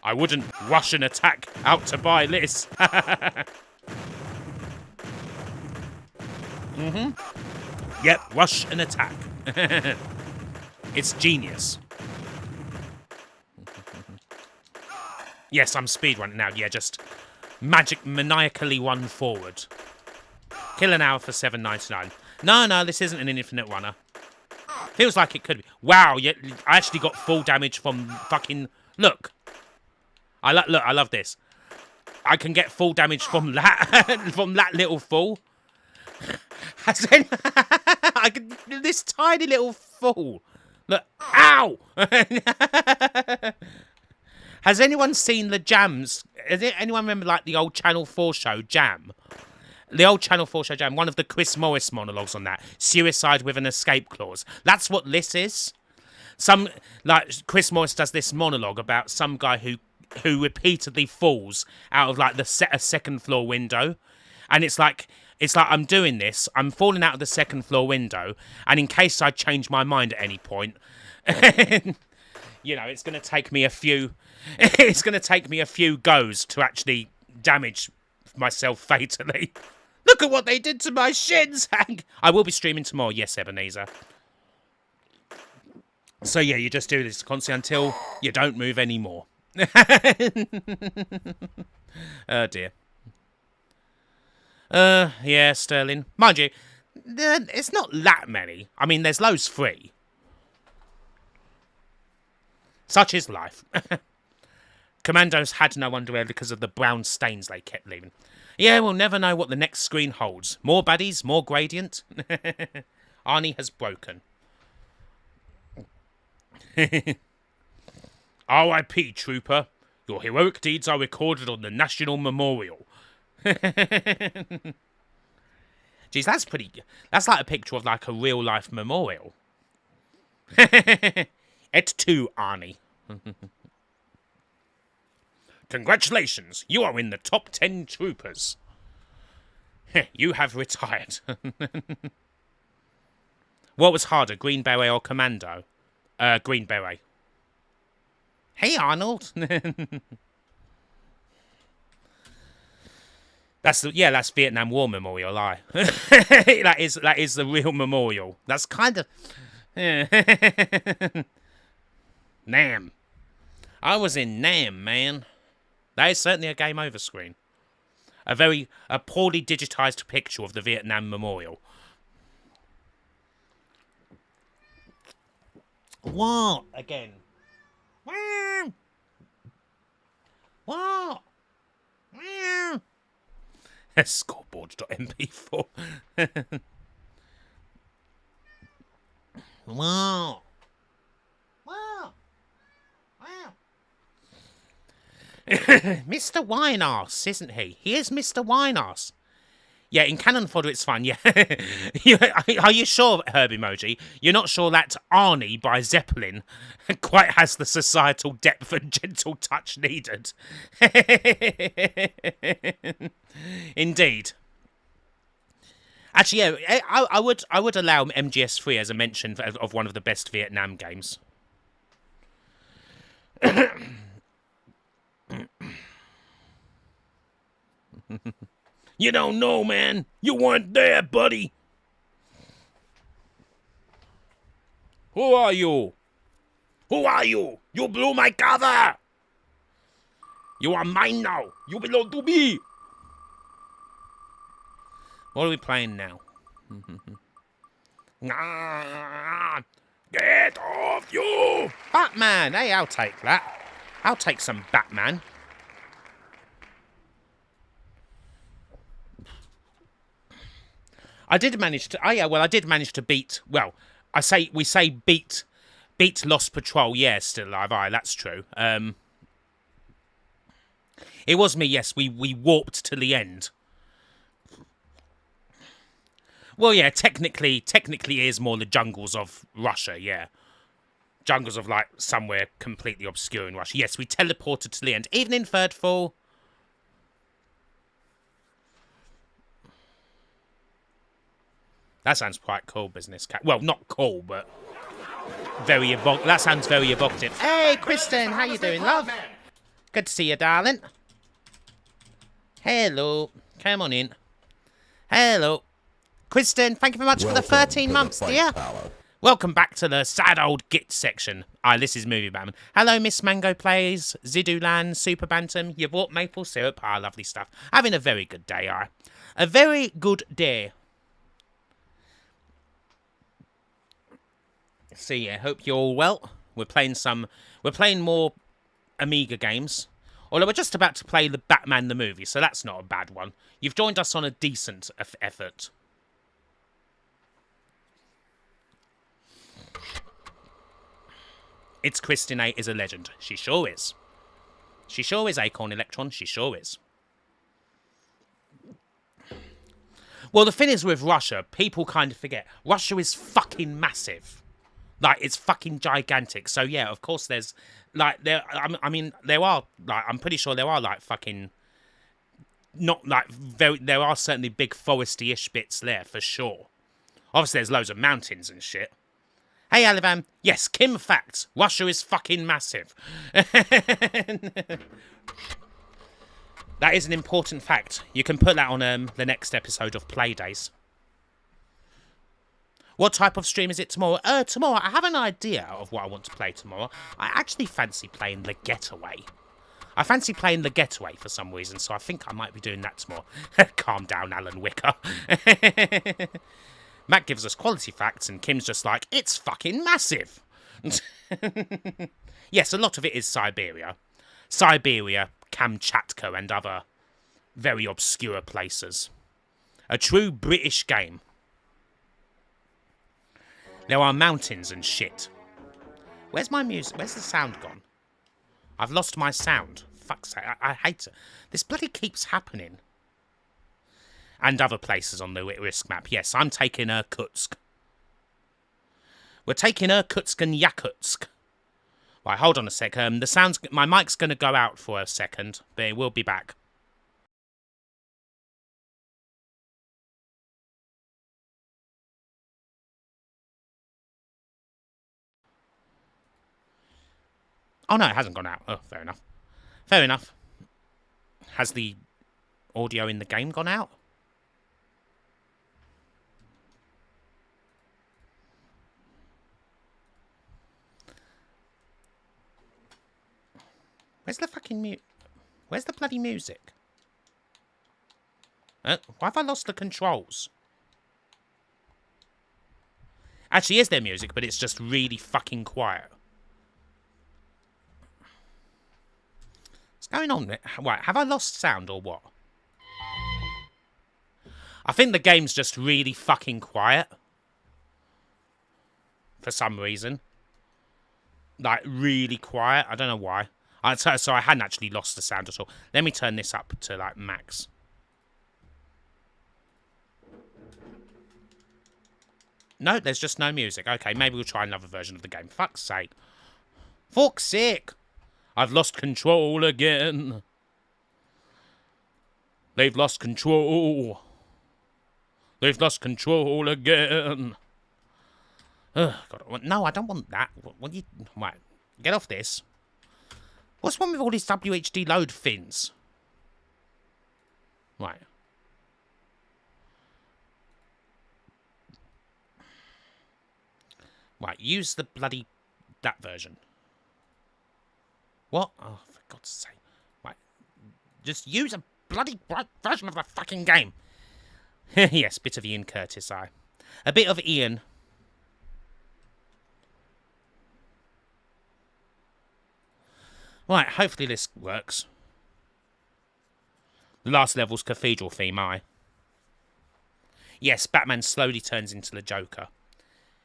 I wouldn't Russian Attack out to buy this. Yep, Russian Attack. It's genius. Yes, I'm speedrunning now. Yeah, just maniacally run forward. Kill an hour for $7.99. No, this isn't an infinite runner. Feels like it could be. Wow, yeah, I actually got full damage from fucking... Look. Look, I love this. I can get full damage from that, from that little fall. This tiny little fall. Look, ow! Has anyone seen the Jams? Anyone remember like the old Channel 4 show, Jam? The old Channel 4 show, Jam, one of the Chris Morris monologues on that. Suicide with an escape clause. That's what this is. Chris Morris does this monologue about some guy who repeatedly falls out of like a second floor window. And it's like I'm doing this, I'm falling out of the second floor window, and in case I change my mind at any point, you know, it's going to take me a few goes to actually damage myself fatally. Look at what they did to my shins, Hank. I will be streaming tomorrow, yes, Ebenezer. So yeah, you just do this constantly until you don't move anymore. Oh dear. Yeah, Sterling. Mind you, it's not that many. I mean, there's loads free. Such is life. Commandos had no underwear because of the brown stains they kept leaving. Yeah, we'll never know what the next screen holds. More baddies, more gradient. Arnie has broken. R.I.P. Trooper. Your heroic deeds are recorded on the National Memorial. Jeez, that's pretty good. That's like a picture of like a real life memorial. Et tu, Arnie. Congratulations, you are in the top 10 troopers. You have retired. What was harder, Green Beret or Commando? Green Beret. Hey, Arnold. That's Vietnam War Memorial. That is the real memorial. That's kind of Nam. I was in Nam, man. That is certainly a game over screen. A poorly digitized picture of the Vietnam Memorial. What again? What? Scoreboard.mp4. Wow. Wow. Wow. Mr. Winearse, isn't he? He is Mr. Winearse. Yeah, in Cannon Fodder it's fun, yeah. Are you sure, Herb Emoji? You're not sure that Arnie by Zeppelin quite has the societal depth and gentle touch needed? Indeed. Actually, yeah, I would allow MGS3 as a mention of one of the best Vietnam games. You don't know, man. You weren't there, buddy. Who are you? Who are you? You blew my cover. You are mine now. You belong to me. What are we playing now? Get off you! Batman! Hey, I'll take that. I'll take some Batman. I did manage to... Oh, yeah, well, I did manage to beat... Well, we say beat Lost Patrol. Yeah, still alive. Aye, that's true. It was me. Yes, we warped to the end. Well, yeah, technically it is more the jungles of Russia. Yeah, jungles of like somewhere completely obscure in Russia. Yes, we teleported to the end. Evening, third fall. That sounds quite cool, business cat. Well, not cool, but very that sounds very evocative. Hey, Kristen, how you doing, love? Good to see you, darling. Hello. Come on in. Hello. Kristen, thank you very much for the 13 months, dear. Welcome back to the sad old git section. This is Movie Batman. Hello, Miss Mango Plays, Zidulan, Super Bantam. You bought maple syrup. Lovely stuff. Having a very good day, A very good day. So yeah, hope you're all well. We're playing more Amiga games. Although we're just about to play the Batman the movie, so that's not a bad one. You've joined us on a decent effort. It's Kristen A is a legend. She sure is. She sure is, Acorn Electron. She sure is. Well, the thing is with Russia, people kind of forget. Russia is fucking massive. Like, it's fucking gigantic. So, yeah, of course there's, like, I mean, there are, like, I'm pretty sure there are, like, fucking, not, like, there are certainly big foresty-ish bits there, for sure. Obviously, there's loads of mountains and shit. Hey, Alivan. Yes, Kim facts. Russia is fucking massive. That is an important fact. You can put that on the next episode of Playdays. What type of stream is it tomorrow? Tomorrow, I have an idea of what I want to play tomorrow. I actually fancy playing The Getaway. I fancy playing The Getaway for some reason, so I think I might be doing that tomorrow. Calm down, Alan Wicker. Matt gives us quality facts, and Kim's just like, it's fucking massive. Yes, a lot of it is Siberia. Siberia, Kamchatka, and other very obscure places. A true British game. There are mountains and shit. Where's my music? Where's the sound gone? I've lost my sound. Fuck's sake, I hate it. This bloody keeps happening. And other places on the risk map. Yes, I'm taking Irkutsk. We're taking Irkutsk and Yakutsk. Right, hold on a sec. My mic's going to go out for a second, but it will be back. Oh, no, it hasn't gone out. Oh, fair enough. Fair enough. Has the audio in the game gone out? Where's the fucking Where's the bloody music? Why have I lost the controls? Actually, is there music, but it's just really fucking quiet. What's going on? Right, have I lost sound or what? I think the game's just really fucking quiet. For some reason. Like, really quiet. I don't know why. So I hadn't actually lost the sound at all. Let me turn this up to, like, max. No, there's just no music. Okay, maybe we'll try another version of the game. Fuck's sake. Fuck's sake! I've lost control again. They've lost control. They've lost control again. Ugh, God. No, I don't want that. What you... Right, get off this. What's wrong with all these WHD load fins? Right. Right, use the bloody... that version. What? Oh, for God's sake. Right. Just use a bloody version of the fucking game. Yes, bit of Ian Curtis, a bit of Ian. Right, hopefully this works. The last level's cathedral theme, Yes, Batman slowly turns into the Joker.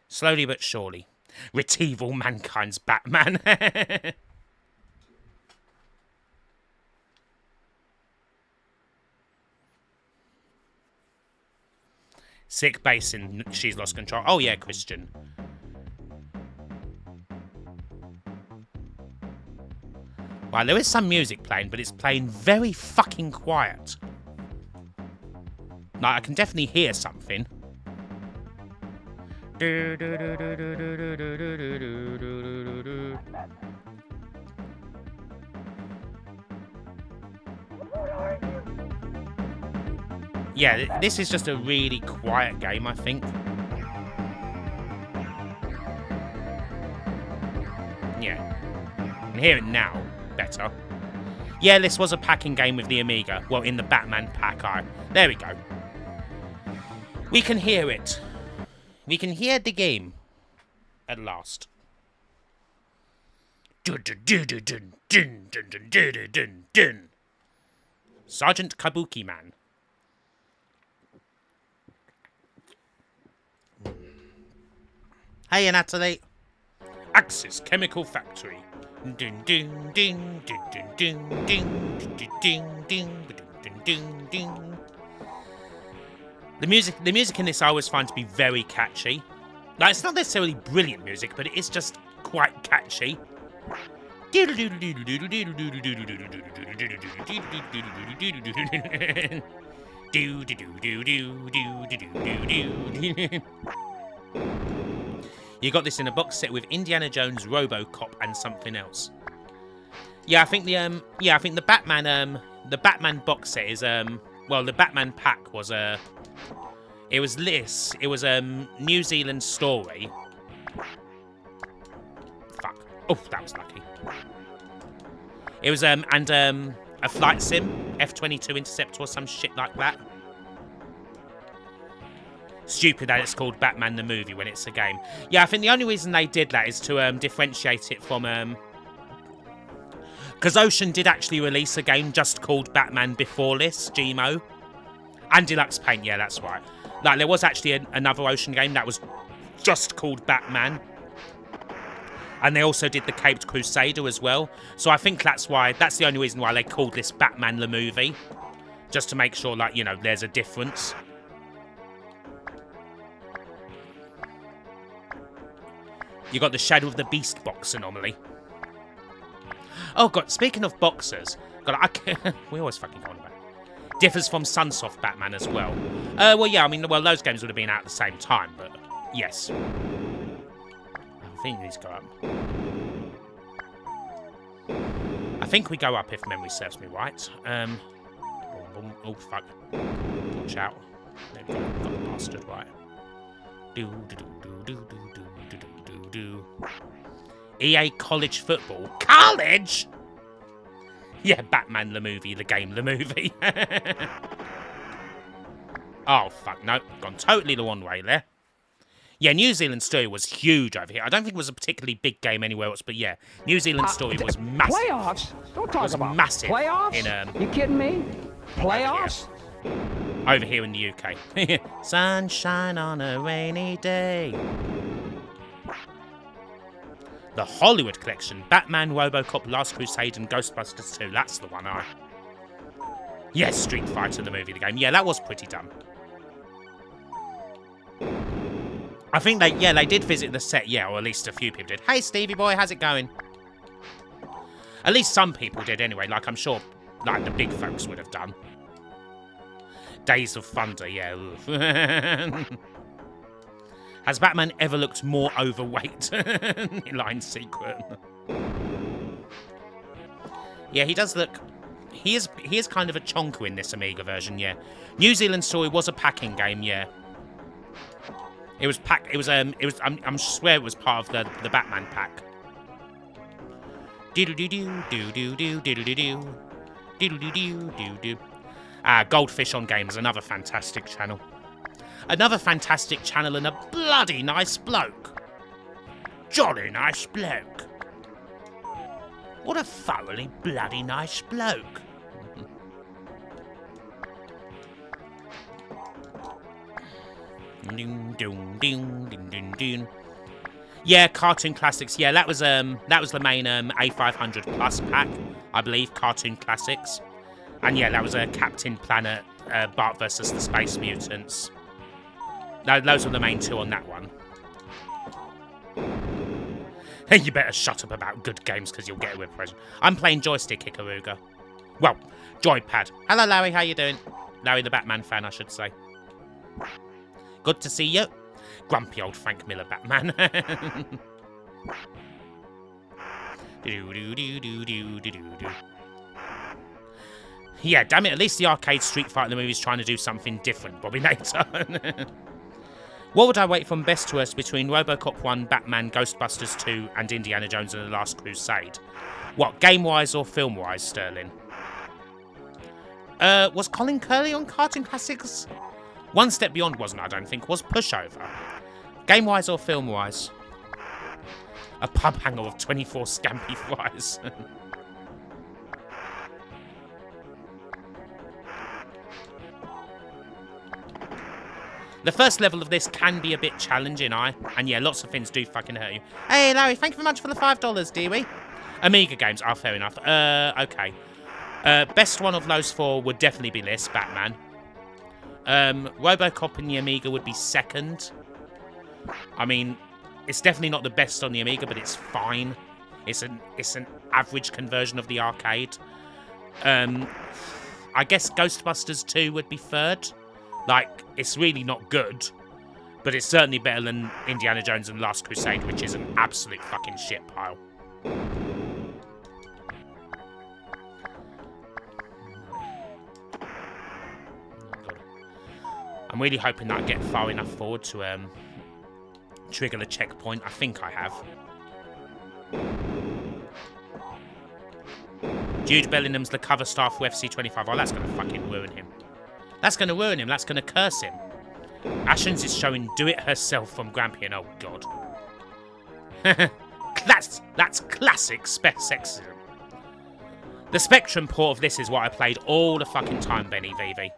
Slowly but surely. Retrieve all mankind's Batman. Sick bass in She's Lost Control. Oh yeah, Christian. Right, there is some music playing, but it's playing very fucking quiet. Like, I can definitely hear something. Yeah, this is just a really quiet game, I think. Yeah. I can hear it now better. Yeah, this was a packing game with the Amiga. Well, in the Batman pack, there we go. We can hear it. We can hear the game. At last. Sergeant Kabuki Man. Hey, Natalie. Axis Chemical Factory. Ding ding ding ding ding ding ding ding ding ding ding. The music in this I always find to be very catchy. Like, it's not necessarily brilliant music, but it is just quite catchy. You got this in a box set with Indiana Jones, RoboCop, and something else. Yeah, I think the Batman box set is well, the Batman pack was it was New Zealand Story. Fuck. Oh, that was lucky. It was and a flight sim, F-22 Interceptor or some shit like that. Stupid that it's called Batman the Movie when it's a game. Yeah, I think the only reason they did that is to differentiate it from because Ocean did actually release a game just called Batman before this, GMO. And Deluxe Paint, yeah, that's right. Like, there was actually another Ocean game that was just called Batman. And they also did the Caped Crusader as well. So I think that's the only reason why they called this Batman the Movie. Just to make sure, like, you know, there's a difference. You got the Shadow of the Beast box anomaly. Oh god, speaking of boxers, God, we always fucking go on about it. Differs from Sunsoft Batman as well. Well, yeah, I mean, well, those games would have been out at the same time, but yes. I think these go up. I think we go up if memory serves me right. Oh fuck! Watch out! There we go. Got the bastard right. Do do do do do do do do do do. EA College Football. College? Yeah, Batman the movie, the game, the movie. Oh, fuck, no. Gone totally the one way there. Yeah, New Zealand Story was huge over here. I don't think it was a particularly big game anywhere else, but yeah, New Zealand Story was massive. Playoffs? Don't talk about massive. Playoffs? You kidding me? Playoffs? Over here in the UK. Sunshine on a rainy day. The Hollywood Collection. Batman, RoboCop, Last Crusade, and Ghostbusters 2. That's the one Yes, Street Fighter, the movie, the game. Yeah, that was pretty dumb. I think they did visit the set, yeah, or at least a few people did. Hey, Stevie boy, how's it going? At least some people did anyway, like I'm sure, like, the big folks would have done. Days of Thunder, yeah. Has Batman ever looked more overweight? Line secret. Yeah, he does look... He is kind of a chonker in this Amiga version, yeah. New Zealand Story was a packing game, yeah. It was pack. It was I'm swear it was part of the Batman pack. Goldfish on Games, another fantastic channel. Another fantastic channel and a bloody nice bloke. Jolly nice bloke. What a thoroughly bloody nice bloke. Yeah, Cartoon Classics. Yeah, that was the main A500 Plus pack, I believe. Cartoon Classics, and yeah, that was a Captain Planet, Bart versus the Space Mutants. Those were the main two on that one. Hey, you better shut up about good games because you'll get it with present. I'm playing joystick, Ikaruga. Well, joypad. Hello, Larry. How you doing? Larry, the Batman fan, I should say. Good to see you. Grumpy old Frank Miller Batman. Yeah, damn it. At least the arcade Street Fighter the movie is trying to do something different, Bobby Nater. What would I wait from best to worst between RoboCop 1, Batman, Ghostbusters 2, and Indiana Jones and the Last Crusade? What, game-wise or film-wise, Sterling? Was Colin Curley on Cartoon Classics? One Step Beyond wasn't, I don't think. Was Pushover? Game-wise or film-wise? A pub hanger of 24 scampi fries. The first level of this can be a bit challenging, and yeah, lots of things do fucking hurt you. Hey, Larry, thank you very much for the $5, dearie. Amiga games, fair enough. Okay. Best one of those four would definitely be this, Batman. RoboCop and the Amiga would be second. I mean, it's definitely not the best on the Amiga, but it's fine. It's an average conversion of the arcade. I guess Ghostbusters 2 would be third. Like, it's really not good, but it's certainly better than Indiana Jones and the Last Crusade, which is an absolute fucking shit pile. I'm really hoping that I get far enough forward to trigger the checkpoint. I think I have. Jude Bellingham's the cover star for FC25. Oh, that's going to fucking ruin him. That's going to ruin him. That's going to curse him. Ashens is showing Do It Herself from Grampian. Oh, God. That's classic sexism. The Spectrum port of this is what I played all the fucking time, Benny VV.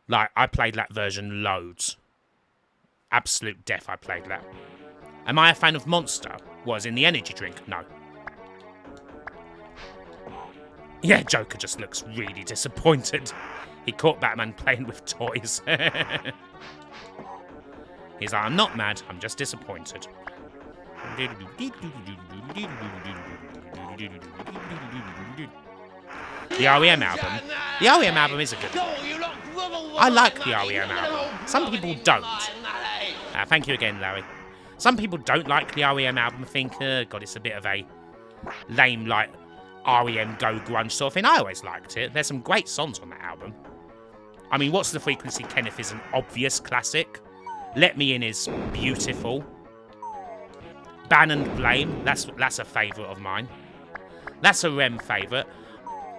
Like, I played that version loads. Absolute death, I played that. Am I a fan of Monster? Was in the energy drink? No. Yeah, Joker just looks really disappointed. He caught Batman playing with toys. He's like, I'm not mad, I'm just disappointed. The R.E.M. album. The R.E.M. album is a good one. I like the R.E.M. album. Some people don't. Thank you again, Larry. Some people don't like the R.E.M. album, think, God, it's a bit of a lame, like, R.E.M. go grunge sort of thing. I always liked it. There's some great songs on that album. I mean, What's the Frequency, Kenneth is an obvious classic. Let Me In is beautiful. Ban and Blame, that's a favourite of mine. That's a REM favourite.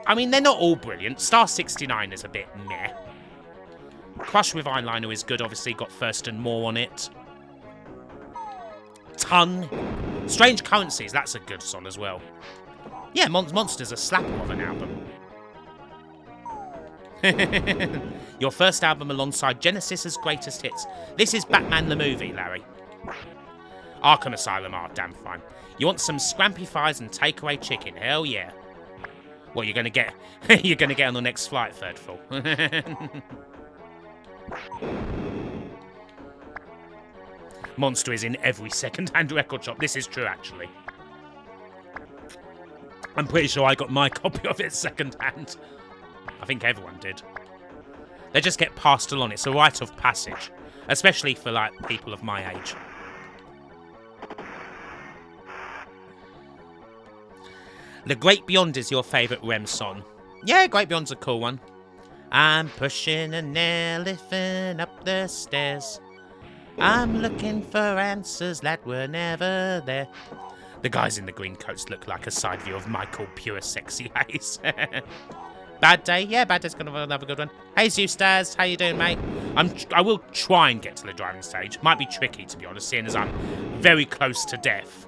I mean, they're not all brilliant. Star 69 is a bit meh. Crush with Eyeliner is good, obviously, got First and More on it. Ton. Strange Currencies, that's a good song as well. Yeah, Monster's a slapper of an album. Your first album alongside Genesis's greatest hits. This is Batman the movie, Larry. Arkham Asylum, damn fine. You want some scrampy fries and takeaway chicken? Hell yeah. Well, you're gonna get you're gonna get on the next flight, third full. Monster is in every second-hand record shop. This is true, actually. I'm pretty sure I got my copy of it second-hand. I think everyone did. They just get passed along. It's a rite of passage. Especially for, like, people of my age. The Great Beyond is your favourite REM song. Yeah, Great Beyond's a cool one. I'm pushing an elephant up the stairs. I'm looking for answers that were never there. The guys in the green coats look like a side view of Michael Pure Sexy Hayes. Bad Day? Yeah, Bad Day's gonna have another good one. Hey Zeustaz, how you doing, mate? I will try and get to the driving stage. Might be tricky, to be honest, seeing as I'm very close to death.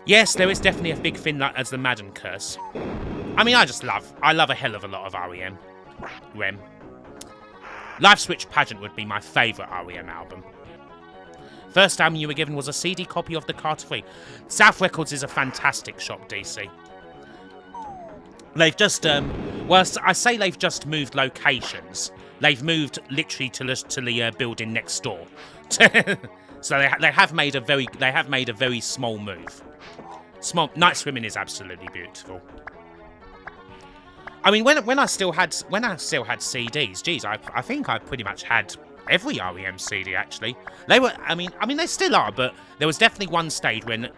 Yes, there is definitely a big thing as the Madden curse. I mean, I love a hell of a lot of REM. Life Switch Pageant would be my favourite REM album. First album you were given was a CD copy of the Carter 3. South Records is a fantastic shop, DC. They've just, well, I say they've just moved locations. They've moved literally to the building next door. So they have made a very small move. Night Swimming is absolutely beautiful. I mean, when I still had CDs, geez, I think I pretty much had every REM CD actually. They were, I mean they still are, but there was definitely one stage when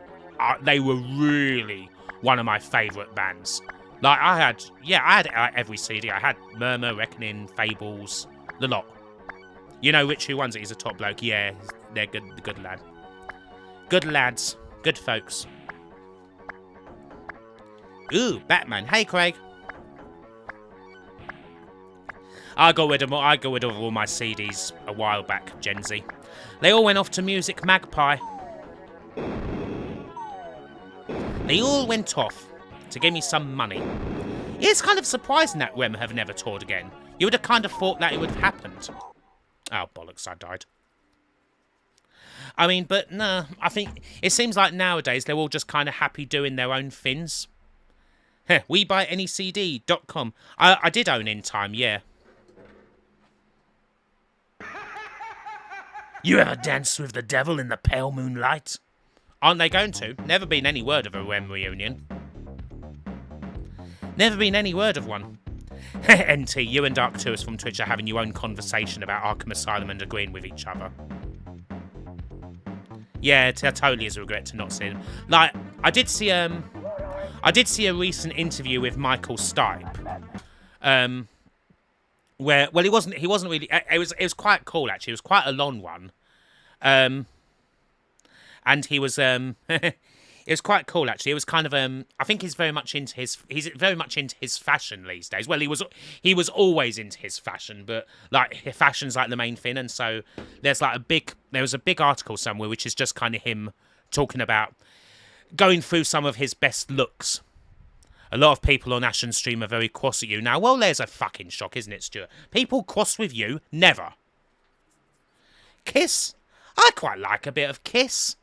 they were really one of my favourite bands. Like I had every CD. I had Murmur, Reckoning, Fables, the lot. You know Rich who runs it? He's a top bloke. Yeah, they're good lad. Good lads, good folks. Ooh, Batman. Hey, Craig. I got rid of all my CDs a while back, Gen Z. They all went off to Music Magpie. They all went off to give me some money. It's kind of surprising that Rem have never toured again. You would have kind of thought that it would have happened. Oh, bollocks, I died. I mean, but no, I think it seems like nowadays they're all just kind of happy doing their own things. WeBuyAnyCD.com. I did own In Time, yeah. You ever danced with the devil in the pale moonlight? Aren't they going to? Never been any word of a Rem reunion. Never been any word of one. NT, you and Dark Tourist from Twitch are having your own conversation about Arkham Asylum and agreeing with each other. Yeah, it totally is a regret to not see them. Like, I did see a recent interview with Michael Stipe. Where, well, he wasn't really. It was quite cool actually. It was quite a long one, and he was it was quite cool actually. It was kind of I think he's very much into his fashion these days. Well, he was always into his fashion, but like fashion's like the main thing, and so there was a big article somewhere which is just kind of him talking about going through some of his best looks. A lot of people on Ashen Stream are very cross at you now. Well, there's a fucking shock, isn't it, Stuart? People cross with you? Never. Kiss? I quite like a bit of Kiss.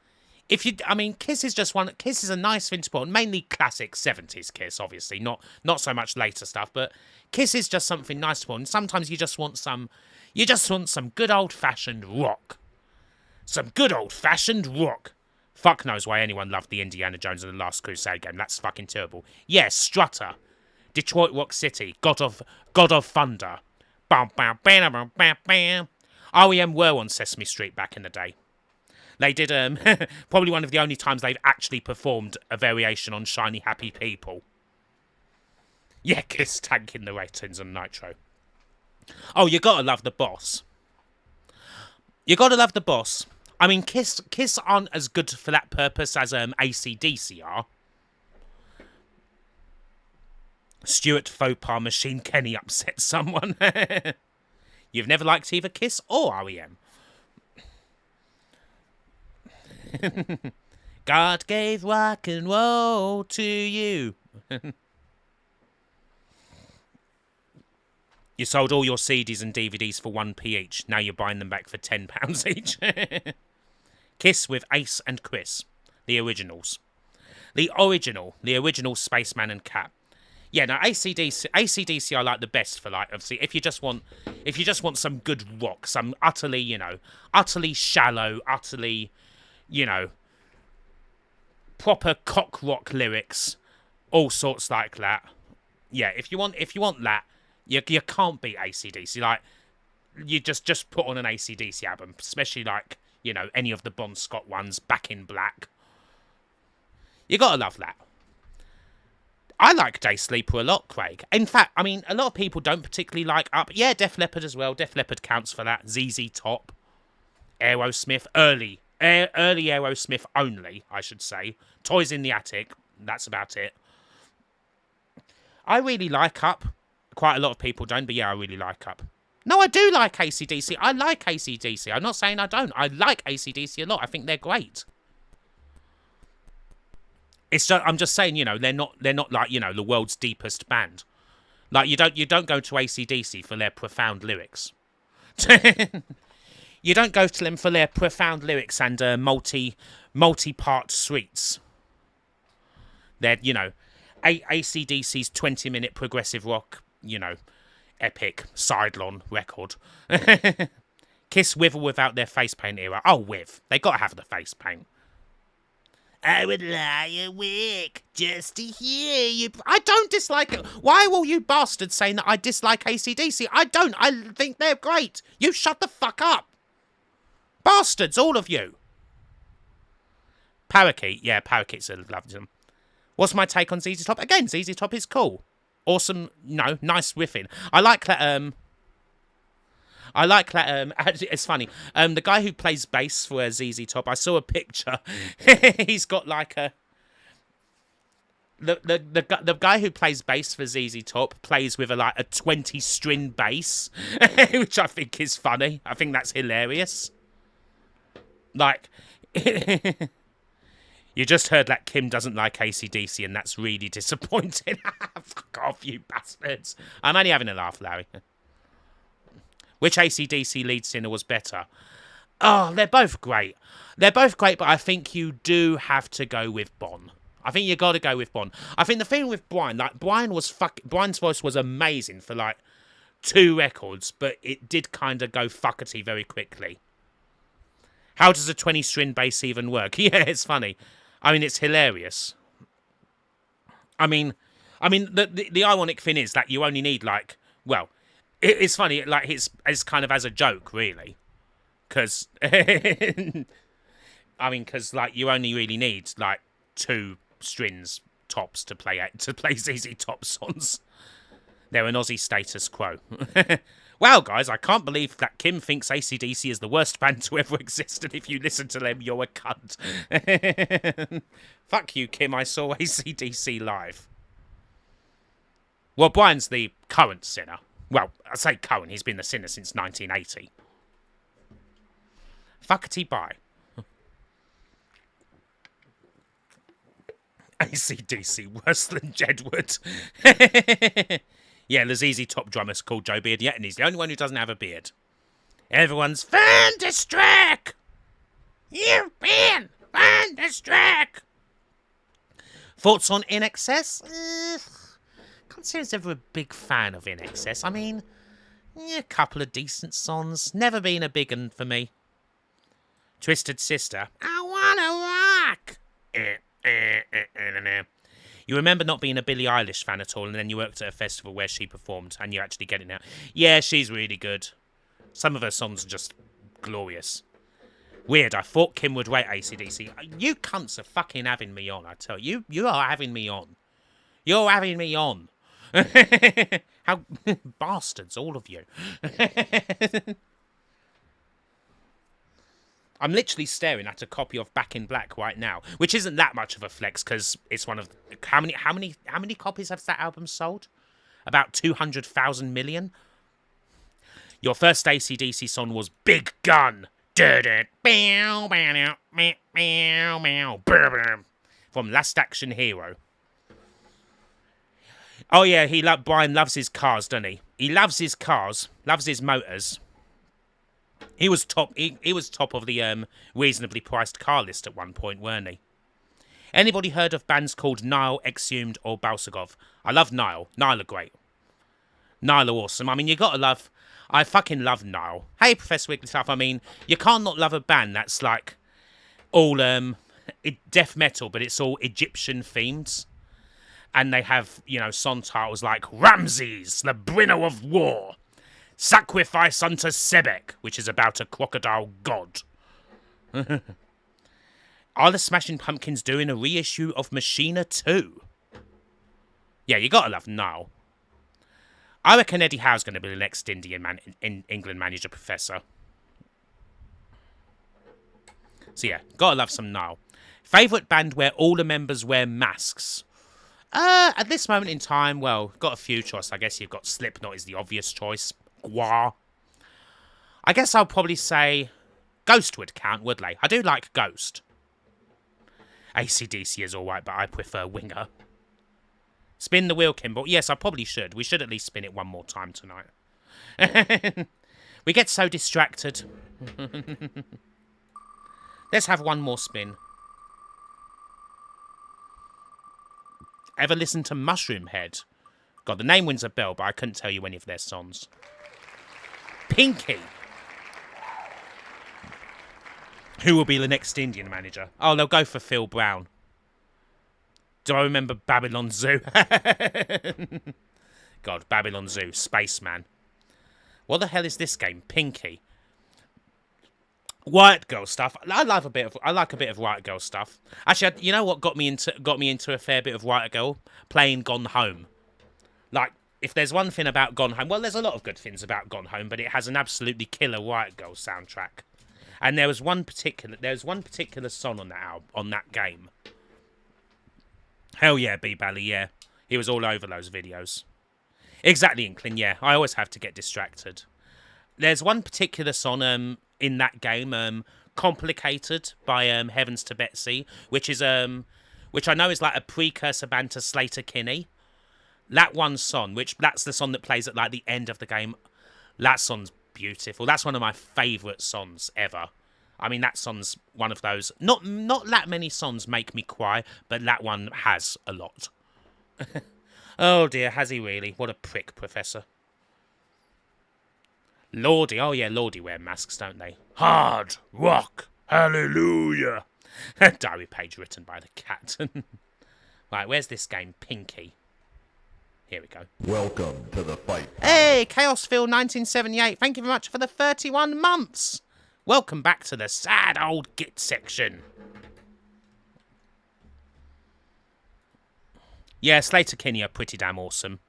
Kiss is a nice thing to put on. Mainly classic 70s Kiss, obviously. Not so much later stuff, but Kiss is just something nice to put on. Sometimes you just want some good old-fashioned rock. Some good old-fashioned rock. Fuck knows why anyone loved the Indiana Jones and the Last Crusade game. That's fucking terrible. Yes, Strutter. Detroit Rock City. God of Thunder. Bam, bam, bam, bam, bam, bam. REM were on Sesame Street back in the day. They did, probably one of the only times they've actually performed a variation on Shiny Happy People. Yeah, Kiss tanking the ratings on Nitro. Oh, you gotta love the Boss. You gotta love the Boss. I mean, Kiss aren't as good for that purpose as AC/DC are. Stuart Faux Machine Kenny upset someone. You've never liked either Kiss or REM. God gave rock and roll to you. You sold all your CDs and DVDs for 1p each. Now you're buying them back for £10 each. Kiss with Ace and Chris. The originals. The original Spaceman and Cat. Yeah, now AC/DC I like the best for, like, obviously if you just want some good rock, some utterly shallow, utterly, proper cock rock lyrics, all sorts like that. Yeah, if you want that, you can't beat AC/DC. Like, you just put on an AC/DC album, especially like, any of the Bon Scott ones, Back in Black. You gotta love that. I like Day Sleeper a lot, Craig. In fact, I mean, a lot of people don't particularly like Up. Yeah, Def Leppard as well. Def Leppard counts for that. ZZ Top. Aerosmith. Early Aerosmith only, I should say. Toys in the Attic. That's about it. I really like Up. Quite a lot of people don't, but yeah, I really like Up. No, I do like AC/DC. I like AC/DC. I'm not saying I don't. I like AC/DC a lot. I think they're great. It's just, I'm just saying, they're not like, the world's deepest band. Like, you don't go to AC/DC for their profound lyrics. You don't go to them for their profound lyrics and multi-part suites. They're, you know, AC/DC's 20-minute progressive rock, you know, epic sidelong record. Kiss with or without their face paint era. Oh, with. They got to have the face paint. I would lie awake just to hear you. I don't dislike it. Why will you bastards saying that I dislike AC/DC? I don't. I think they're great. You shut the fuck up. Bastards, all of you. Parakeet. Yeah, Parakeets are lovely. What's my take on ZZ Top? Again, ZZ Top is cool. Awesome, no, nice riffing. I like that, actually, it's funny. The guy who plays bass for ZZ Top, I saw a picture. He's got like a... The guy who plays bass for ZZ Top plays with a 20-string bass, which I think is funny. I think that's hilarious. Like... You just heard that Kim doesn't like AC/DC, and that's really disappointing. Fuck off, you bastards. I'm only having a laugh, Larry. Which AC/DC lead singer was better? Oh, they're both great. They're both great, but I think you do have to go with Bon. I think you got to go with Bon. I think the thing with Brian, Brian's voice was amazing for 2 records, but it did kind of go fuckety very quickly. How does a 20-string bass even work? Yeah, it's funny. I mean, it's hilarious. I mean, the ironic thing is that you only need it's funny. It's kind of as a joke, really, because you only really need 2 strings tops to play ZZ Top songs. They're an Aussie status quo. Wow, guys, I can't believe that Kim thinks AC/DC is the worst band to ever exist, and if you listen to them, you're a cunt. Fuck you, Kim, I saw AC/DC live. Well, Brian's the current sinner. Well, I say current, he's been the sinner since 1980. Fuckety bye. AC/DC, worse than Jedward. Yeah, the ZZ Top drummer's called Joe Beard yet, and he's the only one who doesn't have a beard. Everyone's Thunderstruck! You've been Thunderstruck! Thoughts on In Excess? Can't say I was ever a big fan of In Excess. I mean, a couple of decent songs. Never been a big one for me. Twisted Sister. I wanna rock! You remember not being a Billie Eilish fan at all, and then you worked at a festival where she performed, and you actually get it now. Yeah, she's really good. Some of her songs are just glorious. Weird, I thought Kim would rate AC/DC. You cunts are fucking having me on, I tell you. You are having me on. You're having me on. How... bastards, all of you. I'm literally staring at a copy of Back in Black right now, which isn't that much of a flex because it's one of how many copies has that album sold? About 200,000 million. Your first AC/DC song was Big Gun. From Last Action Hero. Oh yeah, Brian loves his cars, doesn't he? He loves his cars, loves his motors. He was top. He was top of the reasonably priced car list at one point, weren't he? Anybody heard of bands called Nile, Exhumed, or Balsagov? I love Nile. Nile are great. Nile are awesome. I mean, you gotta love. I fucking love Nile. Hey, Professor Wigglytuff. I mean, you can't not love a band that's all death metal, but it's all Egyptian themes, and they have song titles like Ramses, the bringer of war. Sacrifice unto Sebek, which is about a crocodile god. Are the Smashing Pumpkins doing a reissue of Machina 2? Yeah, you gotta love Nile. I reckon Eddie Howe's going to be the next England manager, Professor. So yeah, gotta love some Nile. Favourite band where all the members wear masks? At this moment in time, well, got a few choices. I guess you've got Slipknot is the obvious choice. Gwa. I guess I'll probably say Ghost would count, would they? I do like Ghost. AC/DC is alright, but I prefer Winger. Spin the wheel, Kimball. Yes, I probably should. We should at least spin it one more time tonight. We get so distracted. Let's have one more spin. Ever listen to Mushroom Head? God, the name rings a bell, but I couldn't tell you any of their songs. Pinky. Who will be the next Indian manager? Oh, they'll go for Phil Brown. Do I remember Babylon Zoo? God, Babylon Zoo, Spaceman. What the hell is this game? Pinky. Riot Girl stuff. I like a bit of Riot Girl stuff. Actually, you know what got me into a fair bit of Riot Girl? Playing Gone Home. Like, if there's one thing about Gone Home, well, there's a lot of good things about Gone Home, but it has an absolutely killer Riot Girl soundtrack. And there was one particular song on that game. Hell yeah, B-Bally, yeah. He was all over those videos. Exactly, Inkling, yeah. I always have to get distracted. There's one particular song in that game, Complicated by Heavens to Betsy, which I know is like a precursor band to Slater Kinney. That one song, that's the song that plays at like the end of the game. That song's beautiful. That's one of my favourite songs ever. I mean, that song's one of those. Not that many songs make me cry, but that one has a lot. Oh dear, has he really? What a prick, Professor. Lordy, oh yeah, Lordy wear masks, don't they? Hard rock, hallelujah. Diary page written by the cat. Right, where's this game? Pinky. Here we go. Welcome to the fight. Hey, Chaosville 1978. Thank you very much for the 31 months. Welcome back to the sad old git section. Yeah, Slater Kinney are pretty damn awesome.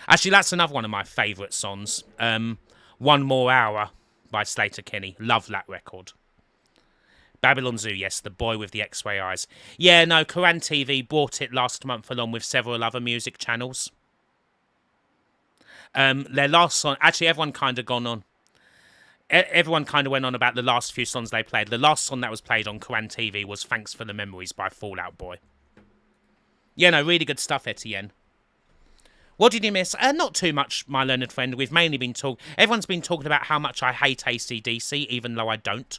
Actually, that's another one of my favourite songs. One More Hour by Slater Kinney. Love that record. Babylon Zoo, yes, the boy with the X-ray eyes. Yeah, no, Koran TV bought it last month along with several other music channels. Their last song, actually everyone kind of gone on. Everyone kind of went on about the last few songs they played. The last song that was played on Koran TV was Thanks for the Memories by Fall Out Boy. Yeah, no, really good stuff, Etienne. What did you miss? Not too much, my learned friend. We've mainly been everyone's been talking about how much I hate AC/DC, even though I don't.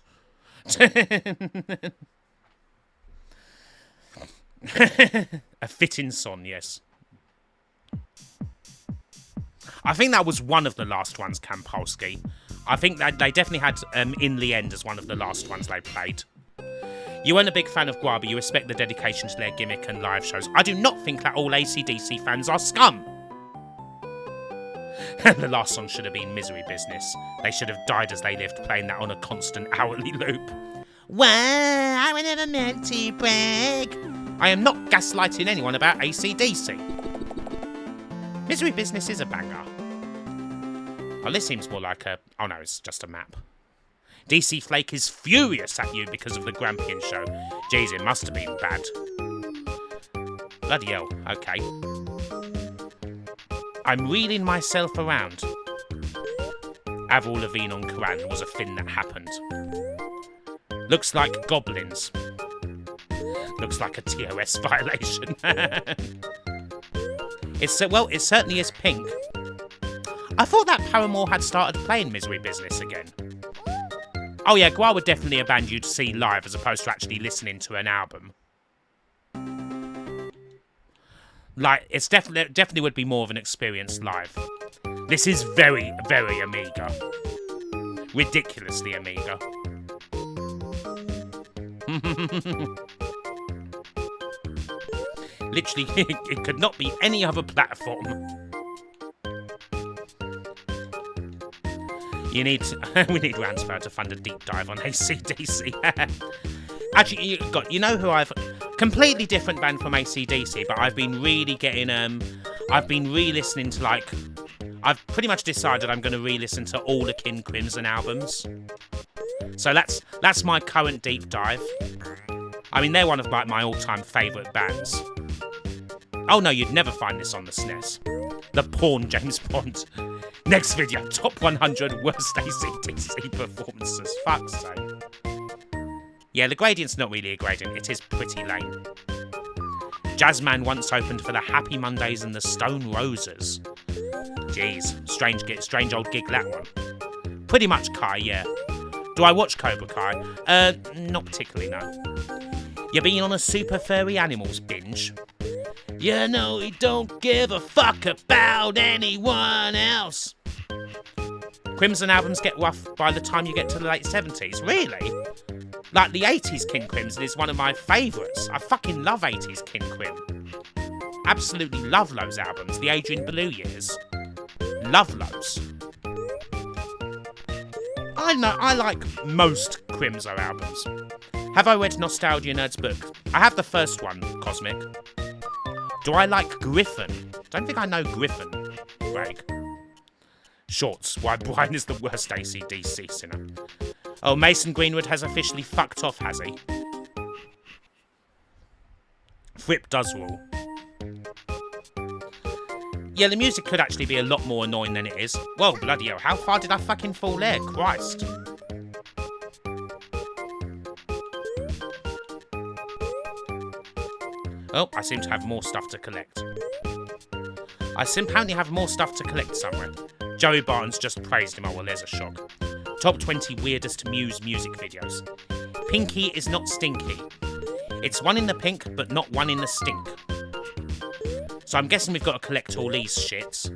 A fitting song, yes. I think that was one of the last ones, Kampolsky. I think that they definitely had In the End as one of the last ones they played. You weren't a big fan of Gua, but you respect the dedication to their gimmick and live shows. I do not think that all AC/DC fans are scum. The last song should have been Misery Business. They should have died as they lived, playing that on a constant hourly loop. Well, I would never meant to brag. I am not gaslighting anyone about AC/DC. Misery Business is a banger. Oh, this seems more like a... Oh no, it's just a map. DC Flake is furious at you because of the Grampian show. Jeez, it must have been bad. Bloody hell, okay. I'm reeling myself around. Avril Lavigne on Koran was a thing that happened. Looks like goblins. Looks like a TOS violation. It certainly is pink. I thought that Paramore had started playing Misery Business again. Oh yeah, Gua would definitely a band you'd see live as opposed to actually listening to an album. Like, it's definitely would be more of an experience live. This is very, very Amiga. Ridiculously Amiga. Literally, it could not be any other platform. We need Ransford to fund a deep dive on AC/DC. Actually, you know who I've... Completely different band from AC/DC, but I've been really getting... I've been re-listening to, like... I've pretty much decided I'm going to re-listen to all the King Crimson albums. So that's my current deep dive. I mean, they're one of my all-time favourite bands. Oh no, you'd never find this on the SNES. The Porn James Bond. Next video, top 100 worst AC/DC performances. Fuck's sake. Yeah, the gradient's not really a gradient, it is pretty lame. Jazzman once opened for the Happy Mondays and the Stone Roses. Jeez, strange old gig that one. Pretty much Kai, yeah. Do I watch Cobra Kai? Not particularly, no. You been on a super furry animals binge? You know he don't give a fuck about anyone else. Crimson albums get rough by the time you get to the late 70s. Really? Like, the 80s King Crimson is one of my favourites. I fucking love 80s King Crim. Absolutely love those albums. The Adrian Belew years. Love those. I like most Crimson albums. Have I read Nostalgia Nerd's book? I have the first one, Cosmic. Do I like Griffin? Don't think I know Griffin, Greg. Shorts. Why Brian is the worst AC/DC sinner. Oh, Mason Greenwood has officially fucked off, has he? Fripp does rule. Yeah, the music could actually be a lot more annoying than it is. Well, bloody hell, how far did I fucking fall there? Christ. Oh, I seem to have more stuff to collect. I apparently have more stuff to collect somewhere. Joey Barton's just praised him. Oh, well, there's a shock. Top 20 weirdest Muse music videos. Pinky is not stinky. It's one in the pink, but not one in the stink. So I'm guessing we've got to collect all these shits.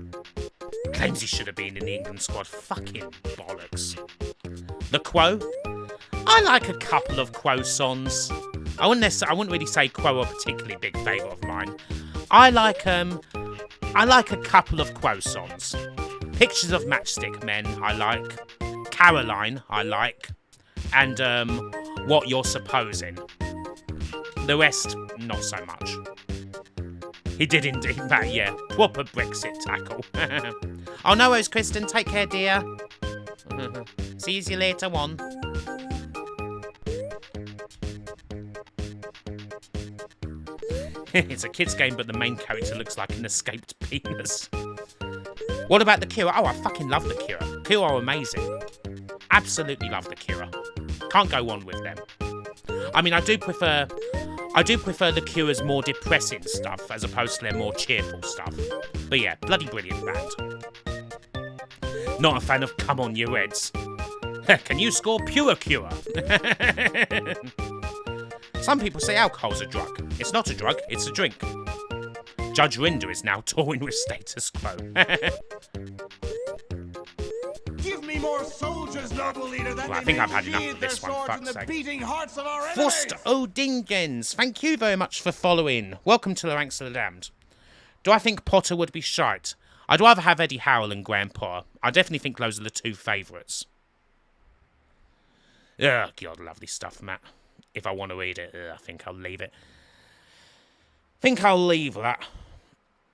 Claims he should have been in the England squad. Fucking bollocks. The Quo. I like a couple of Quo songs. I wouldn't really say Quo are a particularly big favourite of mine. I like a couple of Quo songs. Pictures of Matchstick Men, I like. Caroline, I like. And What You're Supposing. The rest, not so much. He did indeed that, yeah. Proper Brexit tackle. Oh, no worries, Kristen. Take care, dear. See you later on. It's a kid's game, but the main character looks like an escaped penis. What about the Kira? Oh, I fucking love the Kira. Kira are amazing. Absolutely love the Kira. Can't go on with them. I mean, I do prefer the Cura's more depressing stuff as opposed to their more cheerful stuff. But yeah, bloody brilliant band. Not a fan of Come On You Reds. Can you score pure Cura? Some people say alcohol's a drug. It's not a drug, it's a drink. Judge Rinder is now touring with Status Quo. Give me more soldiers, noble leader, that I think I've had enough of this one, fuck's sake. Beating hearts of our Forst O'Dingens, thank you very much for following. Welcome to the ranks of the damned. Do I think Potter would be shite? I'd rather have Eddie Howell and Graham Potter. I definitely think those are the two favourites. Oh, God, lovely stuff, Matt. If I want to read it, I think I'll leave it. Think I'll leave that.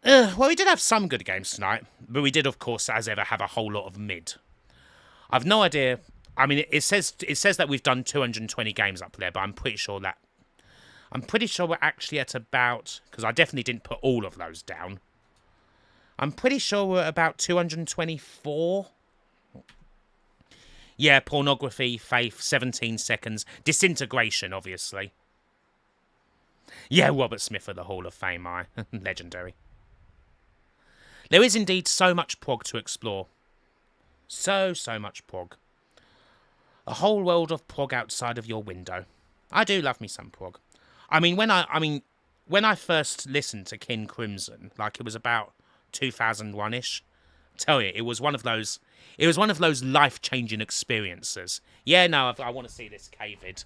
Well, we did have some good games tonight, but we did, of course, as ever, have a whole lot of mid. I've no idea. I mean, it says that we've done 220 games up there, but I'm pretty sure we're actually at about, because I definitely didn't put all of those down. I'm pretty sure we're at about 224. Yeah, Pornography, Faith, 17 Seconds, Disintegration, obviously. Yeah, Robert Smith of the Hall of Fame, legendary. There is indeed so much prog to explore. So much prog. A whole world of prog outside of your window. I do love me some prog. I mean, when I first listened to King Crimson, like it was about 2001-ish, I tell you, it was one of those life-changing experiences. Yeah, no, I want to see this K-vid.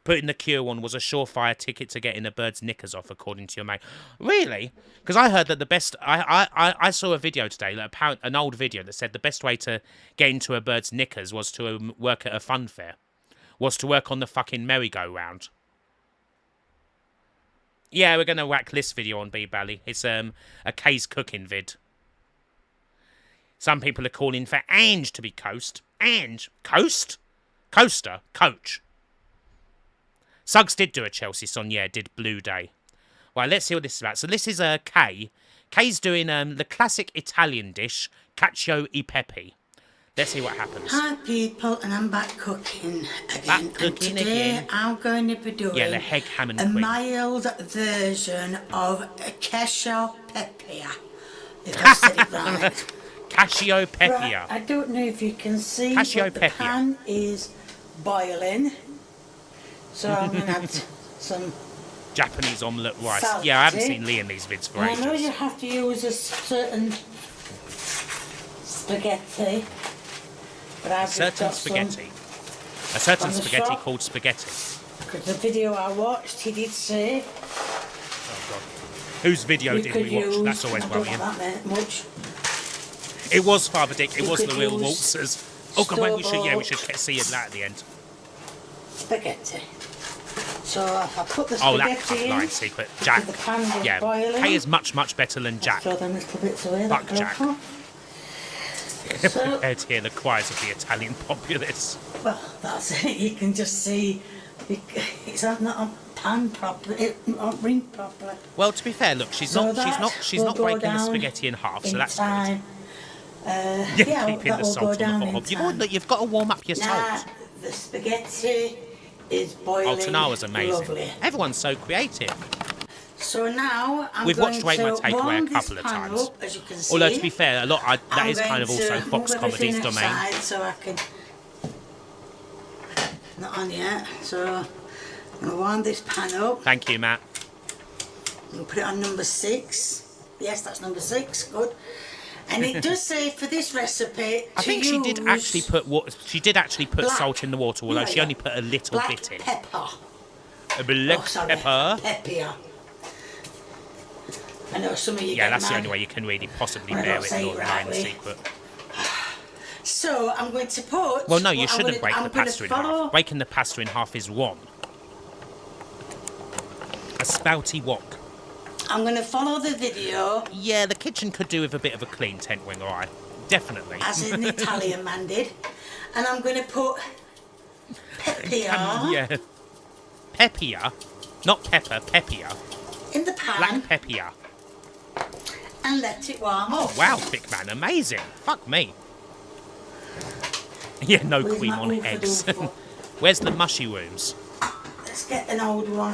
Putting the Cure on was a surefire ticket to getting a bird's knickers off, according to your mate. Really? Because I heard that the best... I saw a video today, an old video, that said the best way to get into a bird's knickers was to work at a fun fair. Was to work on the fucking merry-go-round. Yeah, we're going to whack this video on B-Bally. It's a Kay's cooking vid. Some people are calling for Ange to be coast. Ange? Coast? Coaster? Coach. Suggs did do a Chelsea song, yeah, did Blue Day. Well, let's see what this is about. So this is Kay. Kay's doing the classic Italian dish, cacio e pepe. Let's see what happens. Hi people, and I'm back cooking again. And today I'm going to be doing the Heg Ham and a Queen. mild version of cacio pepe. If I said it right. Cassiopeia. Right, I don't know if you can see, but the Cassiopeia. pan is boiling. So I'm going to add some Japanese omelette rice. Salty. Yeah, I haven't seen Lee in these vids for And I know ages. you have to use a certain spaghetti, but I've just Certain got spaghetti. A certain from the spaghetti shop. called spaghetti. Because the video I watched, he did say Oh, God. Whose video you did could we watch? use, That's always I don't worrying. want that much, It was Father Dick. It You was could the real use waltzers. Oh, God, maybe we should, yeah, we should store-bought see that at the end. spaghetti. So I put the Oh, that spaghetti in. line secret. Jack. The pan is Yeah, boiling. Kay is much, much better than Jack. Throw them little bits away. Fuck that Jack. go So- Prepared to hear the cries of the Italian populace. Well, that's it. You can just see it's not a pan properly, it not ring properly. Well, to be fair, look, she's So not will go breaking the down spaghetti in half, so in that's time. good. Yeah, keeping that the will salt go on down the in hob. time. You've got to warm up your Now salt. the spaghetti is boiling. Oh, Tanawa's amazing. Lovely. Everyone's so creative. So now I'm We've going watched Rate My to Takeaway warm a this couple of pan times. up, as you can see. Although, to be fair, that I'm is kind of going also to Fox move Comedy's everything domain. aside so I can. Not on yet. So I'm going to warm this pan up. Thank you, Matt. We'll put it on number 6. Yes, that's number 6. Good. And it does say for this recipe I think she did actually put black- salt in the water, although yeah, she yeah. only put a little black bit in. pepper. A black Oh, sorry, pepper. Pepper. I know some of you Yeah, get that's the mad. only way you can really possibly When I bear don't it say in it Northern Ireland rightly. secret. So I'm going to put. Well, no, you I'm shouldn't gonna- break I'm the gonna pasta in follow- half. Breaking the pasta in half is wrong. A spouty wok. I'm going to follow the video Yeah, the kitchen could do with a bit of a clean tent wing, alright. Definitely. as an Italian man did, and I'm going to put pepper Yeah. Pepper. Not pepper, pepper. in the pan Black pepper. and let it warm Oh, up. wow, thick man. Amazing. Fuck me. Yeah, no Where's cream my on oofa eggs. doofa? Where's the mushy rooms? Let's get an old one.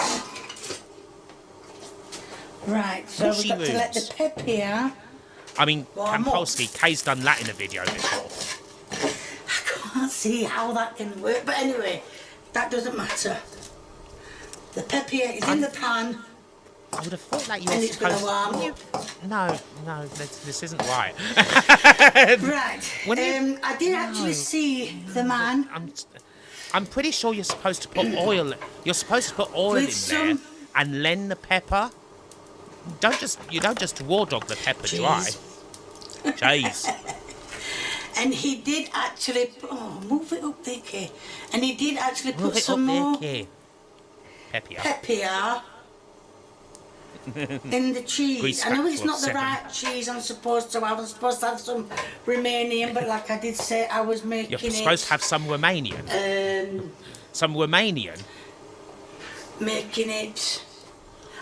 Right, so Mushy we've got to let the rooms. pepper. I mean, Warm up. Kampolsky, Kay's done that in a video before. I can't see how that can work, but anyway, that doesn't matter. The pepper is in the pan. I would have thought that you And were it's gonna supposed warm to... No, this isn't right. Right. When you- I did actually see the man I'm pretty sure you're supposed to put oil. You're supposed to put oil With in there some- and then the pepper. You don't just raw dog the pepper dry. Jeez. and he did actually. Oh, move it up there, Kay. And he did actually Move put it some up more there, Kay. Pepper. pepper in the cheese. Grease I know it's factor not of the 7. right cheese I'm supposed to have. I'm supposed to have some Romanian, but like I did say, I was making You're supposed to have some Romanian. Some Romanian. making it.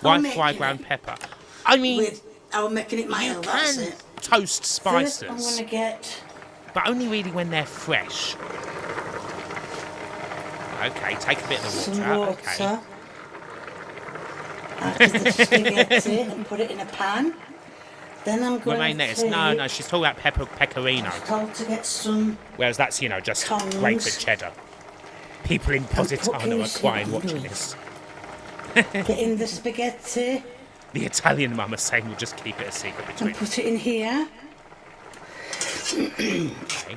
White making fried it ground pepper. I mean, I was making it mild. you That's can it. toast spices, First, I'm gonna get. but only really when they're fresh. Okay, take a bit of the Some water. water. Okay. After the spaghetti and put it in a pan. Then I'm going Romaine lettuce. to No, she's talking about pecorino. told to get some Whereas that's, just tongs. grated cheddar. People in Positano are crying watching this. get in the spaghetti The Italian mum is saying we'll just keep it a secret between and put it in here. Okay.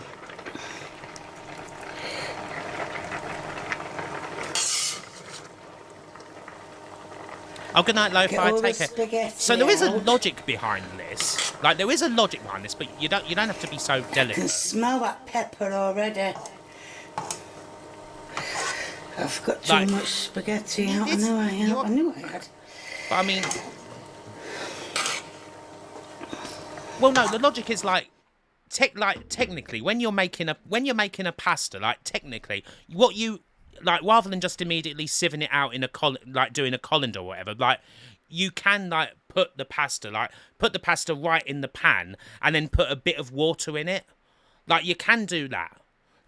Oh, good night, Get Lo-Fi. all the Take it. spaghetti So there is a out. logic behind this. Like there is a logic behind this, but you don't have to be so I can delicate. smell that pepper already. I've got too Like, much spaghetti out. I it's- know I have. I knew I had. But I mean, well, no. The logic is technically when you're making a pasta, like technically, what you like rather than just immediately sieving it out in a like doing a colander or whatever, like you can like put the pasta right in the pan and then put a bit of water in it. Like you can do that.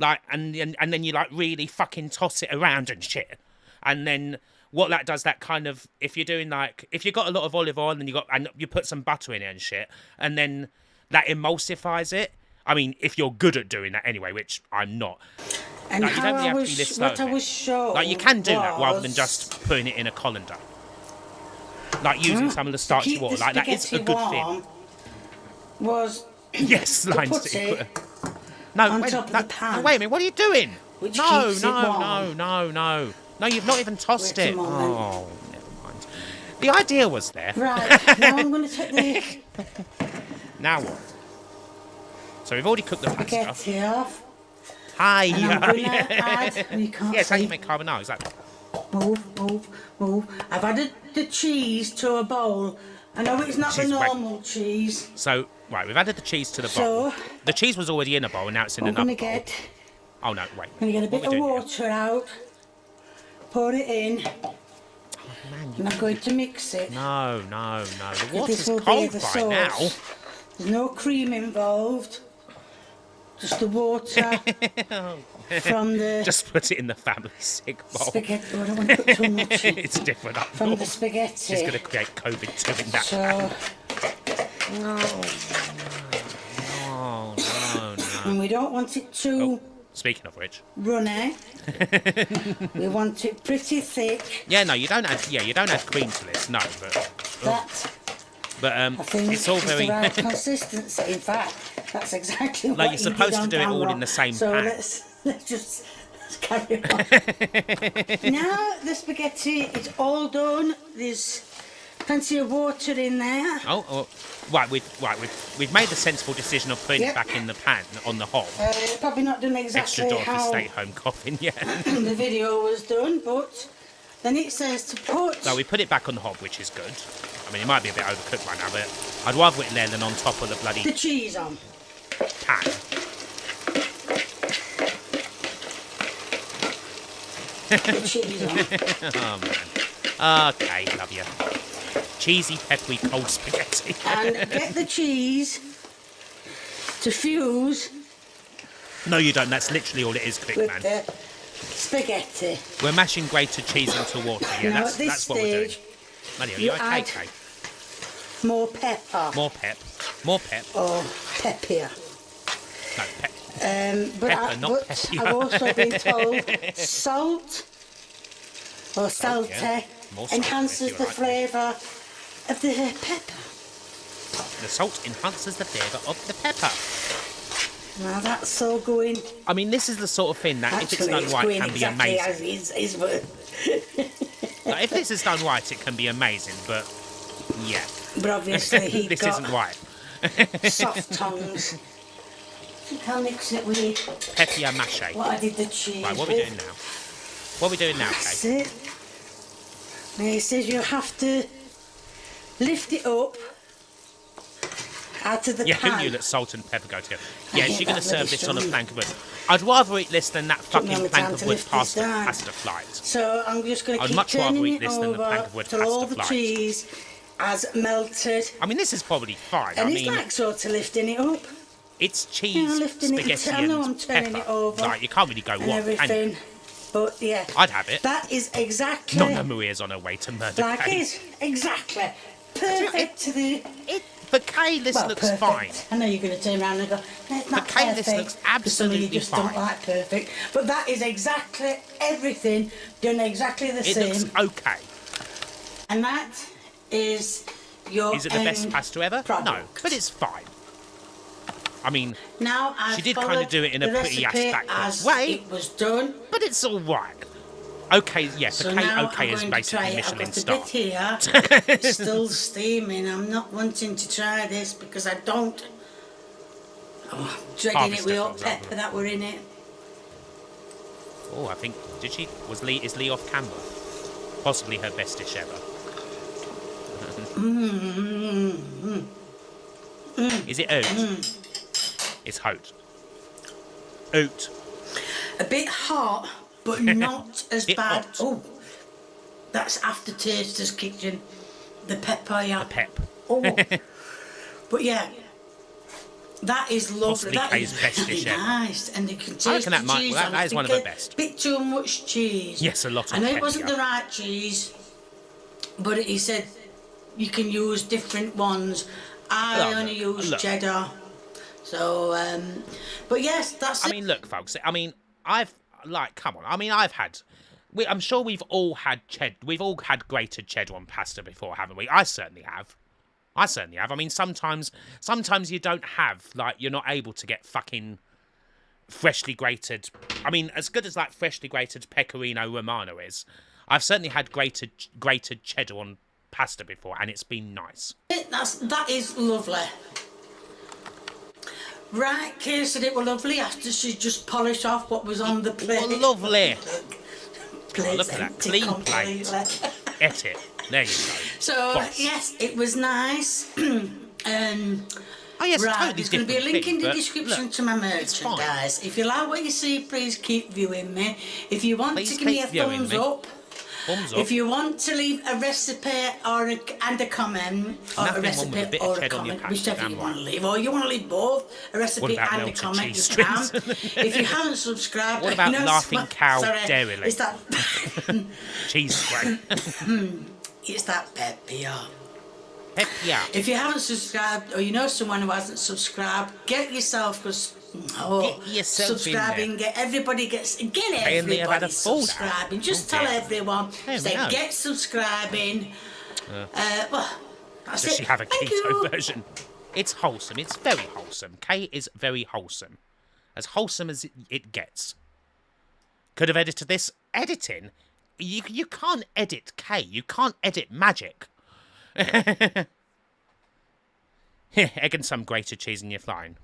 Like and then you like really fucking toss it around and shit. And then what that does, that kind of, if you're doing like, if you've got a lot of olive oil and you put some butter in it and shit, and then that emulsifies it, I mean, if you're good at doing that anyway, which I'm not. And like, you don't really how have to be this what slow. I was shown Like, you can do that rather than was- just putting it in a colander. Like, using some of the starchy keep water. the Like, that is a spaghetti good warm thing. was Yes, to lines put that you it put. No, on wait, top of no, the pan. no, wait a minute, what are you doing? Which No, keeps it no, warm. no. No, you've not even tossed Wait a it. moment. Oh, never mind. The idea was there. Right, now I'm going to take the Now what? So we've already cooked the pasta. spaghetti off. Hi. And I'm going to add... You can't Yes, how see. you make carbonara, exactly. Move. I've added the cheese to a bowl. I know it's not the Cheese, wait. normal cheese. So, right, we've added the cheese to the bowl. So, The cheese was already in a bowl, and now it's in I'm another going to bowl. get... Oh, no, wait. I'm going to get a bit What of are we doing here? water out. Pour it in. And I'm going to mix it. No. The This water's will be cold the right now. sauce. There's no cream involved. Just the water from the Just put it in the family sick bowl. spaghetti. Oh, I don't want to put too much in. It's different up From north. the spaghetti. She's going to create COVID too in that So, No. and we don't want it too Speaking of which. runny. We want it pretty thick. Yeah, no, you don't add cream to this, no, but I think it's all it's very the right consistency. In fact, that's exactly Like, what you're you supposed did to on do it all camera. in the same so pan. let's just carry on. Now the spaghetti is all done. There's plenty of water in there. Right, we've made the sensible decision of putting it back in the pan on the hob. Probably not done Extra exactly door for how stay-home coughing, yeah. the video was done, but then it says to put... So we put it back on the hob, which is good. I mean, it might be a bit overcooked right now, but I'd rather it there than on top of the bloody the cheese on. pan. The cheese on. Oh, man. Okay, love you. Cheesy, peppery, cold spaghetti. And get the cheese to fuse No, you don't. That's literally all it is, quick, with man. the spaghetti. We're mashing grated cheese into water. Yeah, Now, that's at this that's what we're doing. stage, Mario, you you okay, add Kay? more pepper. More pep. More pep. Or peppier. No, pep. But, Pepper, not but peppier. I've also been told salt or salte yeah. More salt, enhances if the you like. flavour of the pepper. The salt enhances the flavour of the pepper. Now that's so going. I mean, this is the sort of thing that, if it's Actually, done it's right, going can be exactly amazing. as is but Like, if this is done right, it can be amazing, but yeah. But obviously he this got isn't right. soft tongues. I'll mix it with Papier mâché. what I did the cheese Right, what are we with. doing now? What are we doing now, That's Kay? it. Now he says you have to lift it up out of the Yeah, pan. who knew that salt and pepper go together? I Yeah, hate she's going to that serve bloody this on a strong. plank of wood. I'd rather eat this than that Took me all fucking the plank time of to wood lift this down. pasta flight. So I'm just going to I'd keep much rather turning eat it this than the plank over of wood till all pasta the flight. cheese has melted. I mean, this is probably fine. And I it's mean, like sort of lifting it up it's cheese, you know, lifting it. spaghetti, I know I'm and turning pepper. it over Like, you can't really go and wrong, can you? everything. But yeah, I'd have it. that is exactly Nonna Maria's on her way to murder like Kay. it. Exactly. Perfect to the... For Kay, this well, looks perfect. fine. I know you're going to turn around and go, no, it's not Kay, perfect. this looks because some of you absolutely just fine. don't like perfect. But that is exactly everything done exactly the It same. looks okay. And that is your Is it the best end pasta ever? product. No, but it's fine. I mean, Now I've she did kind of followed do it in a the pretty recipe ass-backwards as way, it was done. but it's all right. Okay, yeah, for So Kay, now okay I'm is going to try basically it. I've Michelin got a star. bit here. It's still steaming. I'm not wanting to try this because I don't. Oh, I'm dreading Harvester, it with for all example. pepper that were in it. Oh, I think is Lee off camera? Possibly her best dish ever. Is it oat? It's oat. Oat. A bit hot, but not as Bit bad. hot. Oh, that's aftertaste has kicked in. The pepper, yeah. The pep. Oh, but yeah, that is lovely. Possibly That Kay's is best really dish ever. nice, and you can taste I reckon that the might- cheese that- on that it. is one of Think the a best. Bit too much cheese. Yes, a lot I of know pep, it wasn't yeah. the right cheese, but he said you can use different ones. I Look, only use look. cheddar So, but yes, that's I it. mean, look, folks. I mean, come on. I mean, I'm sure we've all had We've all had grated cheddar on pasta before, haven't we? I certainly have. I mean, sometimes you don't have, like, you're not able to get fucking freshly grated. I mean, as good as, like, freshly grated pecorino romano is, I've certainly had grated cheddar on pasta before, and it's been nice. That is lovely. Right, Kay said it was lovely after she just polished off what was on the plate. What lovely. Plate's look at that empty clean completely. plate. Get it. There you go. So, Boss. yes, it was nice. Oh, yes, right, totally there's going to be a link in the but description look, to my merchandise. If you like what you see, please keep viewing me. If you want to give me a thumbs up. If you want to leave a recipe and a comment, or Nothing a recipe or a comment, whichever you want to leave, or you want to leave both, a recipe and a comment, you can. If you haven't subscribed, what about Laughing Cow Dairy? It's that cheese spray. It's that pepper. Pepper. If you haven't subscribed, or you know someone who hasn't subscribed, get yourself, because subscribing, everybody subscribing. Just tell everyone, get subscribing. Well, that's Does it. she have a Thank keto you. version? It's wholesome. It's very wholesome. Kay is very wholesome. As wholesome as it gets. Could have edited this. Editing? You can't edit Kay. You can't edit magic. Egg and some grated cheese and you're fine.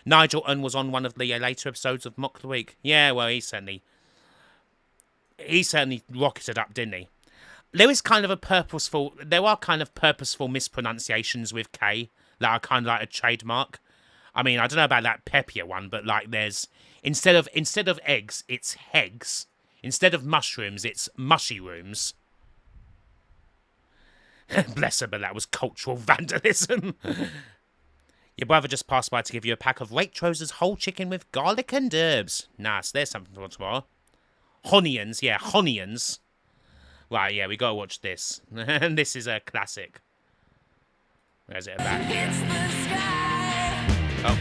Nigel Unn was on one of the later episodes of Mock the Week. Yeah, well, he certainly rocketed up, didn't he? There are kind of purposeful mispronunciations with K that are kind of like a trademark. I mean, I don't know about that peppier one, but like there's instead of eggs, it's hegs. Instead of mushrooms, it's mushy rooms. Bless her, but that was cultural vandalism. Your brother just passed by to give you a pack of Waitrose's whole chicken with garlic and herbs. Nice, there's something for tomorrow. Honions, yeah, honions. Right, yeah, we gotta watch this. And this is a classic. Where's it about here? Oh.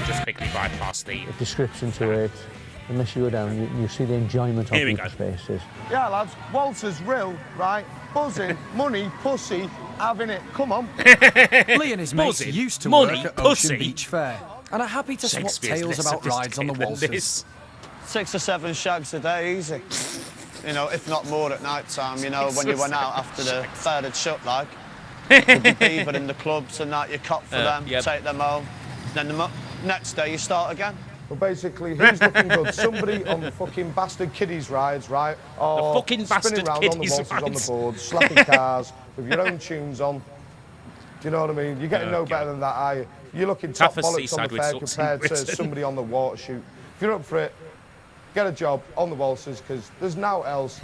Just quickly bypass the description to it. Unless you go down, you see the enjoyment on people's faces. Yeah, lads, Walter's real, right? Buzzing, money, pussy, having it. Come on. Lee and his mates Buzzing, used to money, work at pussy. Ocean Beach Fair and are happy to swap Shakespeare's tales less about rides on the sophisticated than waltzes. 6 or 7 shags a day, easy. You know, if not more at night time, you know, when you went out after the fair had shut, like. With the beaver in the clubs and that, you cop for them, take them home. Then the next day you start again. Well, basically, who's looking good? Somebody on the fucking bastard kiddies rides, right? Or The fucking bastard spinning round on the kiddies waltzes on the rides. boards, slapping cars with your own tunes on. Do you know what I mean? You're getting no better than that, are you? You're looking top Toughest bollocks on seaside the fair resorts in compared to Britain. somebody on the water shoot. If you're up for it, get a job on the waltzes, because there's no else.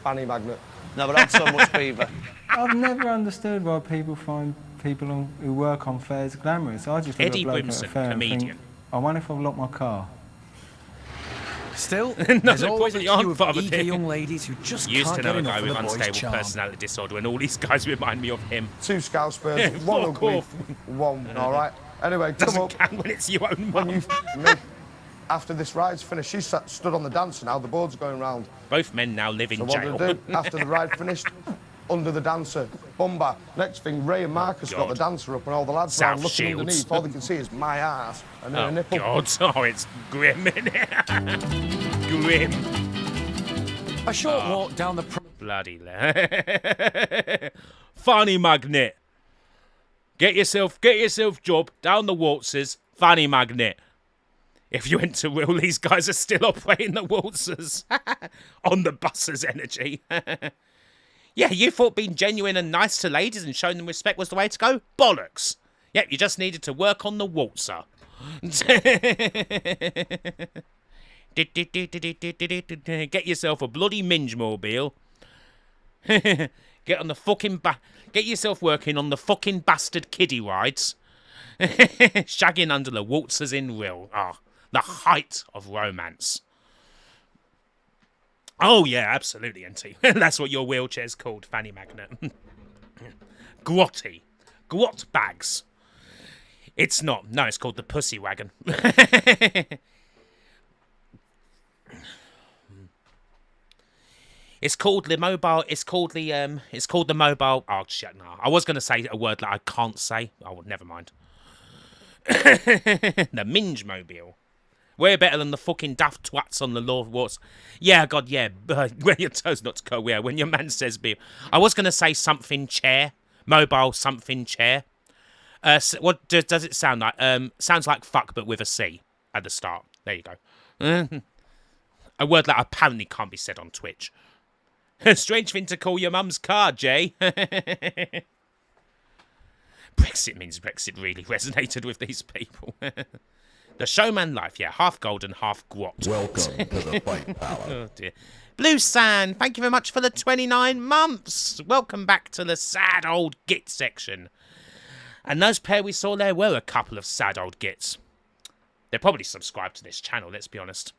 Fanny magnet. Never had so much beaver. I've never understood why people find people who work on fairs glamorous. I just look Eddie at a bloke at a Brimson, fair and think, comedian. I wonder if I've locked my car. Still, No, there's they always a probably aren't queue of bothered eager here. young ladies who just Used can't to get know a enough guy of with the boys' unstable charm. personality disorder, and all these guys remind me of him. 2 scout spurs, Yeah, one fuck ugly, off. one, all right? Anyway, come Doesn't up. count when it's your own mum. After this ride's finished, she's stood on the dancer now, the board's going round. Both men now live in So what jail. do they do? After the ride finished, under the dancer, bumba. Next thing, Ray and Marcus got the dancer up and all the lads South round looking Shields. underneath. All they can see is my ass and then a Oh, nipple. God. Oh, it's grim, innit? Grim. A short walk down the... Bloody Fanny magnet. Get yourself job down the waltzes. Fanny magnet. If you enter Will, these guys are still operating the waltzers. On the buses energy. Yeah, you thought being genuine and nice to ladies and showing them respect was the way to go? Bollocks. Yep, you just needed to work on the waltzer. Get yourself a bloody minge mobile. Get yourself working on the fucking bastard kiddie rides. Shagging under the waltzers in Rill. Ah, the height of romance. Oh yeah, absolutely, Auntie. That's what your wheelchair's called, Fanny Magnet. Grotty. Grot bags. It's not. No, it's called the Pussy Wagon. It's called the mobile. It's called the mobile. Oh shit! No, I was gonna say a word that I can't say. Oh, never mind. The Minge Mobile. Way better than the fucking daft twats on the law. What's? Yeah, God, yeah. When your toes not to go. Yeah, when your man says beer. I was gonna say something chair. Mobile something chair. What does it sound like? Sounds like fuck, but with a C at the start. There you go. A word that apparently can't be said on Twitch. Strange thing to call your mum's car, Jay. Brexit means Brexit really resonated with these people. The showman life, yeah, half golden, half grot. Welcome to the fight, pal. Oh dear. Blue Sand, thank you very much for the 29 months. Welcome back to the sad old git section. And those pair we saw there were a couple of sad old gits. They're probably subscribed to this channel, let's be honest.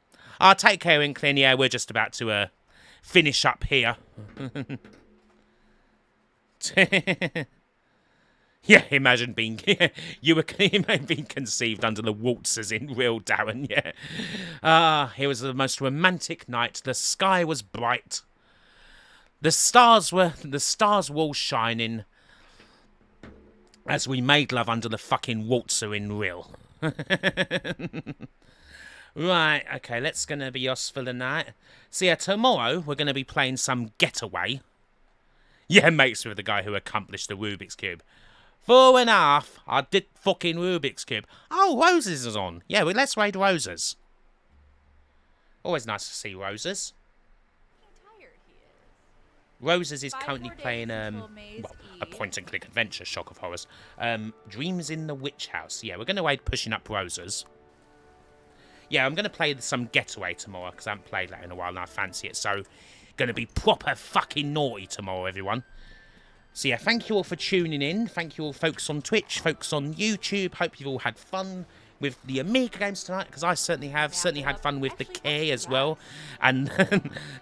Take care, Inkling. Yeah, we're just about to finish up here. Yeah, imagine being you were being conceived under the waltzers in real Darren. Yeah, it was the most romantic night. The sky was bright. The stars were all shining as we made love under the fucking waltzer in real. Right, okay, let's gonna be us for the night. So yeah, tomorrow we're gonna be playing some Getaway. Yeah, mates with the guy who accomplished the Rubik's Cube. 4.5, I did fucking Rubik's Cube. Oh, Roses is on. Yeah, well, let's raid Roses. Always nice to see Roses. Roses is currently playing well, a point-and-click adventure, shock of horrors. Dreams in the Witch House. Yeah, we're going to raid pushing up Roses. Yeah, I'm going to play some Getaway tomorrow, because I haven't played that in a while and I fancy it. So, going to be proper fucking naughty tomorrow, everyone. So yeah, thank you all for tuning in. Thank you all folks on Twitch, folks on YouTube. Hope you've all had fun with the Amiga games tonight, because I certainly have. Certainly had fun with the K as well. And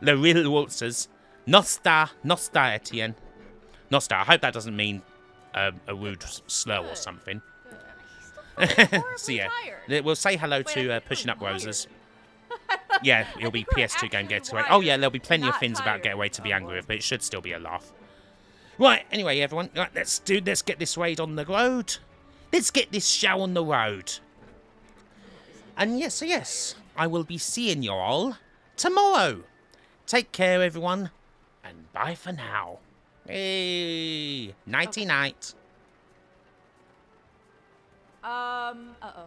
the real waltzers. Nosta, Etienne. Nosta, I hope that doesn't mean a rude slur or something. So yeah, we'll say hello to Pushing Up Roses. Yeah, it'll be PS2 game Getaway. Oh yeah, there'll be plenty of things about Getaway to be angry with, but it should still be a laugh. Right, anyway, everyone, right, let's get this raid on the road. Let's get this show on the road. And yes, I will be seeing you all tomorrow. Take care, everyone, and bye for now. Hey, nighty-night. Uh-oh.